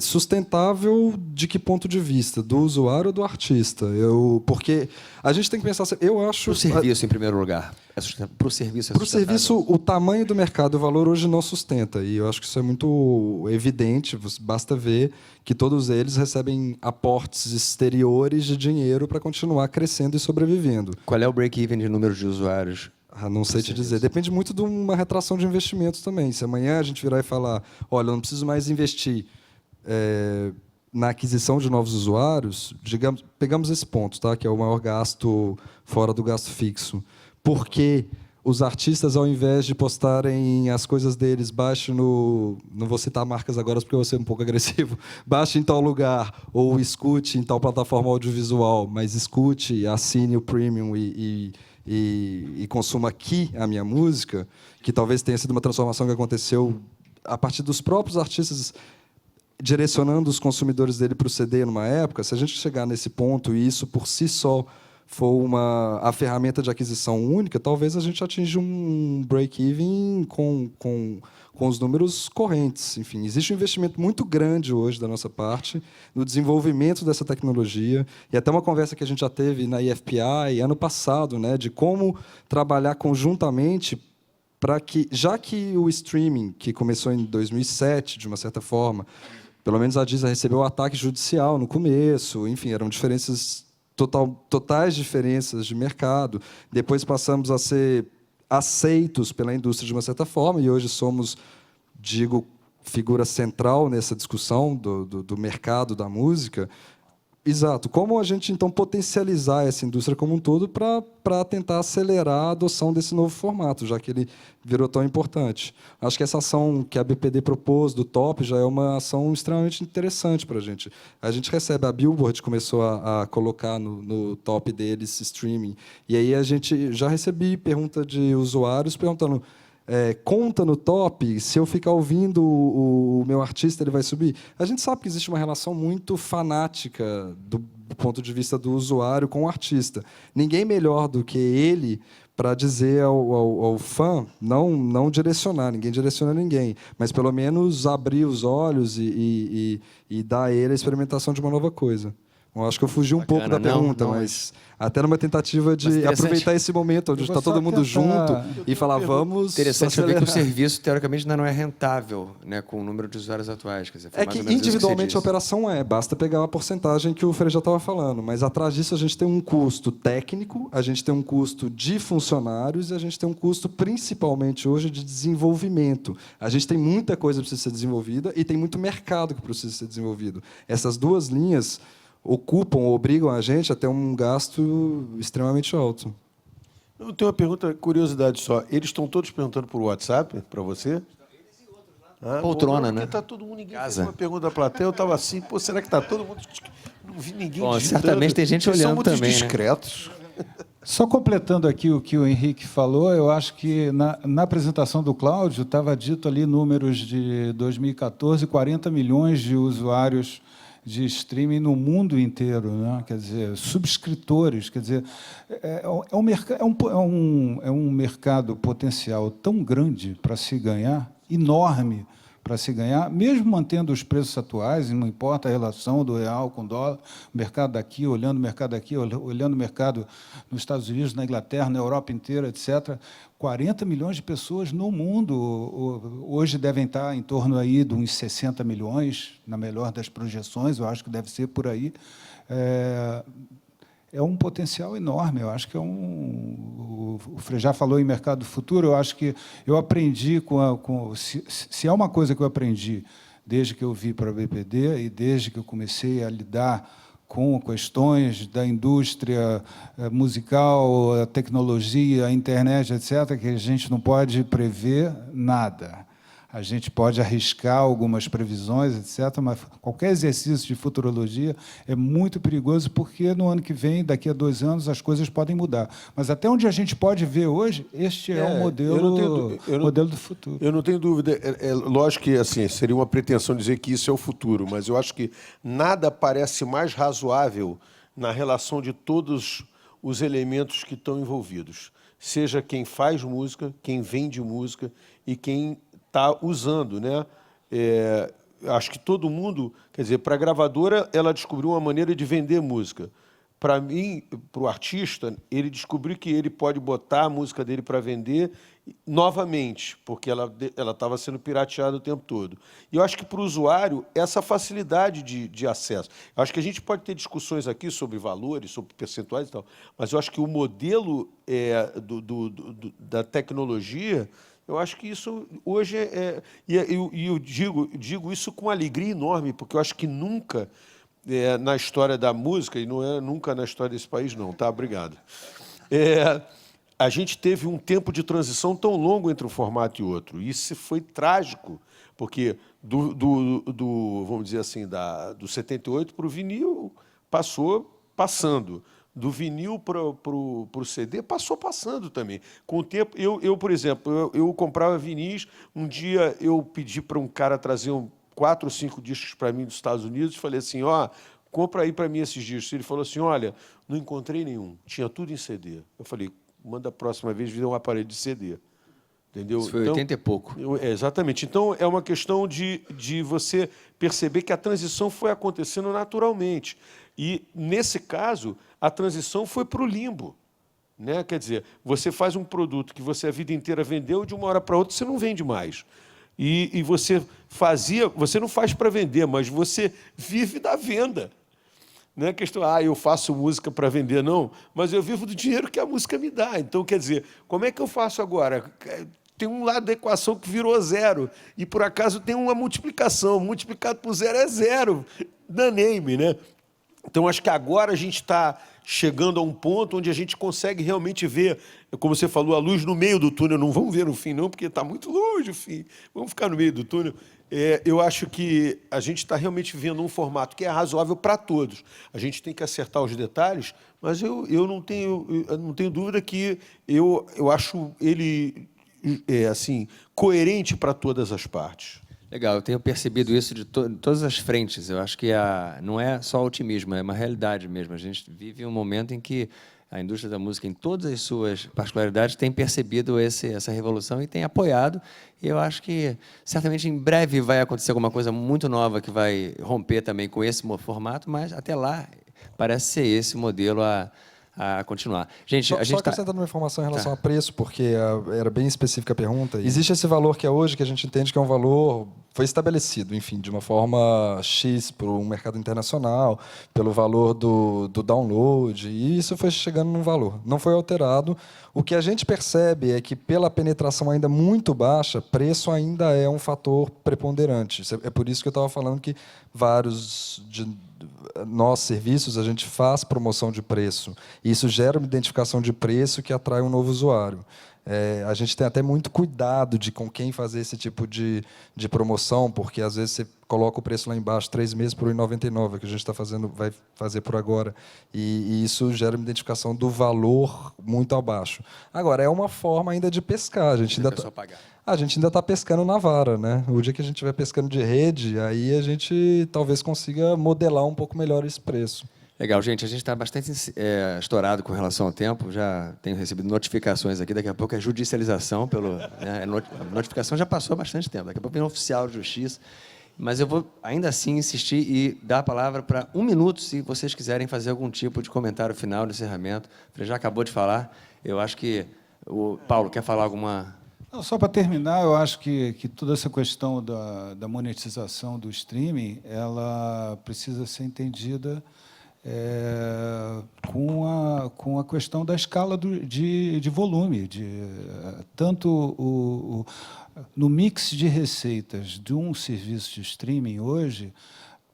Sustentável de que ponto de vista? Do usuário ou do artista? Porque a gente tem que pensar... Eu acho... Para o serviço, em primeiro lugar. Para o serviço, Para o serviço, o tamanho do mercado e o valor hoje não sustenta. E eu acho que isso é muito evidente. Basta ver que todos eles recebem aportes exteriores de dinheiro para continuar crescendo e sobrevivendo. Qual é o break-even de número de usuários? Não sei te dizer. Depende muito de uma retração de investimentos também. Se amanhã a gente virar e falar, olha, eu não preciso mais investir na aquisição de novos usuários, pegamos esse ponto, tá? Que é o maior gasto fora do gasto fixo. Porque os artistas, ao invés de postarem as coisas deles, baixe no... Não vou citar marcas agora porque eu vou ser um pouco agressivo. Baixe em tal lugar ou escute em tal plataforma audiovisual, mas escute, assine o Premium e consuma aqui a minha música, que talvez tenha sido uma transformação que aconteceu a partir dos próprios artistas direcionando os consumidores dele para o CD numa época. Se a gente chegar nesse ponto e isso por si só for a ferramenta de aquisição única, talvez a gente atinja um break-even com os números correntes. Enfim, existe um investimento muito grande hoje da nossa parte no desenvolvimento dessa tecnologia, e até uma conversa que a gente já teve na IFPI ano passado, né, de como trabalhar conjuntamente para que, já que o streaming, que começou em 2007, de uma certa forma, pelo menos a Deezer recebeu o ataque judicial no começo, enfim, eram totais diferenças de mercado. Depois passamos a ser aceitos pela indústria de uma certa forma, e hoje somos, figura central nessa discussão do mercado da música. Exato. Como a gente, então, potencializar essa indústria como um todo para tentar acelerar a adoção desse novo formato, já que ele virou tão importante. Acho que essa ação que a BPD propôs, do top, já é uma ação extremamente interessante para a gente. A gente recebe, a Billboard começou a colocar no top deles streaming, e aí a gente já recebi pergunta de usuários perguntando... conta no top, se eu ficar ouvindo o meu artista, ele vai subir. A gente sabe que existe uma relação muito fanática do ponto de vista do usuário com o artista. Ninguém melhor do que ele para dizer ao fã, não direcionar, ninguém direciona ninguém, mas pelo menos abrir os olhos e dar a ele a experimentação de uma nova coisa. Eu acho que eu fugi um Bacana. pouco da Não, pergunta, não, mas até numa tentativa Mas de interessante. aproveitar esse momento onde Eu vou está todo só mundo tentar- junto e falar, vamos Interessante saber que o acelerar. serviço, teoricamente, ainda não é rentável, né, com o número de usuários atuais. Quer dizer, foi É mais que ou menos isso individualmente você a disse. operação basta pegar a porcentagem que o Frei já estava falando, mas atrás disso a gente tem um custo técnico, a gente tem um custo de funcionários e a gente tem um custo, principalmente hoje, de desenvolvimento. A gente tem muita coisa que precisa ser desenvolvida e tem muito mercado que precisa ser desenvolvido. Essas duas linhas ocupam, obrigam a gente a ter um gasto extremamente alto. Eu tenho uma pergunta, curiosidade só. Eles estão todos perguntando por WhatsApp para você? Poltrona, porque né? Tá todo mundo, ninguém fez Casa. uma pergunta da plateia. Eu estava assim, pô, será que está todo mundo... Não vi ninguém Bom, digitando. certamente tem gente Eles são olhando muito também, né? discretos. Só completando aqui o que o Henrique falou, eu acho que na apresentação do Cláudio estava dito ali números de 2014, 40 milhões de usuários de streaming no mundo inteiro, né? Quer dizer, subscritores, quer dizer, é um mercado potencial tão grande para se ganhar, enorme para se ganhar, mesmo mantendo os preços atuais, e não importa a relação do real com o dólar, o mercado daqui, olhando o mercado aqui, olhando o mercado nos Estados Unidos, na Inglaterra, na Europa inteira, etc. 40 milhões de pessoas no mundo. Hoje devem estar em torno aí de uns 60 milhões, na melhor das projeções, eu acho que deve ser por aí. É um potencial enorme. Eu acho que o Frejá falou em mercado futuro. Eu acho que eu aprendi se é uma coisa que eu aprendi desde que eu vi para a BPD e desde que eu comecei a lidar com questões da indústria musical, a tecnologia, a internet, etc., que a gente não pode prever nada. A gente pode arriscar algumas previsões, etc., mas qualquer exercício de futurologia é muito perigoso, porque no ano que vem, daqui a 2 anos, as coisas podem mudar. Mas até onde a gente pode ver hoje, este é o modelo do futuro. Eu não tenho dúvida. É lógico que assim, seria uma pretensão dizer que isso é o futuro, mas eu acho que nada parece mais razoável na relação de todos os elementos que estão envolvidos. Seja quem faz música, quem vende música e quem está usando, né? Acho que todo mundo, quer dizer, para a gravadora, ela descobriu uma maneira de vender música. Para mim, para o artista, ele descobriu que ele pode botar a música dele para vender novamente, porque ela estava sendo pirateada o tempo todo. E eu acho que para o usuário, essa facilidade de acesso. Eu acho que a gente pode ter discussões aqui sobre valores, sobre percentuais e tal, mas eu acho que o modelo da tecnologia, eu acho que isso hoje e eu digo isso com alegria enorme, porque eu acho que nunca na história da música, e não é nunca na história desse país, não, tá? Obrigado. A gente teve um tempo de transição tão longo entre um formato e outro. E isso foi trágico, porque vamos dizer assim, do 78 para o vinil passando. Do vinil para o CD, passando também. Com o tempo, por exemplo, eu comprava vinis, um dia eu pedi para um cara trazer 4 ou 5 discos para mim dos Estados Unidos, falei assim, compra aí para mim esses discos. Ele falou assim, olha, não encontrei nenhum, tinha tudo em CD. Eu falei, manda a próxima vez vir um aparelho de CD. Entendeu? Isso foi 80 e pouco. Exatamente. Então, é uma questão de você perceber que a transição foi acontecendo naturalmente. E, nesse caso, a transição foi para o limbo. Né? Quer dizer, você faz um produto que você a vida inteira vendeu, de uma hora para outra você não vende mais. E você não faz para vender, mas você vive da venda. Não é questão, eu faço música para vender, não, mas eu vivo do dinheiro que a música me dá. Então, quer dizer, como é que eu faço agora? Tem um lado da equação que virou 0, e por acaso tem uma multiplicação. Multiplicado por 0 é 0. Danei-me, né? Então, acho que agora a gente está chegando a um ponto onde a gente consegue realmente ver, como você falou, a luz no meio do túnel. Não vamos ver no fim, não, porque está muito longe o fim. Vamos ficar no meio do túnel. Eu acho que a gente está realmente vendo um formato que é razoável para todos. A gente tem que acertar os detalhes, mas eu não tenho dúvida que eu acho ele assim, coerente para todas as partes. Legal, eu tenho percebido isso de todas as frentes. Eu acho que não é só otimismo, é uma realidade mesmo. A gente vive um momento em que a indústria da música, em todas as suas particularidades, tem percebido essa revolução e tem apoiado. E eu acho que, certamente, em breve vai acontecer alguma coisa muito nova que vai romper também com esse formato, mas, até lá, parece ser esse o modelo a continuar. Gente, a gente Só acrescentando uma informação em relação a preço, porque era bem específica a pergunta. Existe esse valor que é hoje, que a gente entende que é um valor, foi estabelecido, enfim, de uma forma X para o mercado internacional, pelo valor do download, e isso foi chegando num valor. Não foi alterado. O que a gente percebe é que, pela penetração ainda muito baixa, preço ainda é um fator preponderante. É por isso que eu estava falando que vários de nossos serviços, a gente faz promoção de preço. Isso gera uma identificação de preço que atrai um novo usuário. A gente tem até muito cuidado de com quem fazer esse tipo de promoção, porque, às vezes, você coloca o preço lá embaixo, 3 meses por R$ 1,99, que a gente vai fazer por agora. E isso gera uma identificação do valor muito abaixo. Agora, é uma forma ainda de pescar. A gente ainda está pescando na vara, né? O dia que a gente estiver pescando de rede, aí a gente talvez consiga modelar um pouco melhor esse preço. Legal, gente. A gente está bastante estourado com relação ao tempo. Já tenho recebido notificações aqui. Daqui a pouco é judicialização. A notificação já passou há bastante tempo. Daqui a pouco vem um oficial de justiça. Mas eu vou, ainda assim, insistir e dar a palavra para 1 minuto, se vocês quiserem fazer algum tipo de comentário final de encerramento. Ele já acabou de falar. Eu acho que o Paulo quer falar alguma... Não, só para terminar, eu acho que toda essa questão da monetização do streaming, ela precisa ser entendida com a questão da escala de volume, tanto no mix de receitas de um serviço de streaming hoje,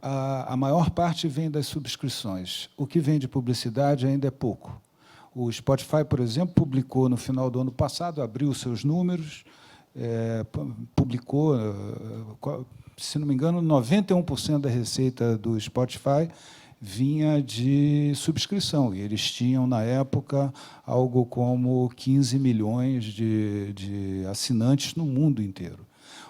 a maior parte vem das subscrições. O que vem de publicidade ainda é pouco. O Spotify, por exemplo, publicou no final do ano passado, abriu seus números, publicou, se não me engano, 91% da receita do Spotify vinha de subscrição, e eles tinham, na época, algo como 15 milhões de assinantes no mundo inteiro.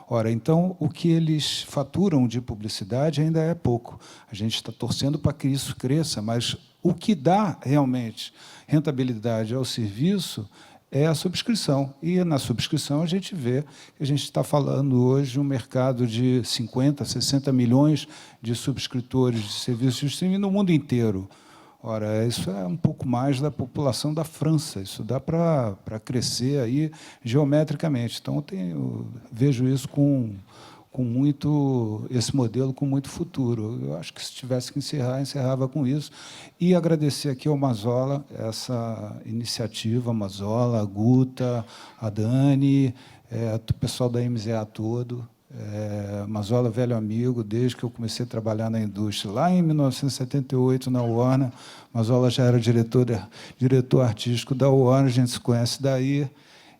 Ora, então, o que eles faturam de publicidade ainda é pouco. A gente está torcendo para que isso cresça, mas o que dá realmente rentabilidade ao serviço é a subscrição. E, na subscrição, a gente vê que a gente está falando hoje de um mercado de 50, 60 milhões de subscritores de serviços de streaming no mundo inteiro. Ora, isso é um pouco mais da população da França. Isso dá para crescer aí geometricamente. Então, vejo isso esse modelo com muito futuro. Eu acho que, se tivesse que encerrava com isso. E agradecer aqui ao Mazola essa iniciativa, a Mazola, a Guta, a Dani, o pessoal da MZA todo. Mazola, velho amigo, desde que eu comecei a trabalhar na indústria. Lá em 1978, na Warner, Mazola já era diretor artístico da Warner, a gente se conhece daí.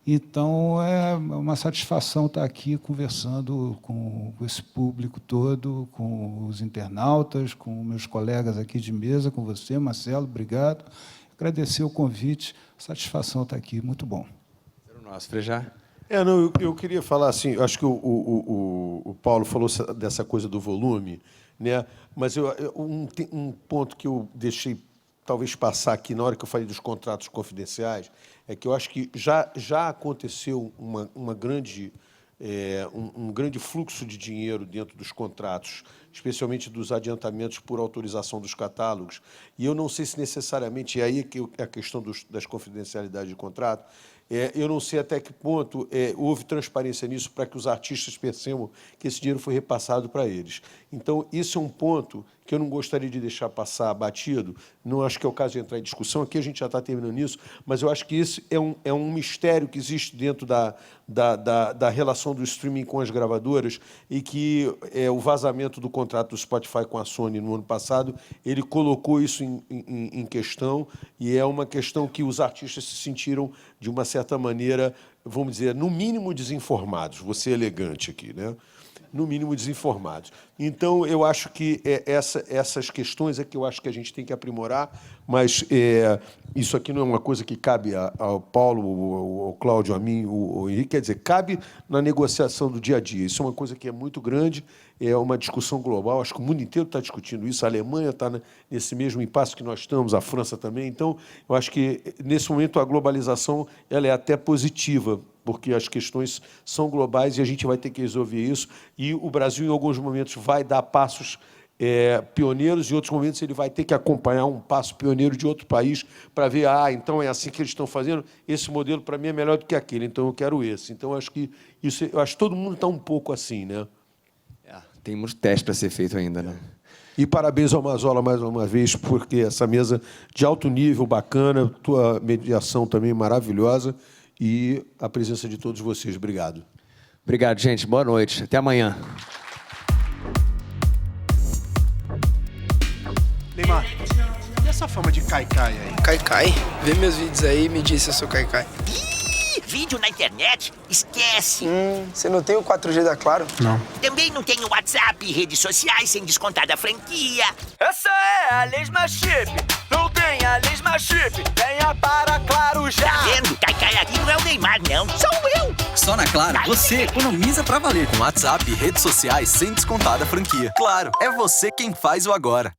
Então, é uma satisfação estar aqui conversando com esse público todo, com os internautas, com meus colegas aqui de mesa, com você, Marcelo, obrigado. Agradecer o convite, satisfação estar aqui, muito bom. Nosso, Frejá. Eu queria falar assim, acho que o Paulo falou dessa coisa do volume, né? Mas um ponto que eu deixei talvez passar aqui na hora que eu falei dos contratos confidenciais é que eu acho que já aconteceu um grande fluxo de dinheiro dentro dos contratos, especialmente dos adiantamentos por autorização dos catálogos, e eu não sei se necessariamente, e aí que a questão das confidencialidades de contrato, eu não sei até que ponto houve transparência nisso para que os artistas percebam que esse dinheiro foi repassado para eles. Então, isso é um ponto que eu não gostaria de deixar passar batido. Não acho que é o caso de entrar em discussão, aqui a gente já está terminando isso, mas eu acho que isso é um mistério que existe dentro da relação do streaming com as gravadoras, e que o vazamento do contrato do Spotify com a Sony no ano passado, ele colocou isso em questão, e é uma questão que os artistas se sentiram, de uma certa maneira, vamos dizer, no mínimo desinformados. Vou ser elegante aqui, né? No mínimo desinformados. Então, eu acho que essas questões é que eu acho que a gente tem que aprimorar, mas isso aqui não é uma coisa que cabe ao Paulo, ao Cláudio, a mim, ao Henrique, quer dizer, cabe na negociação do dia a dia. Isso é uma coisa que é muito grande, é uma discussão global, acho que o mundo inteiro está discutindo isso, a Alemanha está nesse mesmo impasse que nós estamos, a França também. Então, eu acho que, nesse momento, a globalização ela é até positiva, porque as questões são globais e a gente vai ter que resolver isso. E o Brasil, em alguns momentos, vai dar passos pioneiros, em outros momentos ele vai ter que acompanhar um passo pioneiro de outro país para ver, então é assim que eles estão fazendo, esse modelo para mim é melhor do que aquele, então eu quero esse. Então acho que todo mundo está um pouco assim, né? Tem muito teste para ser feito ainda, né? E parabéns ao Mazola mais uma vez, porque essa mesa de alto nível, bacana, tua mediação também maravilhosa e a presença de todos vocês. Obrigado. Obrigado, gente. Boa noite. Até amanhã. Neymar, e essa fama de Kaikai aí? Kaikai? Vê meus vídeos aí e me diz se eu sou Kaikai. Vídeo na internet? Esquece. Você não tem o 4G da Claro? Não. Também não tem WhatsApp, redes sociais sem descontar da franquia. Essa é a Lesma Chip. Não tem a Lesma Chip. Venha para Claro já. Tá vendo? Kaikai aqui não é o Neymar, não. Sou eu. Só na Claro, você economiza pra valer com WhatsApp e redes sociais sem descontar da franquia. Claro, é você quem faz o agora.